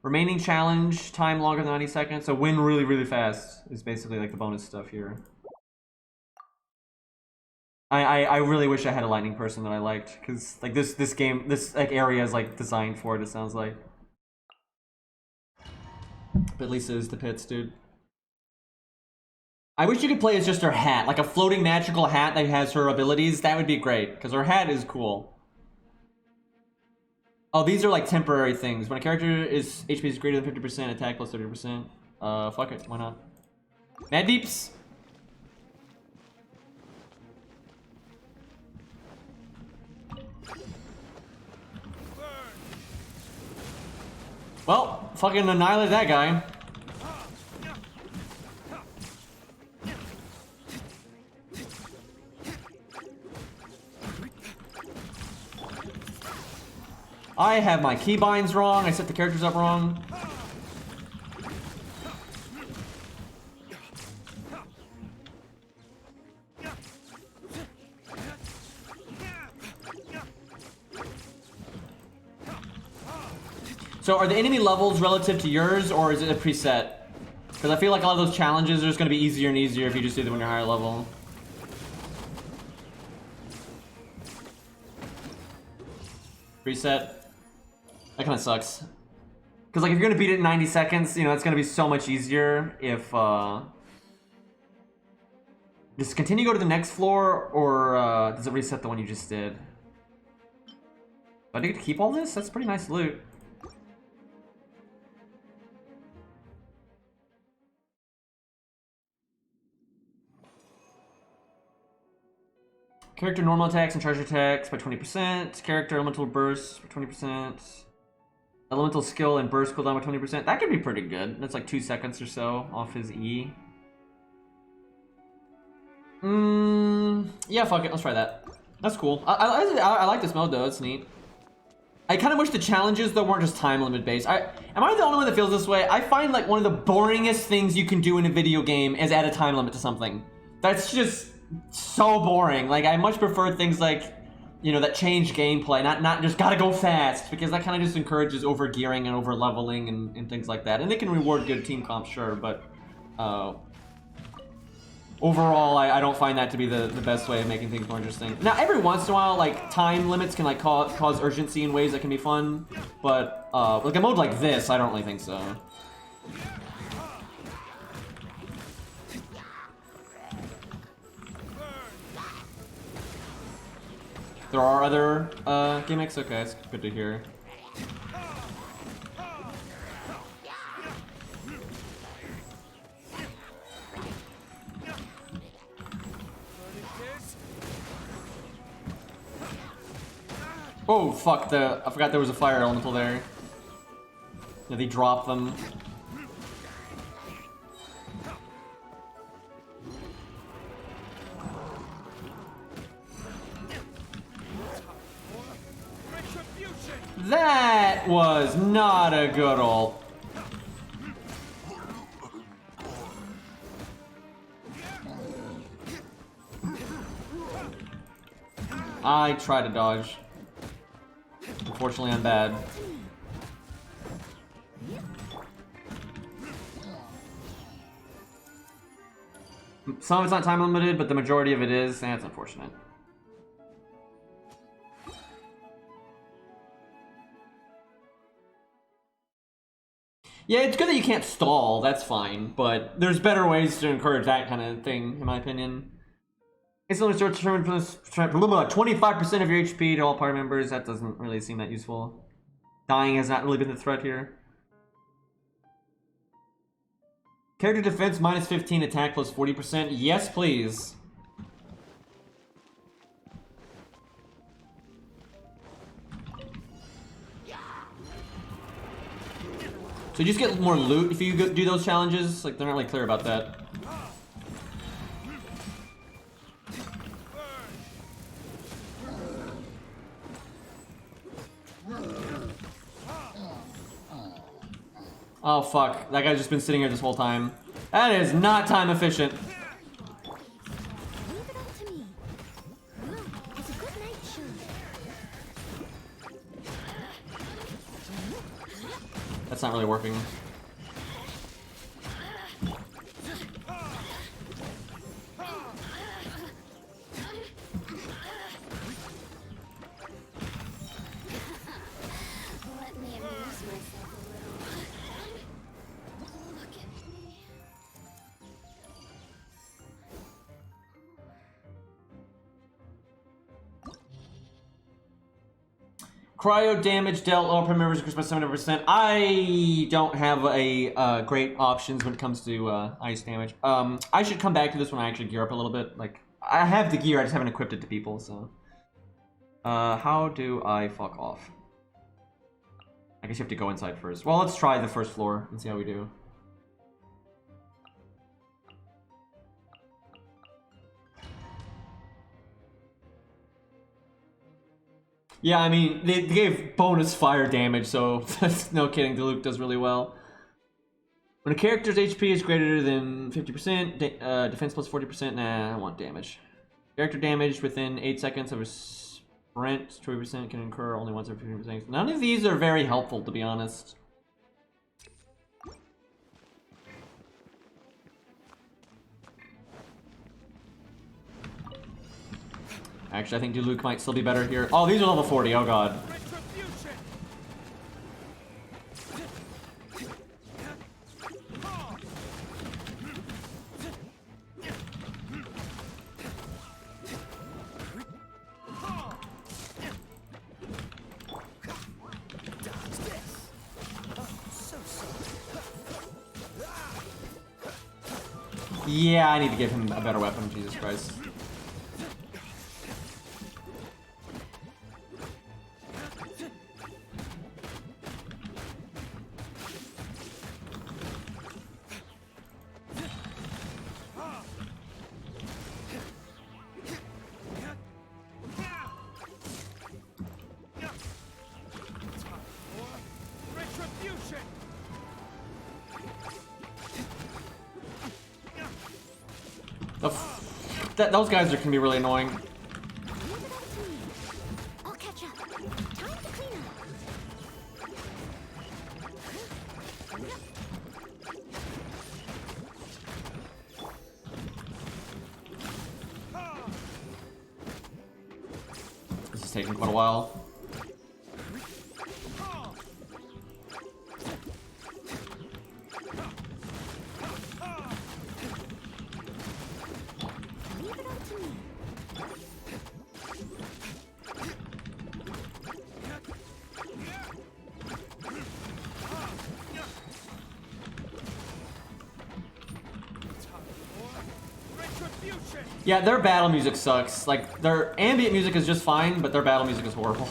Remaining challenge time longer than 90 seconds. So win really, really fast is basically like the bonus stuff here. I really wish I had a lightning person that I liked, because like this game, this like area is like designed for it. It sounds like. But Lisa is the pits, dude. I wish you could play as just her hat, like a floating magical hat that has her abilities. That would be great, because her hat is cool. Oh, these are like temporary things. When a character is HP is greater than 50%, attack plus 30%. Fuck it, why not? Mad Deeps! Well, fucking annihilate that guy. I have my keybinds wrong. I set the characters up wrong. So are the enemy levels relative to yours, or is it a preset? Because I feel like a lot of those challenges are just going to be easier and easier if you just do them when you're higher level. Preset. That kind of sucks. Because like if you're going to beat it in 90 seconds, you know, it's going to be so much easier if... Just continue go to the next floor, or does it reset the one you just did? Do I get to keep all this? That's pretty nice loot. Character normal attacks and charge attacks by 20%. Character elemental bursts by 20%. Elemental skill and burst cooldown by 20%. That could be pretty good. That's like 2 seconds or so off his E. Yeah, fuck it. Let's try that. That's cool. I like this mode though. It's neat. I kind of wish the challenges though weren't just time limit based. Am I the only one that feels this way? I find like one of the boringest things you can do in a video game is add a time limit to something. That's just so boring. Like I much prefer things like, you know, that change gameplay, not just gotta go fast, because that kind of just encourages over gearing and over leveling and things like that. And they can reward good team comp, sure, but overall I don't find that to be the best way of making things more interesting. Now every once in a while, like time limits can like cause urgency in ways that can be fun, but like a mode like this, I don't really think so. There are other gimmicks? Okay, it's good to hear. Oh fuck, I forgot there was a fire elemental there. Yeah, they dropped them. That was not a good ult. I tried to dodge. Unfortunately, I'm bad. Some of it's not time limited, but the majority of it is, and it's unfortunate. Yeah, it's good that you can't stall, that's fine, but there's better ways to encourage that kind of thing, in my opinion. It's only starts determined from this 25% of your HP to all party members. That doesn't really seem that useful. Dying has not really been the threat here. Character defense minus 15, attack plus 40%. Yes, please. So you just get more loot if you do those challenges? Like, they're not really clear about that. Oh fuck, that guy's just been sitting here this whole time. That is not time efficient. That's not really working. Cryo damage dealt all party members increased by 70%. I don't have a great options when it comes to ice damage. I should come back to this when I actually gear up a little bit. Like, I have the gear, I just haven't equipped it to people, so. How do I fuck off? I guess you have to go inside first. Well, let's try the first floor and see how we do. Yeah, I mean, they gave bonus fire damage, so no kidding, Diluc does really well. When a character's HP is greater than 50%, defense plus 40%, nah, I want damage. Character damage within 8 seconds of a sprint, 20% can incur only once every 15 seconds. None of these are very helpful, to be honest. Actually, I think Diluc might still be better here. Oh, these are level 40, oh god. Yeah, I need to give him a better weapon, Jesus Christ. Those guys can be really annoying. I'll catch up. Time to clean up. This is taking quite a while. Yeah, their battle music sucks. Like, their ambient music is just fine, but their battle music is horrible.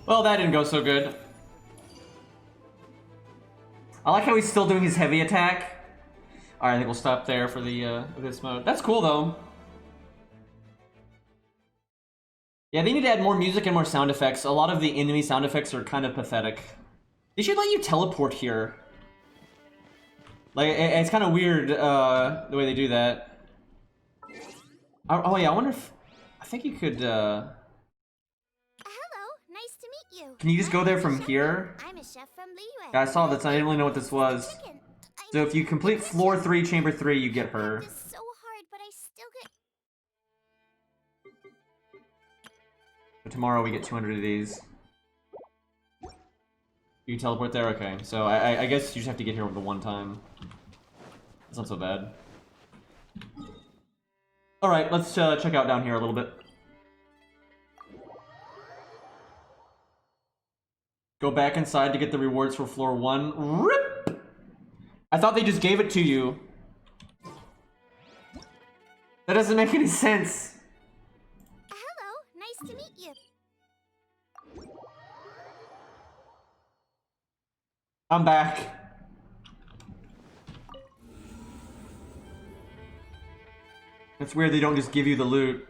Well, that didn't go so good. I like how he's still doing his heavy attack. Alright, I think we'll stop there for the this mode. That's cool, though. Yeah, they need to add more music and more sound effects. A lot of the enemy sound effects are kind of pathetic. They should let you teleport here. Like, it's kind of weird, the way they do that. Oh, yeah, I wonder if... I think you could, Hello, nice to meet you. Can you just go there from here? I'm a chef from Liyue. Yeah, I saw this. I didn't really know what this was. So if you complete floor 3, chamber 3, you get her. It's so hard, but I still get... But tomorrow we get 200 of these. You can teleport there? Okay. So I guess you just have to get here the one time. That's not so bad. Alright, let's check out down here a little bit. Go back inside to get the rewards for floor 1. RIP! I thought they just gave it to you. That doesn't make any sense. Hello, nice to meet you. I'm back. It's weird they don't just give you the loot.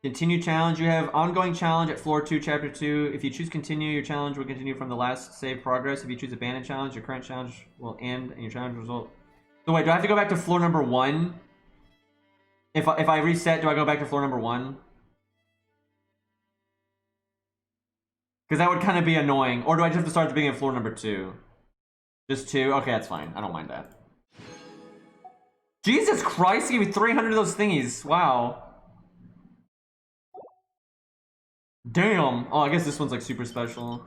Continue challenge. You have ongoing challenge at floor 2, chapter 2. If you choose continue, your challenge will continue from the last save progress. If you choose abandon challenge, your current challenge will end and your challenge result. So wait, do I have to go back to floor number 1? If I reset, do I go back to floor number 1? Because that would kind of be annoying. Or do I just have to start at the beginning of floor number 2? Just 2? Okay, that's fine. I don't mind that. Jesus Christ, he gave me 300 of those thingies. Wow. Damn. Oh, I guess this one's like super special.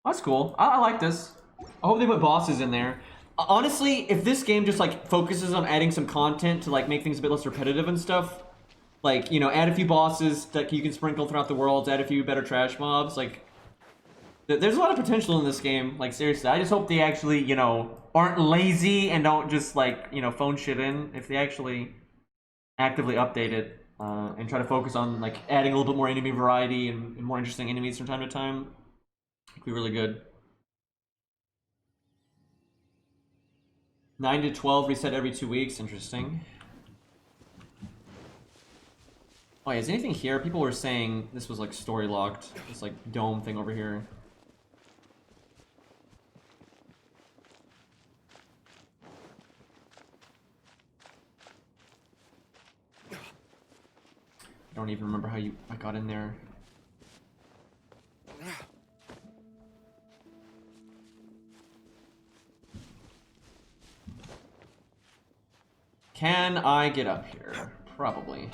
That's cool. I like this. I hope they put bosses in there. Honestly, if this game just like focuses on adding some content to like make things a bit less repetitive and stuff, like, you know, add a few bosses that you can sprinkle throughout the worlds, add a few better trash mobs, like, there's a lot of potential in this game. Like, seriously, I just hope they actually, you know, aren't lazy and don't just like, you know, phone shit in. If they actually actively update it and try to focus on like adding a little bit more enemy variety and more interesting enemies from time to time, it'd be really good. 9 to 12 reset every 2 weeks. Interesting. Oh, yeah, is anything here? People were saying this was like story locked. This like dome thing over here. I don't even remember how I got in there. Can I get up here? Probably.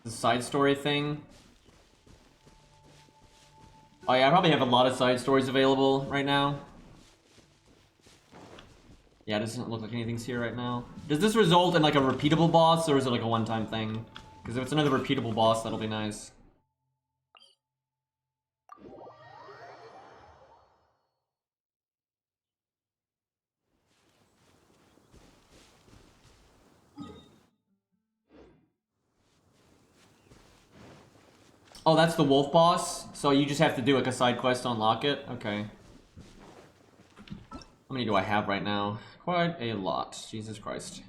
The side story thing. Oh yeah, I probably have a lot of side stories available right now. Yeah, it doesn't look like anything's here right now. Does this result in like a repeatable boss, or is it like a one-time thing? Because if it's another repeatable boss, that'll be nice. Oh, that's the wolf boss? So you just have to do like a side quest to unlock it? Okay. How many do I have right now? Quite a lot. Jesus Christ.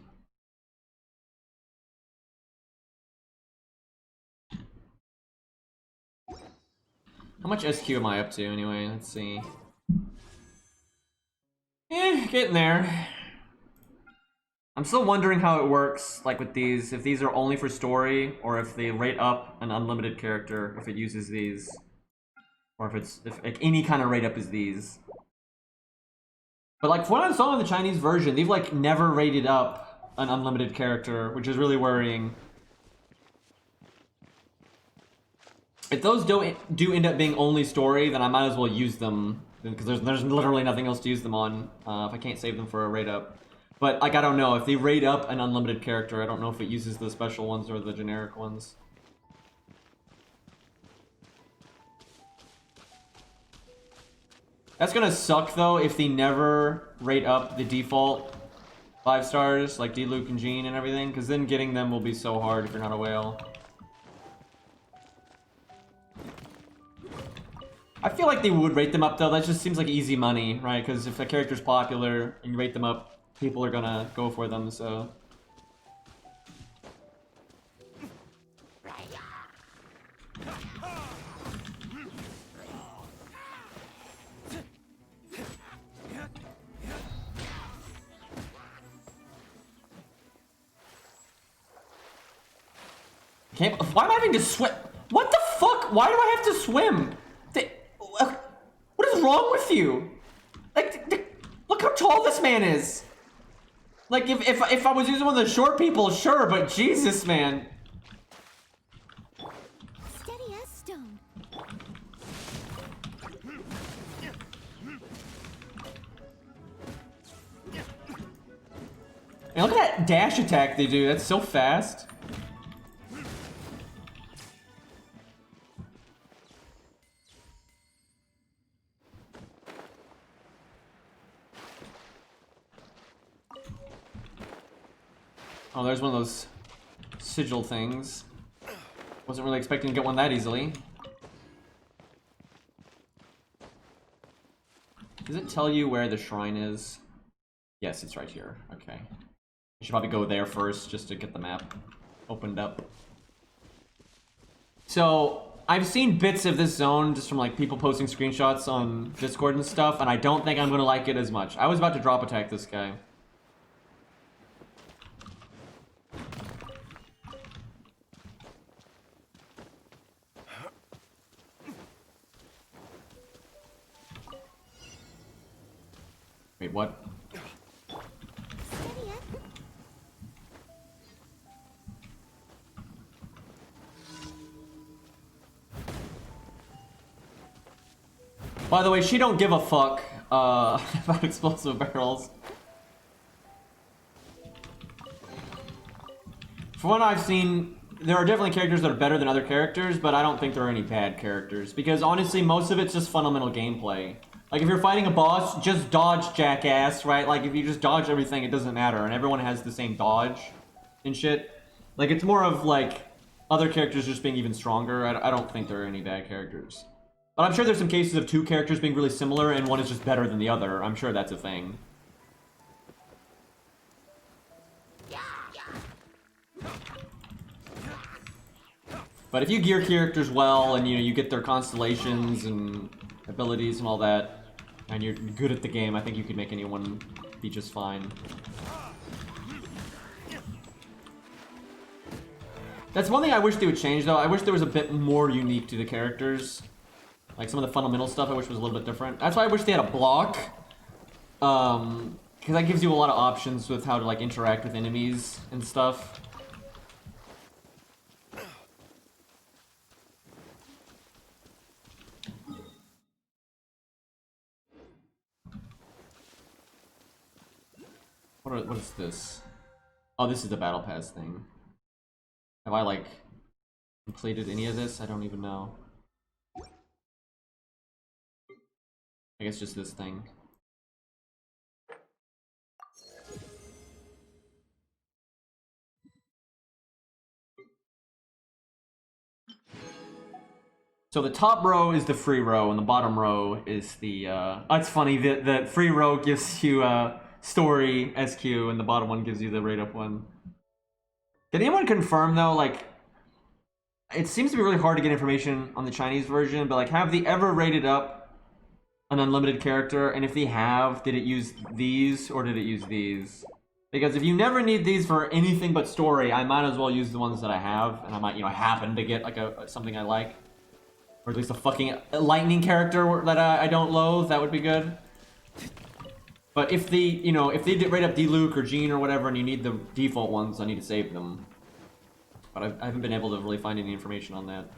How much SQ am I up to anyway? Let's see. Getting there. I'm still wondering how it works, like with these, if these are only for story, or if they rate up an unlimited character, if it uses these. Or if like, any kind of rate up is these. But like, from what I saw in the Chinese version, they've like never rated up an unlimited character, which is really worrying. If those do end up being only story, then I might as well use them, because there's literally nothing else to use them on if I can't save them for a rate up. But like, I don't know, if they rate up an unlimited character, I don't know if it uses the special ones or the generic ones. That's gonna suck though if they never rate up the default 5 stars, like Diluc and Jean and everything, because then getting them will be so hard if you're not a whale. I feel like they would rate them up though. That just seems like easy money, right? Because if a character's popular and you rate them up, people are gonna go for them, so. Why am I having to swim? What the fuck? Why do I have to swim? What is wrong with you? Like, look how tall this man is. Like, if I was using one of the short people, sure, but Jesus, man. Steady as stone. Man, look at that dash attack they do. That's so fast. Oh, there's one of those sigil things. Wasn't really expecting to get one that easily. Does it tell you where the shrine is? Yes, it's right here. Okay. I should probably go there first just to get the map opened up. So, I've seen bits of this zone just from like people posting screenshots on Discord and stuff, and I don't think I'm gonna like it as much. I was about to drop attack this guy. Wait, what? By the way, she don't give a fuck about explosive barrels. From what I've seen, there are definitely characters that are better than other characters, but I don't think there are any bad characters. Because honestly, most of it's just fundamental gameplay. Like, if you're fighting a boss, just dodge, jackass, right? Like, if you just dodge everything, it doesn't matter, and everyone has the same dodge and shit. Like, it's more of, like, other characters just being even stronger. I don't think there are any bad characters. But I'm sure there's some cases of two characters being really similar, and one is just better than the other. I'm sure that's a thing. But if you gear characters well, and, you know, you get their constellations and abilities and all that, and you're good at the game, I think you could make anyone be just fine. That's one thing I wish they would change, though. I wish there was a bit more unique to the characters. Like, some of the fundamental stuff I wish was a little bit different. That's why I wish they had a block. Because that gives you a lot of options with how to, like, interact with enemies and stuff. What is this? Oh, this is the Battle Pass thing. Have I, like, completed any of this? I don't even know. I guess just this thing. So the top row is the free row, and the bottom row is the, oh, it's funny, the free row gives you, story SQ, and the bottom one gives you the rate up one. Did anyone confirm, though, like, it seems to be really hard to get information on the Chinese version, but, like, have they ever rated up an unlimited character? And if they have, did it use these, or did it use these? Because if you never need these for anything but story, I might as well use the ones that I have, and I might, you know, happen to get, like, something I like. Or at least a fucking lightning character that I don't loathe, that would be good. But if the, you know, if they rate up D-Luke or Jean or whatever and you need the default ones, I need to save them. But I haven't been able to really find any information on that.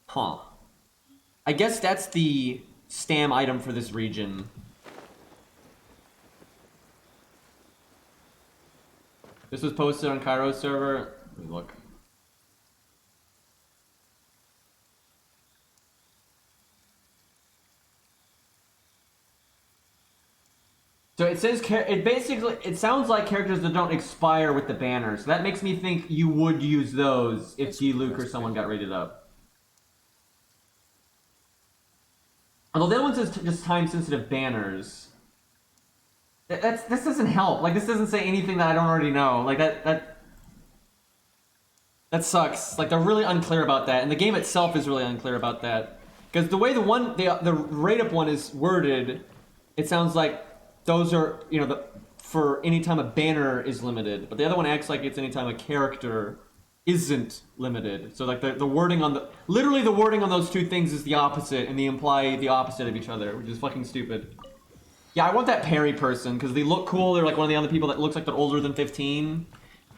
Huh. I guess that's the stam item for this region. This was posted on Cairo's server. Let me look. So it says, it sounds like characters that don't expire with the banner. So that makes me think you would use those if D-Luke or someone got rated up. Although the other one says just time-sensitive banners. This doesn't help. Like, this doesn't say anything that I don't already know. Like, that sucks. Like, they're really unclear about that. And the game itself is really unclear about that. Because the way the rate-up one is worded, it sounds like those are, you know, for any time a banner is limited. But the other one acts like it's any time a character isn't limited. So, like, the wording on literally the wording on those two things is the opposite, and they imply the opposite of each other, which is fucking stupid. Yeah, I want that parry person, because they look cool. They're like one of the other people that looks like they're older than 15.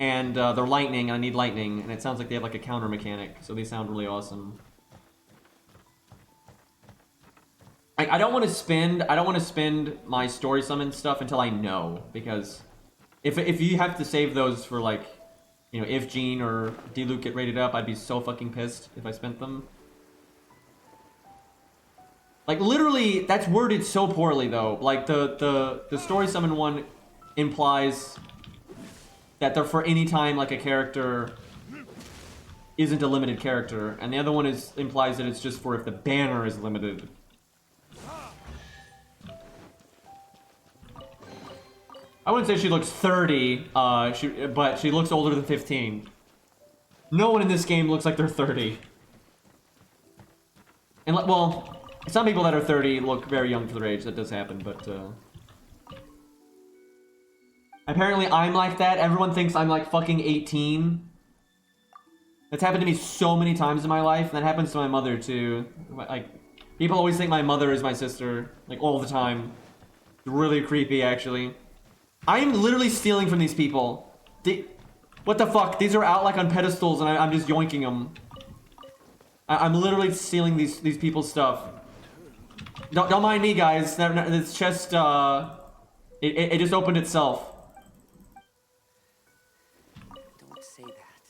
And they're lightning, and I need lightning. And it sounds like they have like a counter mechanic, so they sound really awesome. I don't want to spend my story summon stuff until I know, because if you have to save those for, like, you know, if Jean or D-Luke get rated up, I'd be so fucking pissed if I spent them. Like, literally, that's worded so poorly, though. Like, the story summon one implies that they're for any time, like, a character isn't a limited character, and the other one implies that it's just for if the banner is limited. I wouldn't say she looks 30, but she looks older than 15. No one in this game looks like they're 30. And, well, some people that are 30 look very young for their age. That does happen, but, apparently I'm like that. Everyone thinks I'm like fucking 18. That's happened to me so many times in my life, and that happens to my mother, too. Like, people always think my mother is my sister, like, all the time. It's really creepy, actually. I am literally stealing from these people. What the fuck? These are out, like, on pedestals, and I'm just yoinking them. I'm literally stealing these people's stuff. Don't mind me, guys. It's just, it just opened itself. Don't say that.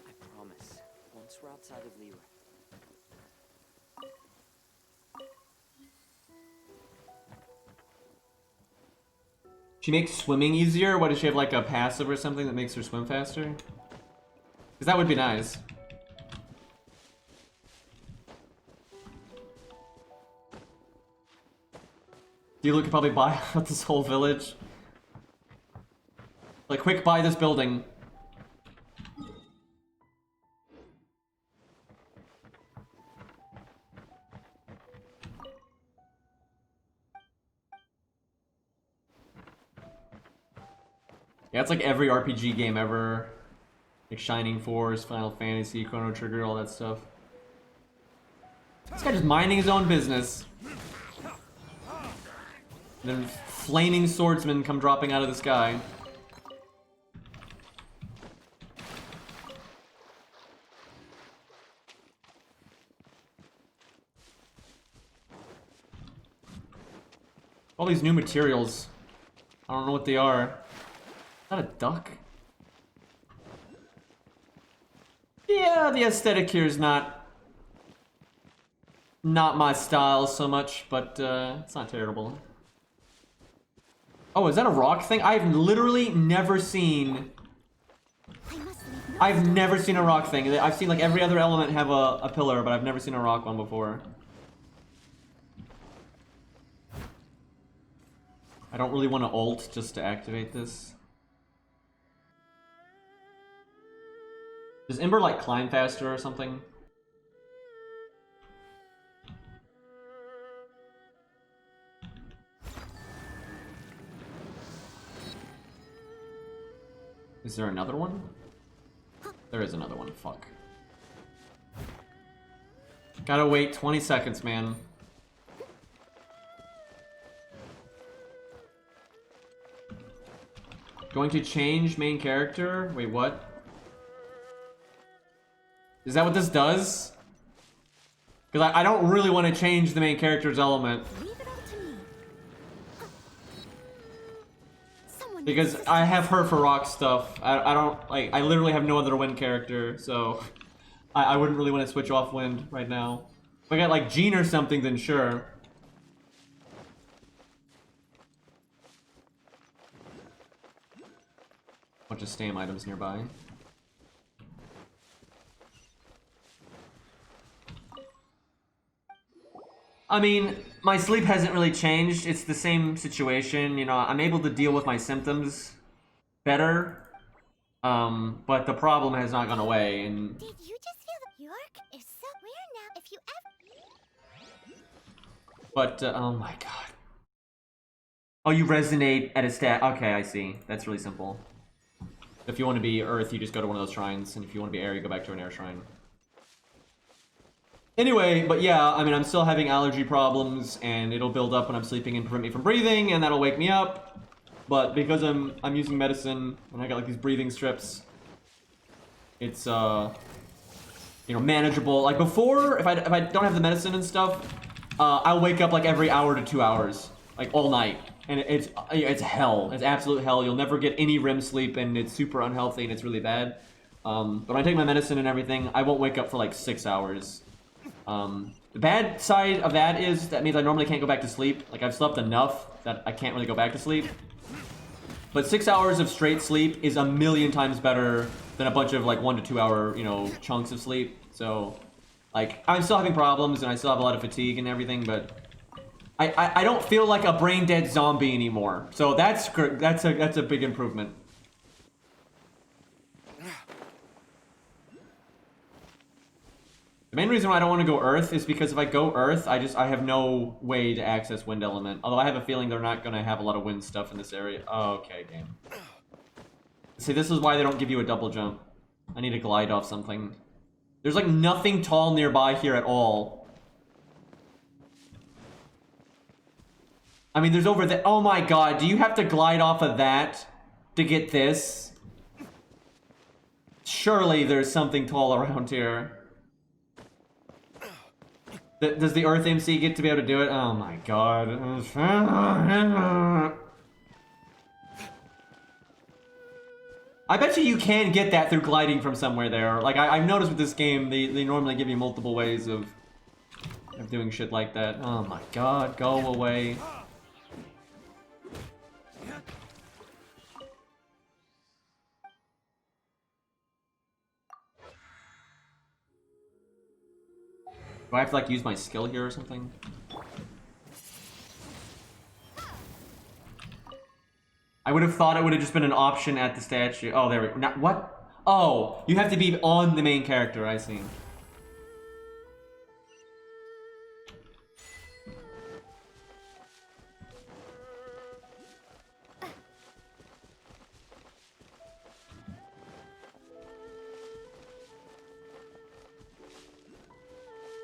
I promise. Once we're outside of Liyue. She makes swimming easier? What, does she have like a passive or something that makes her swim faster? Because that would be nice. Dealer could probably buy out this whole village. Like, quick, buy this building. Yeah, it's like every RPG game ever. Like Shining Force, Final Fantasy, Chrono Trigger, all that stuff. This guy just minding his own business. And then flaming swordsmen come dropping out of the sky. All these new materials. I don't know what they are. Is that a duck? Yeah, the aesthetic here is not my style so much, but it's not terrible. Oh, is that a rock thing? I've literally never seen... I've never seen a rock thing. I've seen like every other element have a pillar, but I've never seen a rock one before. I don't really want to ult just to activate this. Does Ember like climb faster or something? Is there another one? There is another one, fuck. Gotta wait 20 seconds, man. Going to change main character? Wait, what? Is that what this does? Because I don't really want to change the main character's element. Because I have her for rock stuff. I don't, like, I literally have no other wind character, so I wouldn't really want to switch off wind right now. If I got like Jean or something, then sure. Bunch of stam items nearby. I mean, my sleep hasn't really changed. It's the same situation, you know, I'm able to deal with my symptoms better. But the problem has not gone away, and... Did you just feel the York is so weird now if you ever... But, oh my god. Oh, you resonate at a stat. Okay, I see. That's really simple. If you want to be Earth, you just go to one of those shrines, and if you want to be Air, you go back to an Air shrine. Anyway, but yeah, I mean, I'm still having allergy problems, and it'll build up when I'm sleeping and prevent me from breathing, and that'll wake me up. But because I'm using medicine, and I got like these breathing strips, it's you know, manageable. Like before, if I don't have the medicine and stuff, I'll wake up like every hour to 2 hours, like all night, and it's hell. It's absolute hell. You'll never get any REM sleep, and it's super unhealthy, and it's really bad. But when I take my medicine and everything, I won't wake up for like 6 hours. The bad side of that is that means I normally can't go back to sleep. Like, I've slept enough that I can't really go back to sleep. But 6 hours of straight sleep is a million times better than a bunch of like 1 to 2 hour, you know, chunks of sleep. So, like, I'm still having problems and I still have a lot of fatigue and everything, but I don't feel like a brain dead zombie anymore. So that's a big improvement. The main reason why I don't want to go Earth is because if I go Earth, I have no way to access Wind Element. Although I have a feeling they're not going to have a lot of wind stuff in this area. Oh, okay, game. See, this is why they don't give you a double jump. I need to glide off something. There's like nothing tall nearby here at all. I mean, there's over there. Oh my god, do you have to glide off of that to get this? Surely there's something tall around here. Does the Earth MC get to be able to do it? Oh my god. I bet you can get that through gliding from somewhere there. Like, I've noticed with this game, they normally give you multiple ways of doing shit like that. Oh my god, go away. Do I have to, like, use my skill here or something? I would have thought it would have just been an option at the statue. Oh, there we go. Not, what? Oh, you have to be on the main character, I see.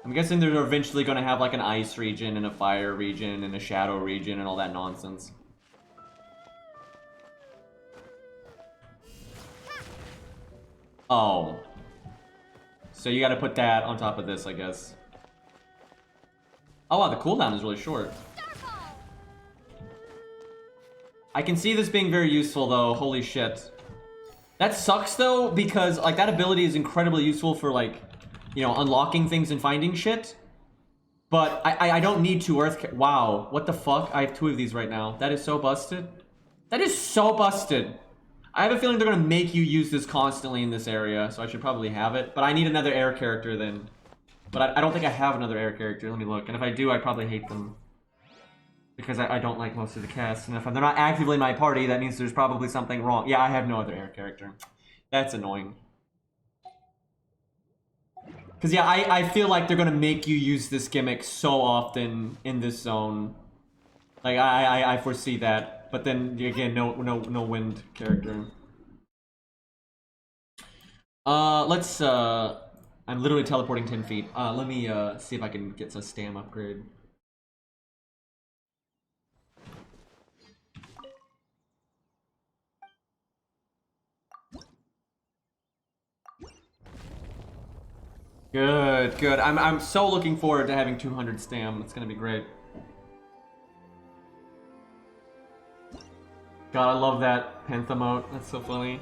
I'm guessing they're eventually going to have like an ice region and a fire region and a shadow region and all that nonsense. Oh. So you got to put that on top of this, I guess. Oh wow, the cooldown is really short. I can see this being very useful though, holy shit. That sucks though, because like that ability is incredibly useful for like, you know, unlocking things and finding shit. But I don't need two earth. Wow, what the fuck? I have two of these right now. That is so busted. That is so busted. I have a feeling they're gonna make you use this constantly in this area, so I should probably have it. But I need another air character then. But I don't think I have another air character. Let me look. And if I do, I probably hate them. Because I don't like most of the cast. And if they're not actively in my party, that means there's probably something wrong. Yeah, I have no other air character. That's annoying. Because, yeah, I feel like they're going to make you use this gimmick so often in this zone. Like, I foresee that. But then, again, no wind character. Let's, I'm literally teleporting 10 feet. Let me, see if I can get a stam upgrade. Good, good. I'm so looking forward to having 200 stam. It's gonna be great. God, I love that Panther emote. That's so funny.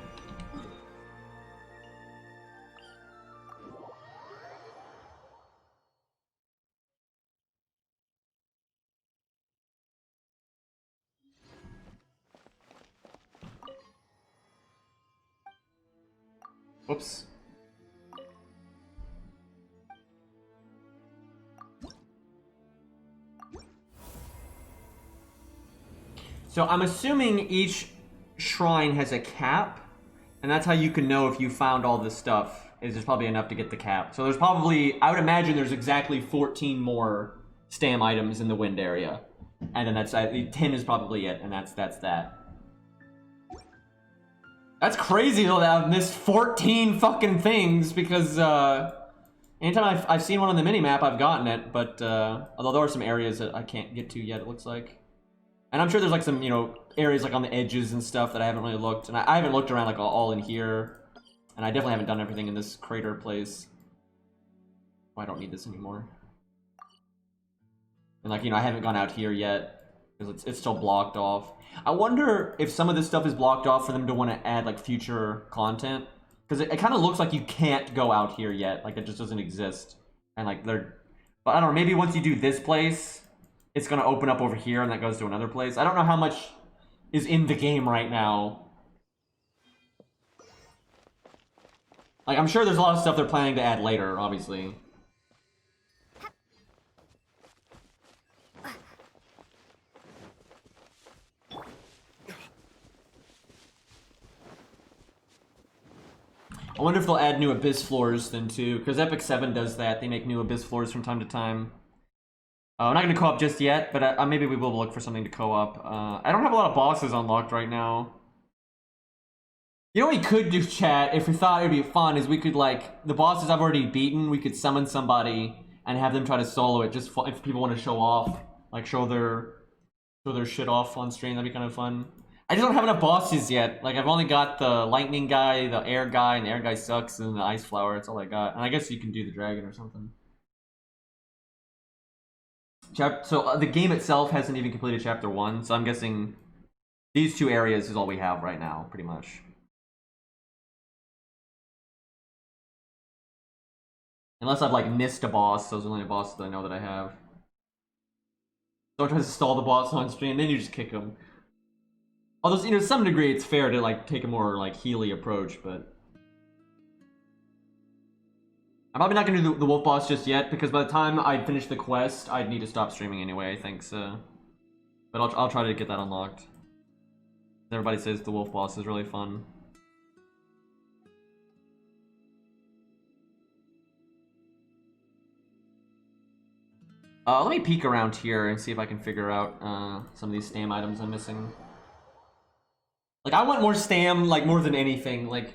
Whoops. So I'm assuming each shrine has a cap, and that's how you can know if you found all this stuff. Is there's probably enough to get the cap. So there's probably, I would imagine there's exactly 14 more stam items in the wind area. And then that's, 10 is probably it, and that's that. That's crazy though that I've missed 14 fucking things because, anytime I've seen one on the minimap, I've gotten it, but, although there are some areas that I can't get to yet, it looks like. And I'm sure there's like some, you know, areas like on the edges and stuff that I haven't really looked. And I haven't looked around like all in here. And I definitely haven't done everything in this crater place. Oh, I don't need this anymore. And like, you know, I haven't gone out here yet. Because it's still blocked off. I wonder if some of this stuff is blocked off for them to want to add like future content. Because it kind of looks like you can't go out here yet. Like it just doesn't exist. And like they're... But I don't know, maybe once you do this place... It's going to open up over here and that goes to another place. I don't know how much is in the game right now. Like, I'm sure there's a lot of stuff they're planning to add later, obviously. I wonder if they'll add new Abyss floors then too, because Epic 7 does that. They make new Abyss floors from time to time. I'm not going to co-op just yet, but maybe we will look for something to co-op. I don't have a lot of bosses unlocked right now. You know what we could do, chat, if we thought it would be fun, is we could, like, the bosses I've already beaten, we could summon somebody and have them try to solo it, just if people want to show off. Like, show their shit off on stream, that'd be kind of fun. I just don't have enough bosses yet. Like, I've only got the lightning guy, the air guy, and the air guy sucks, and the ice flower, that's all I got. And I guess you can do the dragon or something. So the game itself hasn't even completed chapter 1, so I'm guessing these 2 areas is all we have right now, pretty much. Unless I've, like, missed a boss, those are the only bosses that I know that I have. Someone tries to stall the boss on stream, then you just kick him. Although, you know, to some degree it's fair to, like, take a more, like, Healy approach, but... I'm probably not gonna do the wolf boss just yet, because by the time I finish the quest, I'd need to stop streaming anyway, I think, so... But I'll try to get that unlocked. Everybody says the wolf boss is really fun. Let me peek around here and see if I can figure out some of these stam items I'm missing. Like, I want more stam, like, more than anything, like...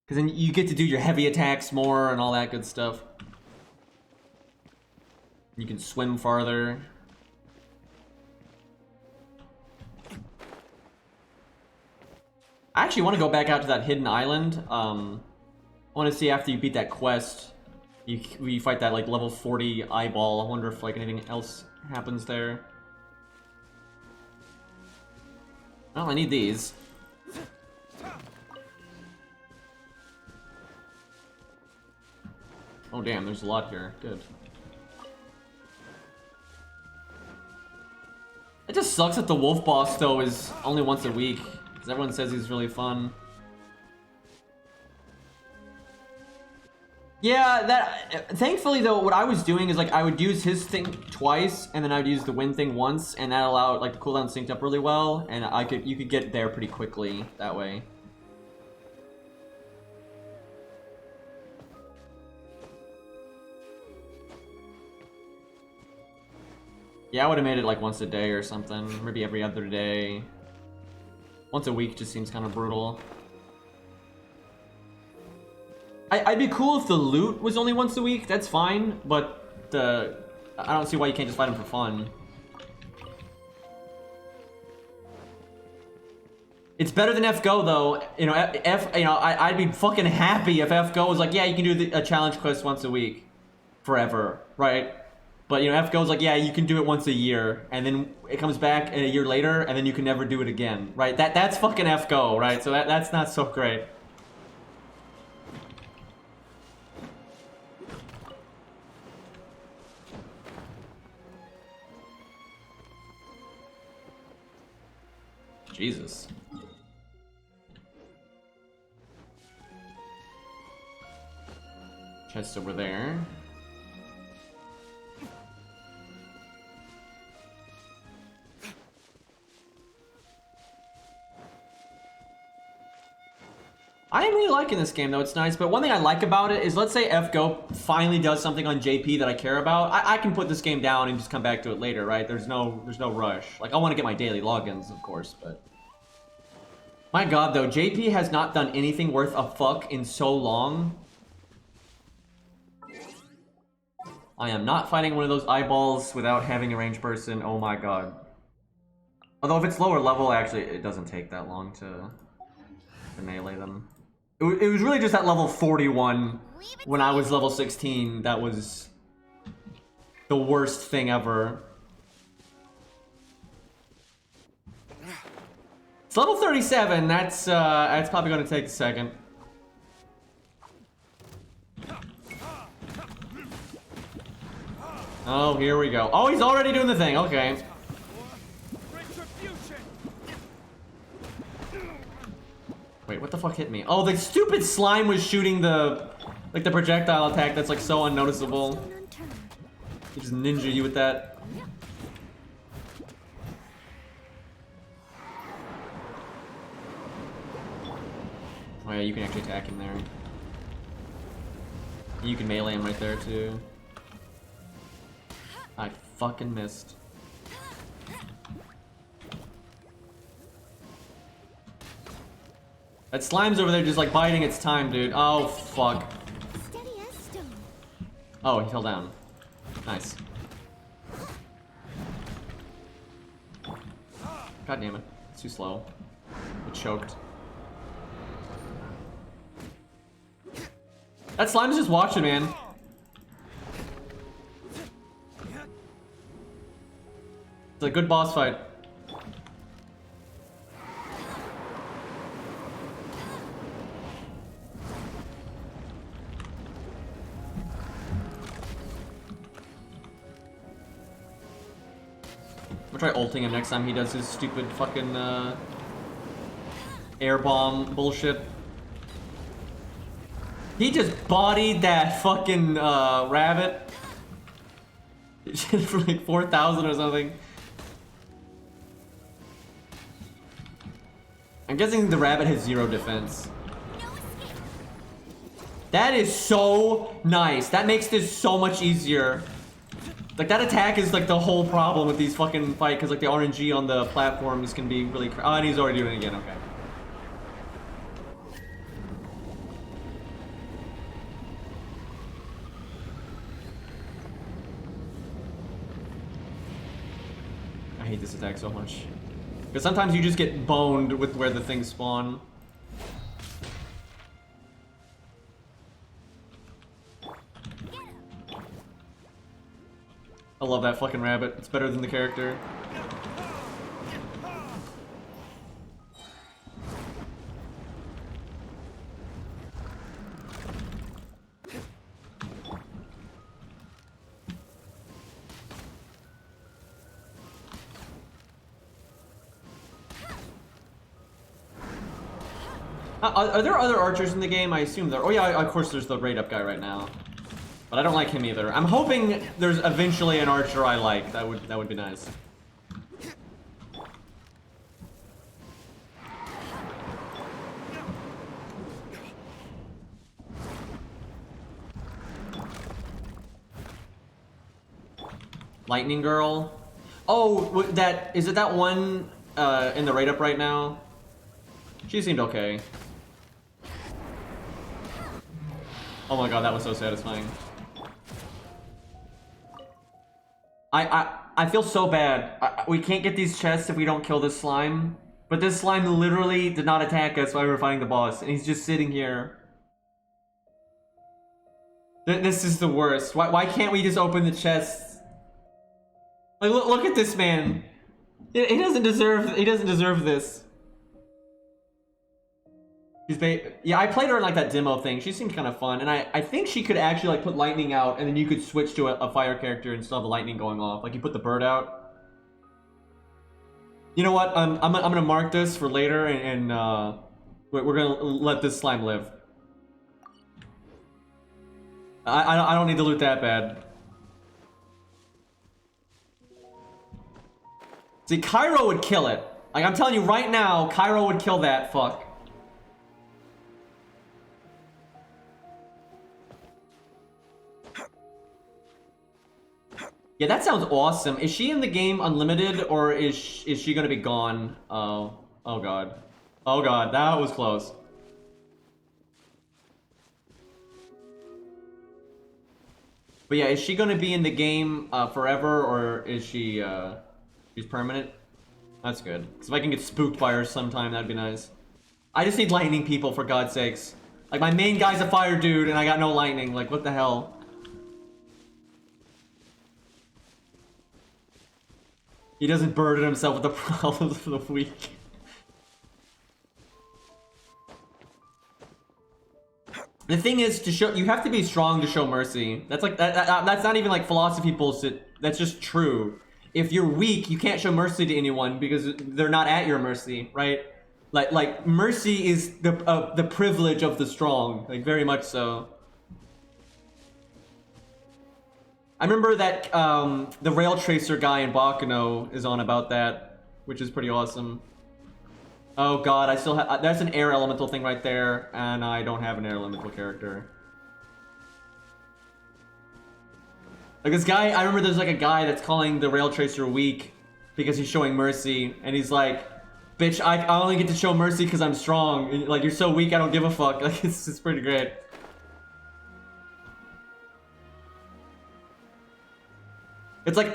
Because then you get to do your heavy attacks more and all that good stuff. You can swim farther. I actually want to go back out to that hidden island. I want to see after you beat that quest... You fight that, like, level 40 eyeball. I wonder if, like, anything else happens there. Well, I need these. Oh, damn, there's a lot here. Good. It just sucks that the wolf boss, though, is only once a week. Because everyone says he's really fun. Yeah, that... Thankfully, though, what I was doing is, like, I would use his thing twice, and then I would use the wind thing once, and that allowed, like, the cooldown synced up really well, and you could get there pretty quickly that way. Yeah, I would have made it, like, once a day or something. Maybe every other day. Once a week just seems kind of brutal. I'd be cool if the loot was only once a week, that's fine, but I don't see why you can't just fight him for fun. It's better than FGO though, you know, I'd be fucking happy if FGO was like, yeah, you can do a challenge quest once a week. Forever, right? But, you know, FGO's like, yeah, you can do it once a year, and then it comes back a year later, and then you can never do it again, right? That's fucking FGO, right? So that's not so great. Jesus. Chest over there. I am really liking this game though, it's nice, but one thing I like about it is, let's say FGO finally does something on JP that I care about, I can put this game down and just come back to it later, right? There's no rush. Like, I want to get my daily logins, of course, but... My god though, JP has not done anything worth a fuck in so long. I am not fighting one of those eyeballs without having a ranged person, oh my god. Although if it's lower level, actually, it doesn't take that long to melee them. It was really just at level 41, when I was level 16, that was the worst thing ever. It's level 37, that's probably gonna take a second. Oh, here we go. Oh, he's already doing the thing, okay. Wait, what the fuck hit me? Oh, the stupid slime was shooting the projectile attack that's like so unnoticeable. He just ninja you with that. Oh yeah, you can actually attack him there. You can melee him right there too. I fucking missed. That slime's over there just like biding its time, dude. Oh fuck. Steady as stone. Oh, he fell down. Nice. God damn it. It's too slow. It choked. That slime's just watching, man. It's a good boss fight. I'm gonna try ulting him next time he does his stupid fucking air bomb bullshit. He just bodied that fucking rabbit for like 4,000 or something. I'm guessing the rabbit has 0 defense. That is so nice. That makes this so much easier. Like, that attack is like the whole problem with these fucking fight, because like the RNG on the platforms can be really oh, and he's already doing it again, okay. I hate this attack so much. Because sometimes you just get boned with where the things spawn. I love that fucking rabbit. It's better than the character. Are there other archers in the game? I assume there. Oh yeah, of course there's the raid up guy right now. But I don't like him either. I'm hoping there's eventually an archer I like. That would be nice. Lightning Girl. Oh, that is it. That one in the raid up right now. She seemed okay. Oh my god, that was so satisfying. I feel so bad. We can't get these chests if we don't kill this slime. But this slime literally did not attack us while we were fighting the boss. And he's just sitting here. This is the worst. Why can't we just open the chests? Like, look at this man. He doesn't deserve this. Yeah, I played her in like that demo thing. She seemed kind of fun, and I think she could actually like put lightning out, and then you could switch to a fire character and still have the lightning going off. Like you put the bird out. You know what? I'm gonna mark this for later, and we're gonna let this slime live. I don't need to loot that bad. See, Cairo would kill it. Like I'm telling you right now, Cairo would kill that fuck. Yeah, that sounds awesome. Is she in the game unlimited, or is she gonna be gone? Oh god. Oh god, that was close. But yeah, is she gonna be in the game forever, or is she she's permanent? That's good. Because if I can get spooked by her sometime, that'd be nice. I just need lightning people, for God's sakes. Like, my main guy's a fire dude, and I got no lightning. Like, what the hell? He doesn't burden himself with the problems for the weak. The thing is, to show you have to be strong to show mercy. That's like that's not even like philosophy bullshit. That's just true. If you're weak, you can't show mercy to anyone because they're not at your mercy, right? Like mercy is the privilege of the strong, like very much so. I remember that the rail tracer guy in Bakuno is on about that, which is pretty awesome. Oh god, I still have that's an air elemental thing right there, and I don't have an air elemental character. Like this guy, I remember there's like a guy that's calling the Rail Tracer weak because he's showing mercy, and he's like, "Bitch, I only get to show mercy because I'm strong. And, like, you're so weak, I don't give a fuck." Like, it's pretty great. It's like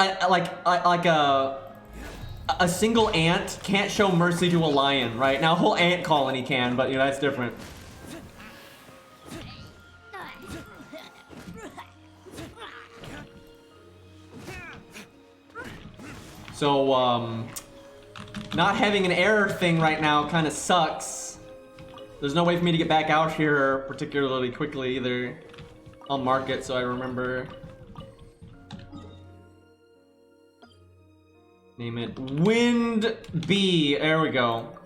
a single ant can't show mercy to a lion, right? Now a whole ant colony can, but you know that's different. So not having an error thing right now kind of sucks. There's no way for me to get back out here particularly quickly either. I'll mark it so I remember. Name it Wind B. There we go.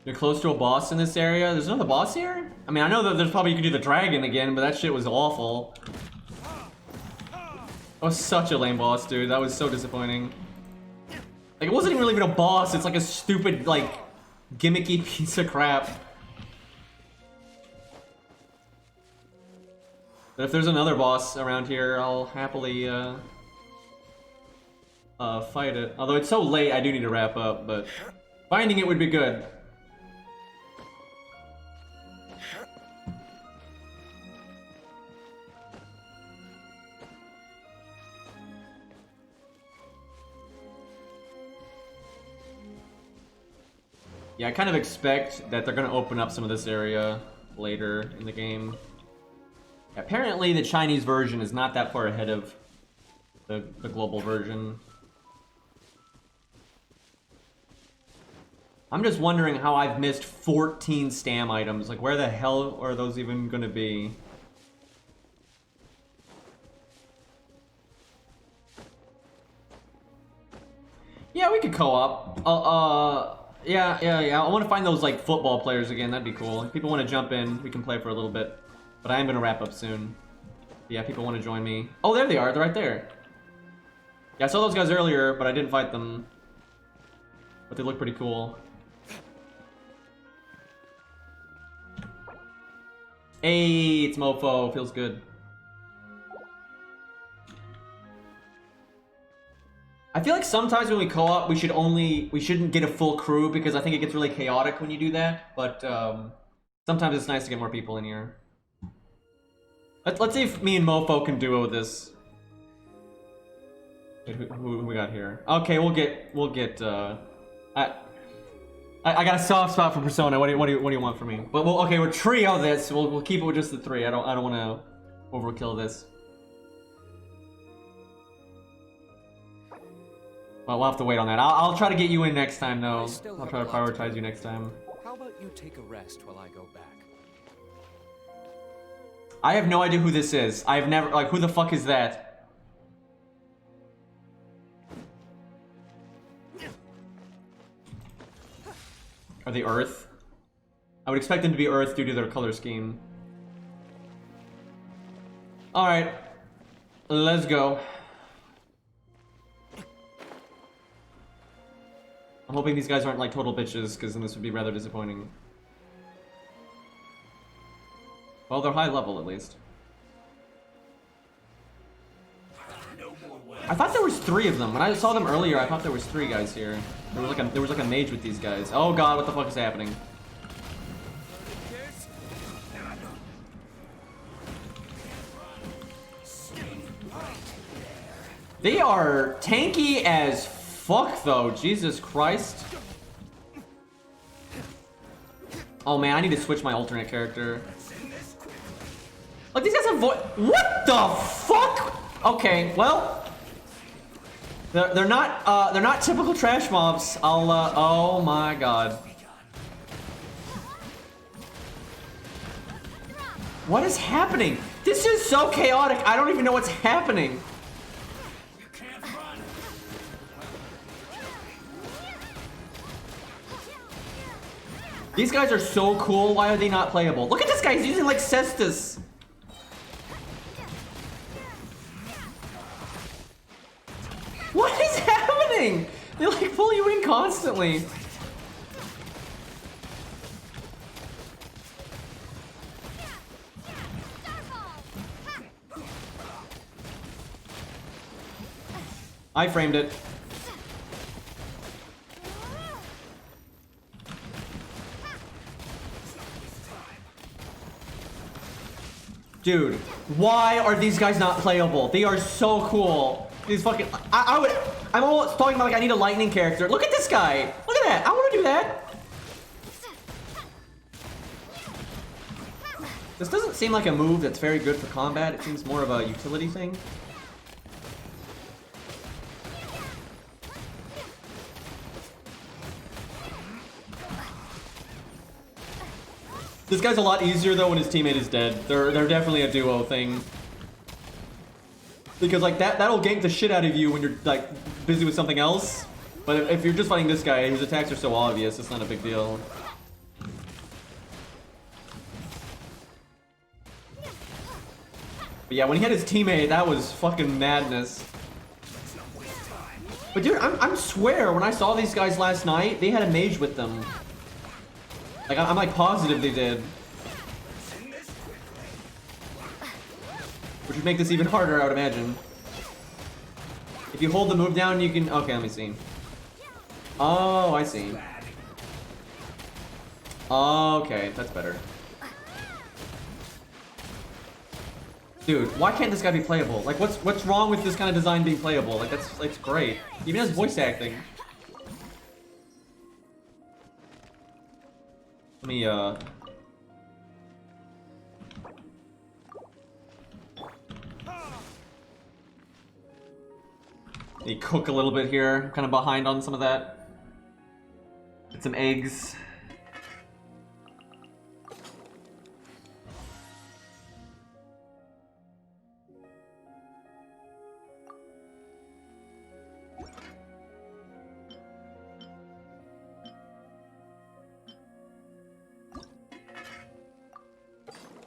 You're close to a boss in this area? There's another boss here? I mean, I know that there's probably you could do the dragon again, but that shit was awful. That was such a lame boss, dude. That was so disappointing. Like, it wasn't really even a boss. It's like a stupid, like, gimmicky piece of crap. But if there's another boss around here, I'll happily, fight it. Although it's so late, I do need to wrap up, but finding it would be good. Yeah, I kind of expect that they're going to open up some of this area later in the game. Apparently, the Chinese version is not that far ahead of the global version. I'm just wondering how I've missed 14 stam items. Like, where the hell are those even going to be? Yeah, we could co-op. Yeah. I want to find those, like, football players again. That'd be cool. If people want to jump in, we can play for a little bit. But I am going to wrap up soon. Yeah, people want to join me. Oh, there they are. They're right there. Yeah, I saw those guys earlier, but I didn't fight them. But they look pretty cool. Hey, it's Mofo. Feels good. I feel like sometimes when we co-op, we shouldn't get a full crew because I think it gets really chaotic when you do that. But sometimes it's nice to get more people in here. Let's see if me and Mofo can duo this. Wait, who we got here? Okay, we'll get. I got a soft spot for Persona. What do you want from me? But we'll trio this. We'll keep it with just the three. I don't want to overkill this. Well, we'll have to wait on that. I'll try to get you in next time, though. I'll try to prioritize you next time. How about you take a rest while I go back? I have no idea who this is. I've never, like, who the fuck is that? Are they Earth? I would expect them to be Earth due to their color scheme. Alright. Let's go. I'm hoping these guys aren't like total bitches, because then this would be rather disappointing. Well, they're high level at least. I thought there was 3 of them. When I saw them earlier, I thought there was 3 guys here. There was like a mage with these guys. Oh god, what the fuck is happening? They are tanky as fuck though, Jesus Christ. Oh man, I need to switch my alternate character. Like these guys have what the fuck? Okay, well, they're not typical trash mobs. Oh my god. What is happening? This is so chaotic. I don't even know what's happening. These guys are so cool. Why are they not playable? Look at this guy. He's using like Cestus. What is happening? constantly. I framed it. Dude, why are these guys not playable? They are so cool. These fucking... I'm almost talking about like I need a lightning character. Look at this guy. Look at that. I want to do that. This doesn't seem like a move that's very good for combat. It seems more of a utility thing. This guy's a lot easier though when his teammate is dead. They're definitely a duo thing. Because like that'll gank the shit out of you when you're like busy with something else. But if you're just fighting this guy, his attacks are so obvious, it's not a big deal. But yeah, when he had his teammate, that was fucking madness. But dude, I swear, when I saw these guys last night, they had a mage with them. Like, I'm like positive they did. Which would make this even harder, I would imagine. If you hold the move down, you can... Okay, let me see. Oh, I see. Okay, that's better. Dude, why can't this guy be playable? Like, what's wrong with this kind of design being playable? Like, that's great. Even has voice acting. Let me, cook a little bit here. I'm kind of behind on some of that. Get some eggs.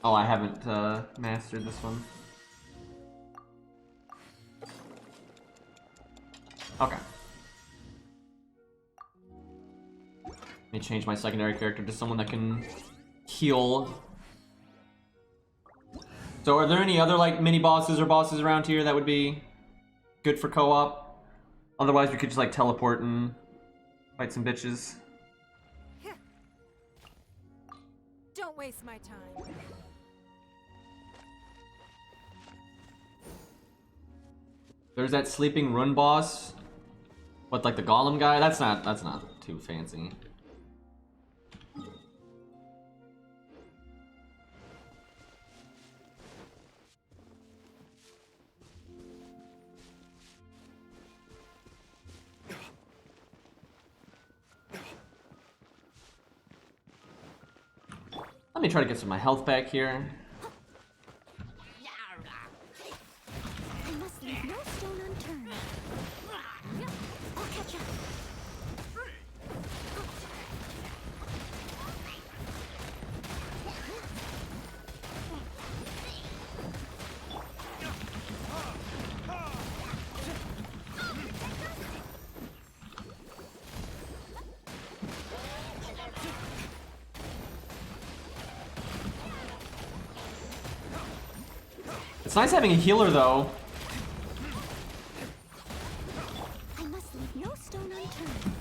Oh, I haven't mastered this one. Okay. Let me change my secondary character to someone that can heal. So are there any other like mini bosses or bosses around here that would be good for co-op? Otherwise we could just like teleport and fight some bitches. Don't waste my time. There's that sleeping rune boss. What, like the golem guy? That's not too fancy. Let me try to get some of my health back here. I must leave no stone unturned. I'll catch up. It's nice having a healer though. I must leave no stone unturned.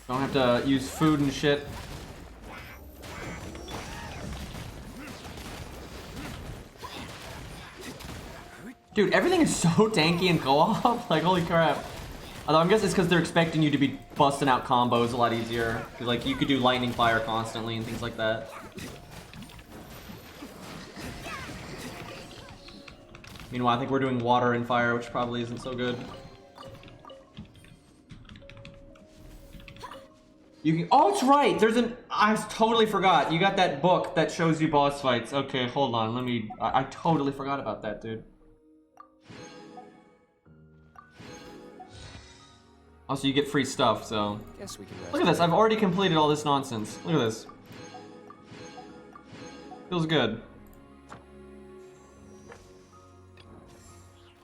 Don't have to use food and shit. Dude, everything is so tanky in co-op. Like, holy crap. Although I guess it's because they're expecting you to be busting out combos a lot easier. Like, you could do lightning fire constantly and things like that. Meanwhile, I think we're doing water and fire, which probably isn't so good. You can, oh, it's right. There's an, I totally forgot. You got that book that shows you boss fights. Okay, hold on. Let me, I totally forgot about that, dude. Also, you get free stuff, so. Guess we can rest. Look at this. I've already completed all this nonsense. Look at this. Feels good.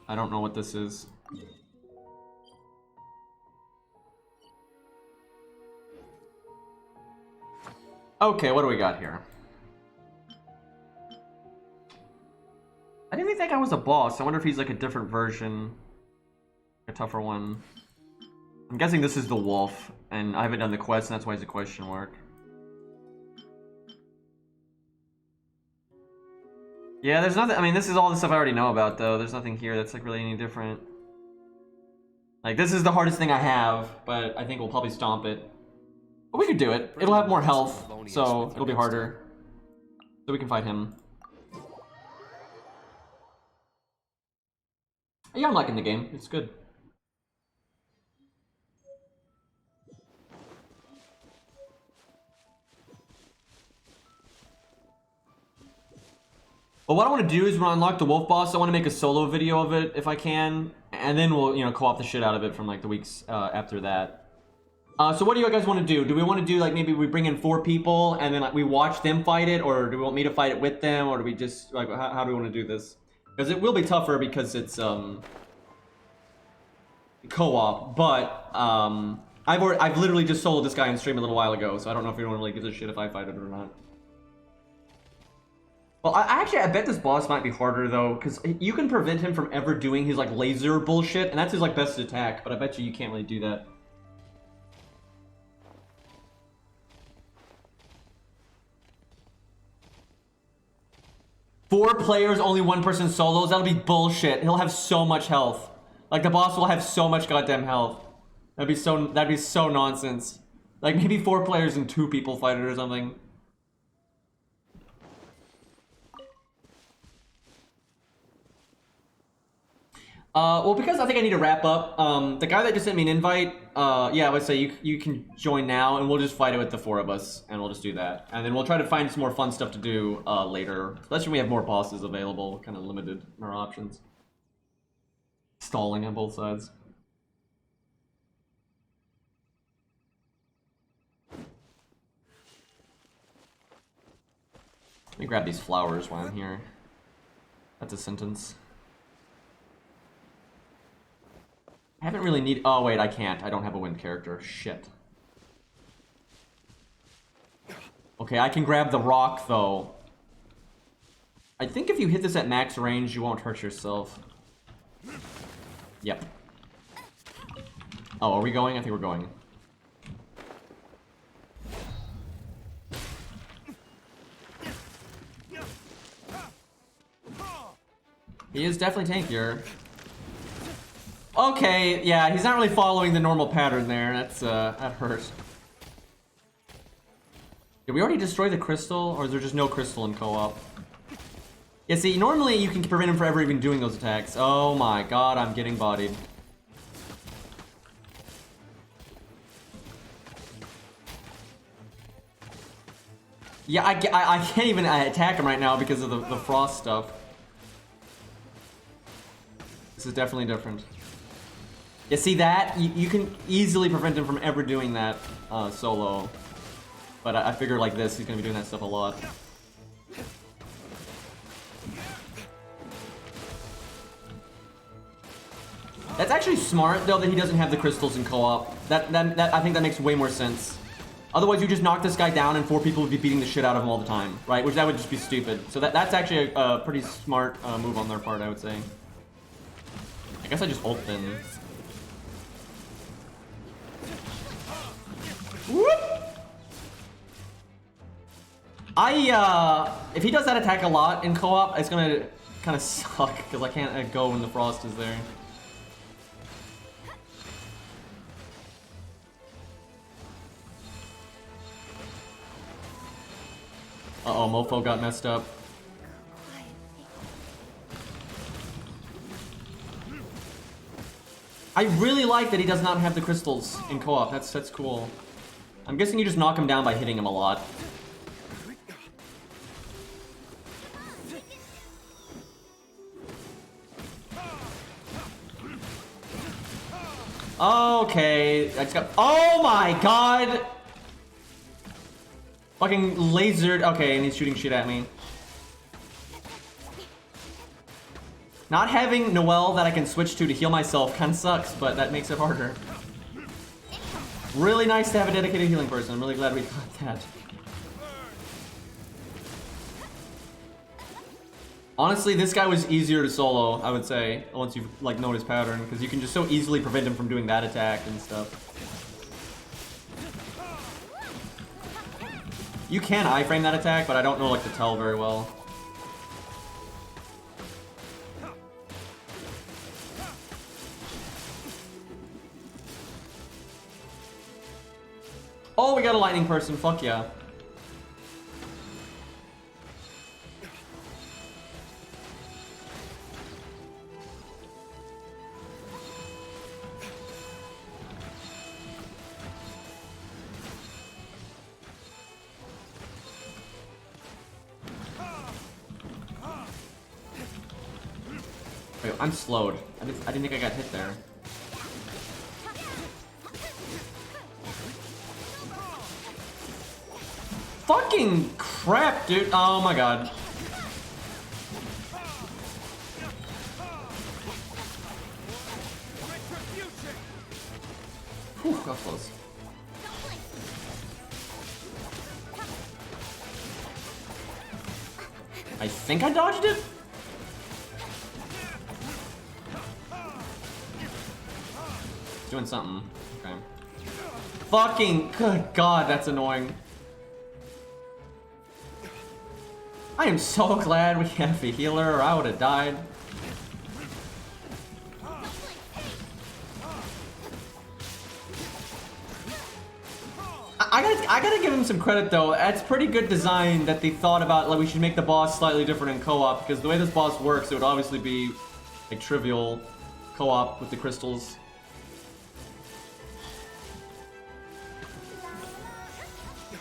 I don't know what this is. Okay, what do we got here? I didn't even think I was a boss. I wonder if he's like a different version. A tougher one. I'm guessing this is the wolf, and I haven't done the quest, and that's why it's a question mark. Yeah, there's nothing. I mean, this is all the stuff I already know about, though. There's nothing here that's like really any different. Like, this is the hardest thing I have, but I think we'll probably stomp it. But we could do it. It'll have more health, so it'll be harder. So we can fight him. Yeah, I'm liking the game. It's good. But what I want to do is when I unlock the wolf boss, I want to make a solo video of it if I can, and then we'll, you know, co-op the shit out of it from like the weeks after that. So what do you guys want to do? Do we want to do like maybe we bring in 4 people and then like we watch them fight it, or do we want me to fight it with them, or do we just like how do we want to do this? Because it will be tougher because it's co-op, but I've literally just soloed this guy on stream a little while ago, so I don't know if anyone really gives a shit if I fight it or not. Well, I bet this boss might be harder, though, because you can prevent him from ever doing his, like, laser bullshit, and that's his, like, best attack, but I bet you can't really do that. Four players, only one person solos? That'll be bullshit. He'll have so much health. Like, the boss will have so much goddamn health. That'd be so nonsense. Like, maybe 4 players and 2 people fight it or something. Well, because I think I need to wrap up, the guy that just sent me an invite, yeah, I would say you can join now, and we'll just fight it with the 4 of us, and we'll just do that. And then we'll try to find some more fun stuff to do, later. Especially when we have more bosses available, kind of limited in our options. Stalling on both sides. Let me grab these flowers while I'm here. That's a sentence. I haven't really need. Oh wait, I can't. I don't have a wind character. Shit. Okay, I can grab the rock though. I think if you hit this at max range, you won't hurt yourself. Yep. Oh, are we going? I think we're going. He is definitely tankier. Okay, yeah, he's not really following the normal pattern there. That's, that hurt. Did we already destroy the crystal, or is there just no crystal in co-op? Yeah, see, normally you can prevent him from ever even doing those attacks. Oh my god, I'm getting bodied. Yeah, I can't even attack him right now because of the frost stuff. This is definitely different. Yeah, see that? You can easily prevent him from ever doing that solo. But I figure like this, he's gonna be doing that stuff a lot. That's actually smart, though, that he doesn't have the crystals in co-op. I think that makes way more sense. Otherwise, you just knock this guy down and 4 people would be beating the shit out of him all the time, right? Which that would just be stupid. So that's actually a pretty smart move on their part, I would say. I guess I just ult then. Whoop! If he does that attack a lot in co-op, it's gonna kind of suck, because I can't go when the frost is there. Uh-oh, Mofo got messed up. I really like that he does not have the crystals in co-op. That's cool. I'm guessing you just knock him down by hitting him a lot. Okay, I just got. Oh my god! Fucking lasered. Okay, and he's shooting shit at me. Not having Noelle that I can switch to heal myself kind of sucks, but that makes it harder. Really nice to have a dedicated healing person. I'm really glad we got that. Honestly, this guy was easier to solo, I would say, once you've like known his pattern, because you can just so easily prevent him from doing that attack and stuff. You can iframe that attack, but I don't know like to tell very well. Oh, we got a lightning person, fuck yeah. Wait, I'm slowed. I didn't think I got hit there. Fucking crap, dude. Oh my god. Whew, got close. I think I dodged it? It's doing something. Okay. Fucking good god, that's annoying. I am so glad we have a healer, or I would have died. I gotta give him some credit though. That's pretty good design that they thought about, like, we should make the boss slightly different in co-op, because the way this boss works, it would obviously be like trivial co-op with the crystals.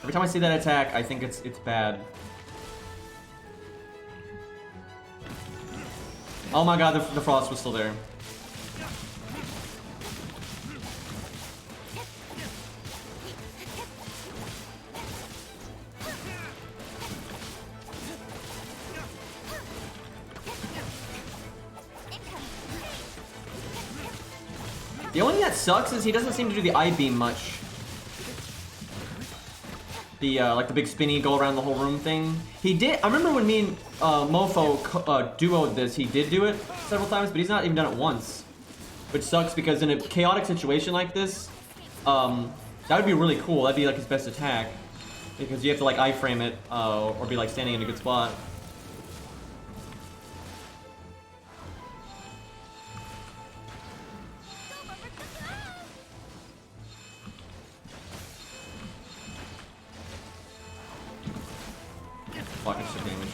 Every time I see that attack, I think it's bad. Oh my god, the frost was still there. The only thing that sucks is he doesn't seem to do the I-beam much. The, like the big spinny go around the whole room thing. He did, I remember when me and Mofo duoed this, he did do it several times, but he's not even done it once. Which sucks because in a chaotic situation like this, that would be really cool. That'd be like his best attack. Because you have to like iframe it, or be like standing in a good spot. Fuck, it's some damage.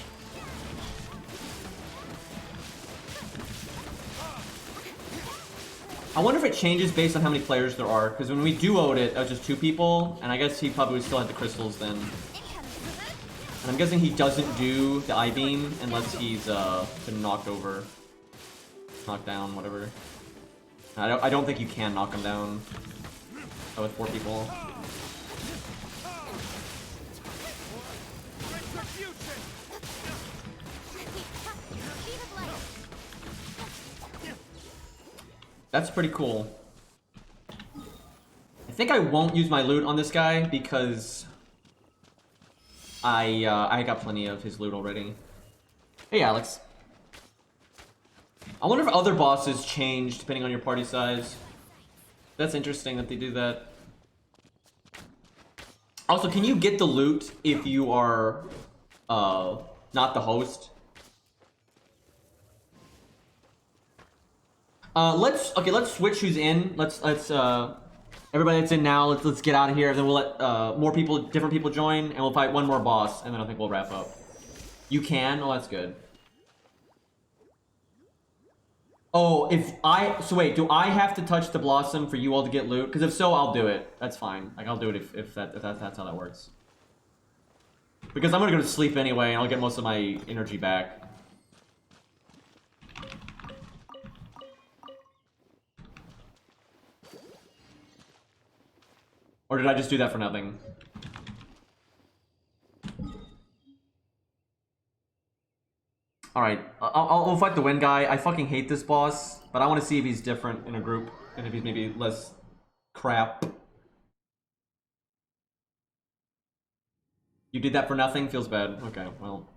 I wonder if it changes based on how many players there are, because when we duoed it, it was just 2 people, and I guess he probably still had the crystals then. And I'm guessing he doesn't do the I-beam unless he's been knocked over. Knocked down, whatever. I don't think you can knock him down with 4 people. That's pretty cool. I think I won't use my loot on this guy because I got plenty of his loot already. Hey, Alex. I wonder if other bosses change depending on your party size. That's interesting that they do that. Also, can you get the loot if you are not the host? Let's switch who's in. Let's everybody that's in now, let's get out of here, and then we'll let different people join, and we'll fight one more boss, and then I think we'll wrap up. You can? Oh, that's good. Oh, so wait, do I have to touch the blossom for you all to get loot? Because if so, I'll do it. That's fine. Like, I'll do it if that's how that works. Because I'm gonna go to sleep anyway, and I'll get most of my energy back. Or did I just do that for nothing? Alright, I'll fight the wind guy. I fucking hate this boss, but I want to see if he's different in a group, and if he's maybe less crap. You did that for nothing? Feels bad. Okay, well.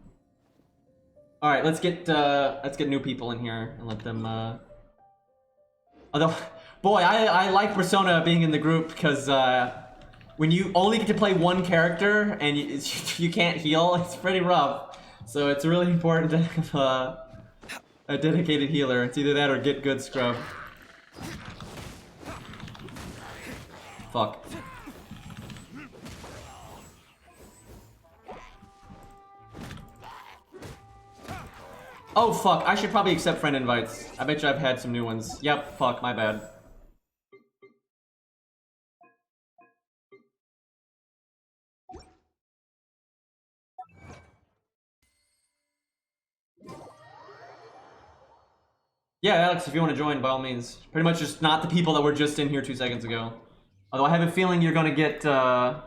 All right, let's get new people in here and let them. Although, boy, I like Persona being in the group because when you only get to play one character and you can't heal, it's pretty rough. So it's really important to have a dedicated healer. It's either that or get good scrub. Fuck. Oh fuck, I should probably accept friend invites. I bet you I've had some new ones. Yep, fuck, my bad. Yeah, Alex, if you want to join, by all means. Pretty much just not the people that were just in here 2 seconds ago. Although I have a feeling you're gonna get, gonna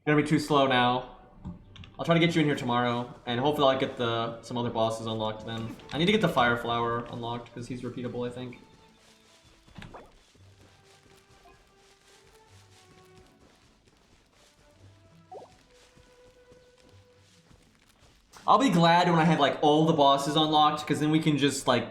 be too slow now. I'll try to get you in here tomorrow, and hopefully I'll get some other bosses unlocked then. I need to get the Fire Flower unlocked, because he's repeatable, I think. I'll be glad when I have, like, all the bosses unlocked, because then we can just, like,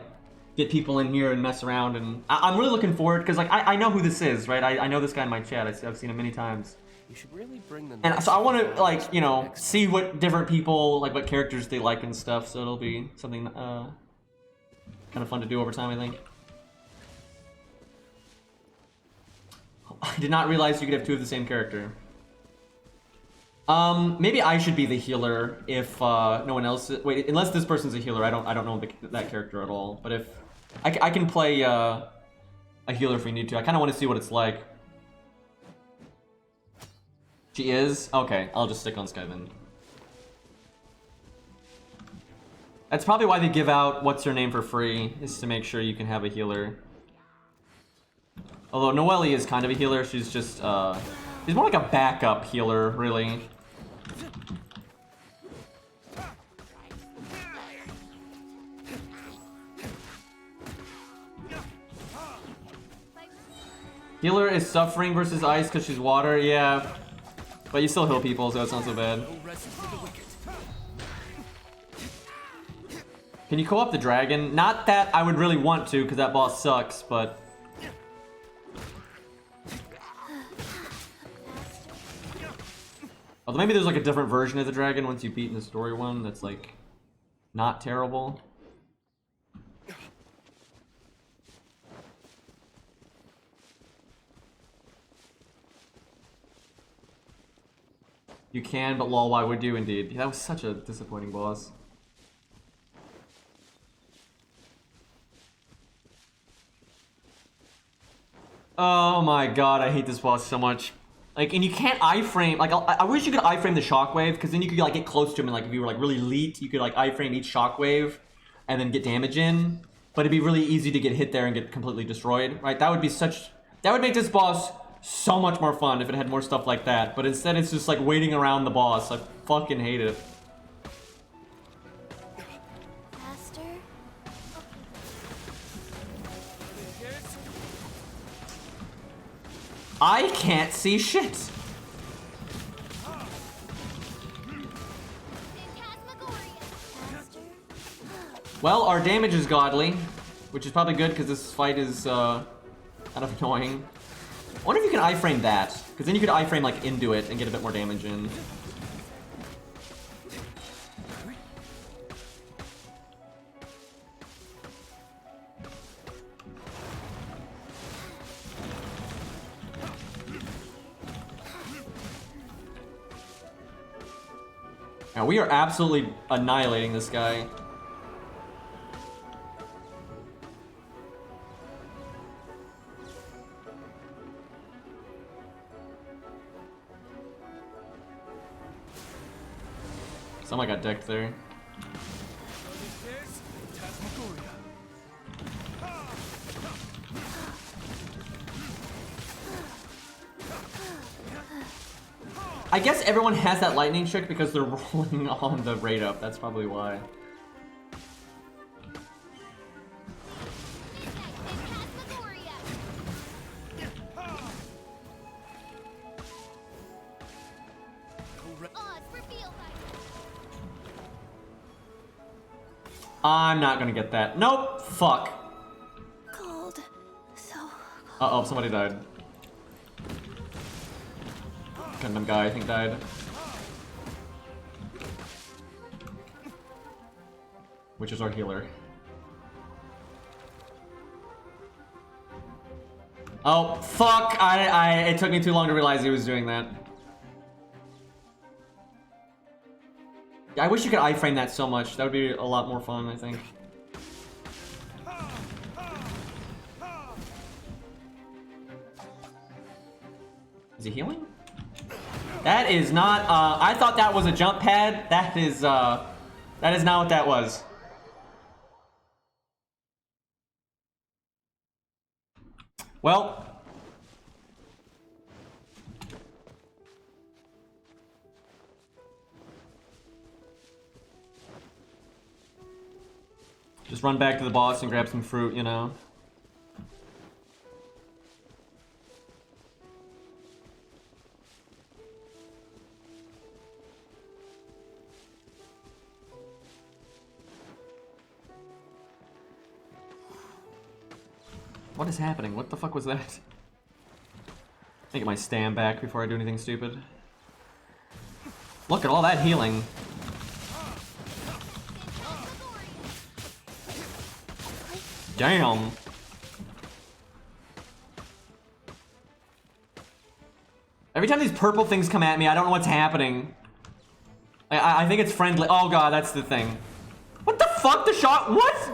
get people in here and mess around, and I'm really looking forward, because, like, I know who this is, right? I know this guy in my chat. I've seen him many times. You should really bring the And so I want to, like, you know, see what different people, like, what characters they like and stuff, so it'll be something, kind of fun to do over time, I think. I did not realize you could have two of the same character. Maybe I should be the healer if, no one else... Wait, unless this person's a healer, I don't know that character at all. But if... I can play, a healer if we need to. I kind of want to see what it's like. She is? Okay, I'll just stick on Sky then. That's probably why they give out what's her name for free, is to make sure you can have a healer. Although Noelle is kind of a healer, she's just, she's more like a backup healer, really. Healer is suffering versus ice because she's water, yeah. But you still heal people, so it's not so bad. Can you co-op the dragon? Not that I would really want to, because that boss sucks, but... Although maybe there's like a different version of the dragon once you've beaten the story one that's like... not terrible. You can, but lol, why would you indeed? That was such a disappointing boss. Oh my god, I hate this boss so much. Like, and you can't iframe, like, I wish you could iframe the shockwave, because then you could, like, get close to him, and, like, if you were, like, really elite, you could, like, iframe each shockwave, and then get damage in. But it'd be really easy to get hit there and get completely destroyed, right? That would be such... That would make this boss so much more fun if it had more stuff like that. But instead, it's just, like, waiting around the boss. I fucking hate it. Master? I can't see shit. Well, our damage is godly, which is probably good because this fight is kind of annoying. I wonder if you can iframe that, because then you could iframe like into it and get a bit more damage in. Now we are absolutely annihilating this guy. Someone got decked there. I guess everyone has that lightning trick because they're rolling on the rate up. That's probably why. I'm not gonna get that. Nope. Fuck. Cold. So Uh-oh, somebody died. Gundam guy, I think, died. Which is our healer. Oh, fuck! It took me too long to realize he was doing that. Yeah, I wish you could iframe that so much. That would be a lot more fun, I think. Is he healing? That is not, I thought that was a jump pad. That is not what that was. Well. Just run back to the boss and grab some fruit, you know? What is happening? What the fuck was that? I get my stand back before I do anything stupid. Look at all that healing. Damn. Every time these purple things come at me, I don't know what's happening. I think it's friendly. Oh god, that's the thing. What the fuck? The shock? What?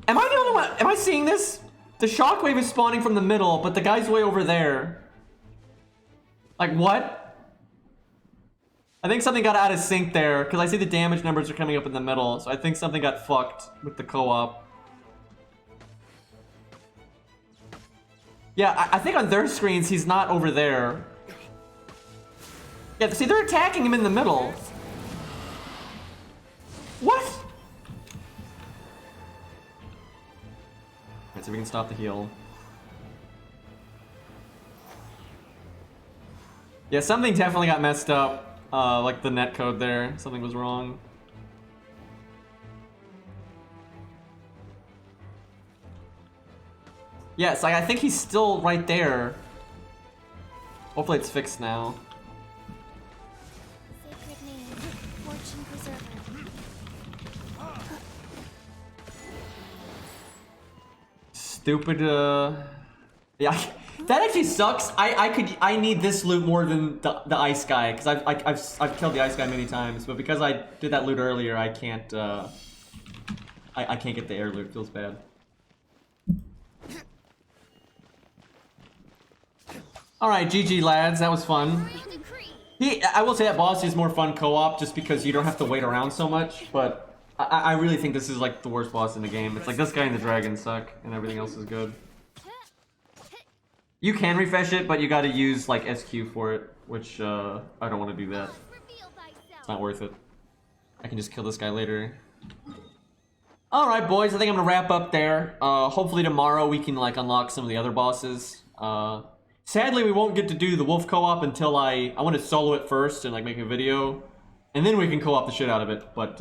Am I the only one? Am I seeing this? The shockwave is spawning from the middle, but the guy's way over there. Like, what? I think something got out of sync there, because I see the damage numbers are coming up in the middle, so I think something got fucked with the co-op. Yeah, I think on their screens, he's not over there. Yeah, see, they're attacking him in the middle. What? Alright, so we can stop the heal. Yeah, something definitely got messed up. Like the netcode there. Something was wrong. Yes, I think he's still right there. Hopefully it's fixed now. sacred name, fortune preserver. Stupid, yeah, that actually sucks. I need this loot more than the ice guy, because I've killed the ice guy many times, but because I did that loot earlier, I can't, I can't get the air loot. It feels bad. Alright, GG lads, that was fun. I will say that boss is more fun co-op just because you don't have to wait around so much, but I really think this is like the worst boss in the game. It's like this guy and the dragon suck, and everything else is good. You can refresh it, but you gotta use like SQ for it, which I don't want to do that. It's not worth it. I can just kill this guy later. Alright boys, I think I'm gonna wrap up there. Hopefully tomorrow we can like unlock some of the other bosses. Sadly, we won't get to do the wolf co-op until I want to solo it first and like make a video, and then we can co-op the shit out of it. But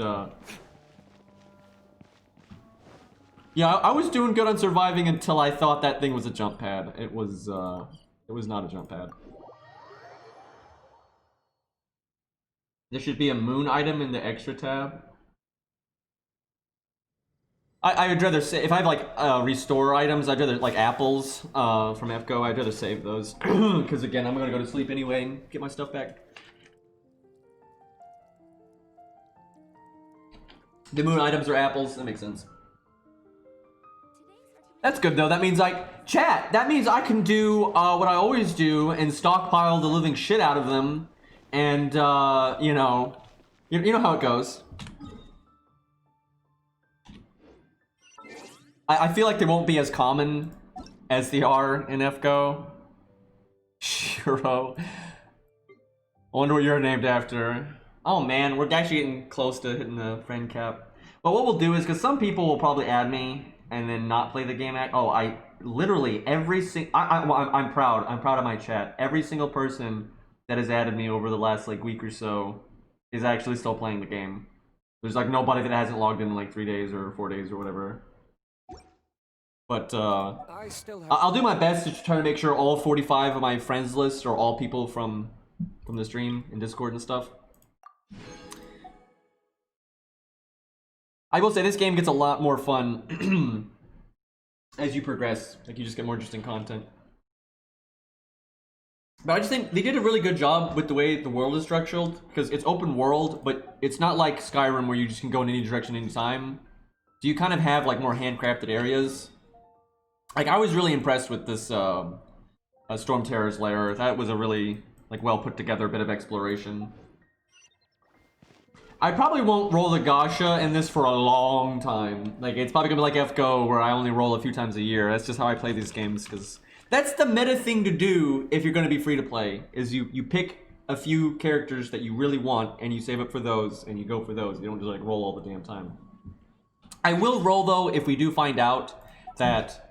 yeah, I was doing good on surviving until I thought that thing was a jump pad. It was not a jump pad. There should be a moon item in the extra tab. I would rather say, if I have like restore items, I'd rather like apples from FGO, I'd rather save those. Because again, I'm gonna go to sleep anyway and get my stuff back. The moon items are apples, that makes sense. That's good though, that means chat, that means I can do what I always do and stockpile the living shit out of them. And you know how it goes. I feel like they won't be as common as they are in FGO. Shiro. I wonder what you're named after. Oh man, we're actually getting close to hitting the friend cap. But what we'll do is, because some people will probably add me and then not play the game. I literally every single. I'm proud. I'm proud of my chat. Every single person that has added me over the last like week or so is actually still playing the game. There's like nobody that hasn't logged in like 3 days or 4 days or whatever. But I'll do my best to try to make sure all 45 of my friends list are all people from the stream and Discord and stuff. I will say this game gets a lot more fun as you progress. Like you just get more interesting content. But I just think they did a really good job with the way the world is structured, because it's open world, but it's not like Skyrim where you just can go in any direction anytime. So you kind of have like more handcrafted areas. Like I was really impressed with this Storm Terror's lair. That was a really like well put together bit of exploration. I probably won't roll the gacha in this for a long time. Like it's probably gonna be like FGO where I only roll a few times a year. That's just how I play these games, because that's the meta thing to do if you're gonna be free to play, is you pick a few characters that you really want and you save up for those and you go for those. You don't just like roll all the damn time. I will roll though if we do find out that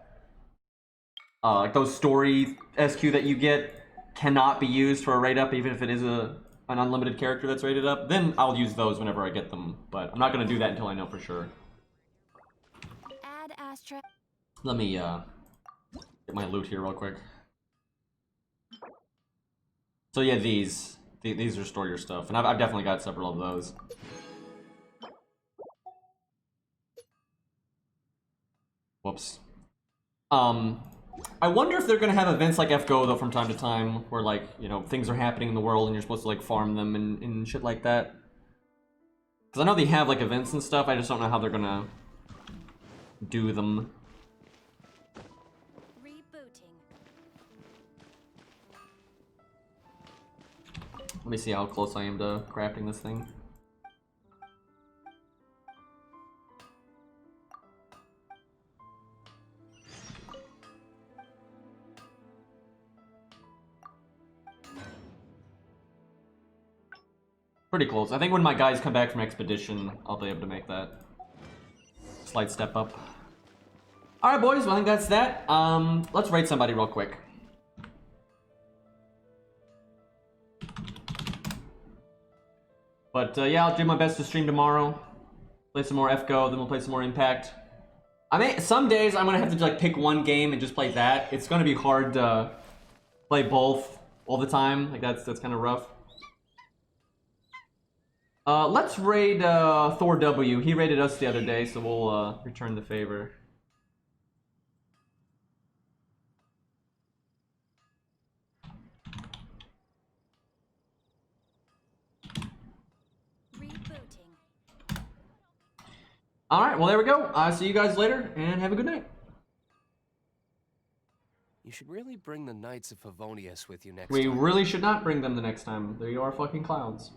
like those story SQ that you get cannot be used for a rate up, even if it is an unlimited character that's rated up, then I'll use those whenever I get them. But I'm not gonna do that until I know for sure. Add Astra. Let me get my loot here real quick. So yeah, these restore your stuff, and I've definitely got several of those. Whoops. I wonder if they're gonna have events like FGO though from time to time, where like, you know, things are happening in the world and you're supposed to like farm them and shit like that. Because I know they have like events and stuff, I just don't know how they're gonna do them. Rebooting. Let me see how close I am to crafting this thing. Pretty close. I think when my guys come back from expedition, I'll be able to make that slight step up. Alright boys, well I think that's that. Let's raid somebody real quick. But yeah, I'll do my best to stream tomorrow. Play some more FGO, then we'll play some more Impact. I mean, some days I'm gonna have to like pick one game and just play that. It's gonna be hard to play both all the time. Like that's kind of rough. Let's raid Thor W. He raided us the other day, so we'll return the favor. Rebooting. Alright, well there we go. See you guys later, and have a good night. You should really bring the Knights of Favonius with you next We time. really should not bring them the next time. They are fucking clowns.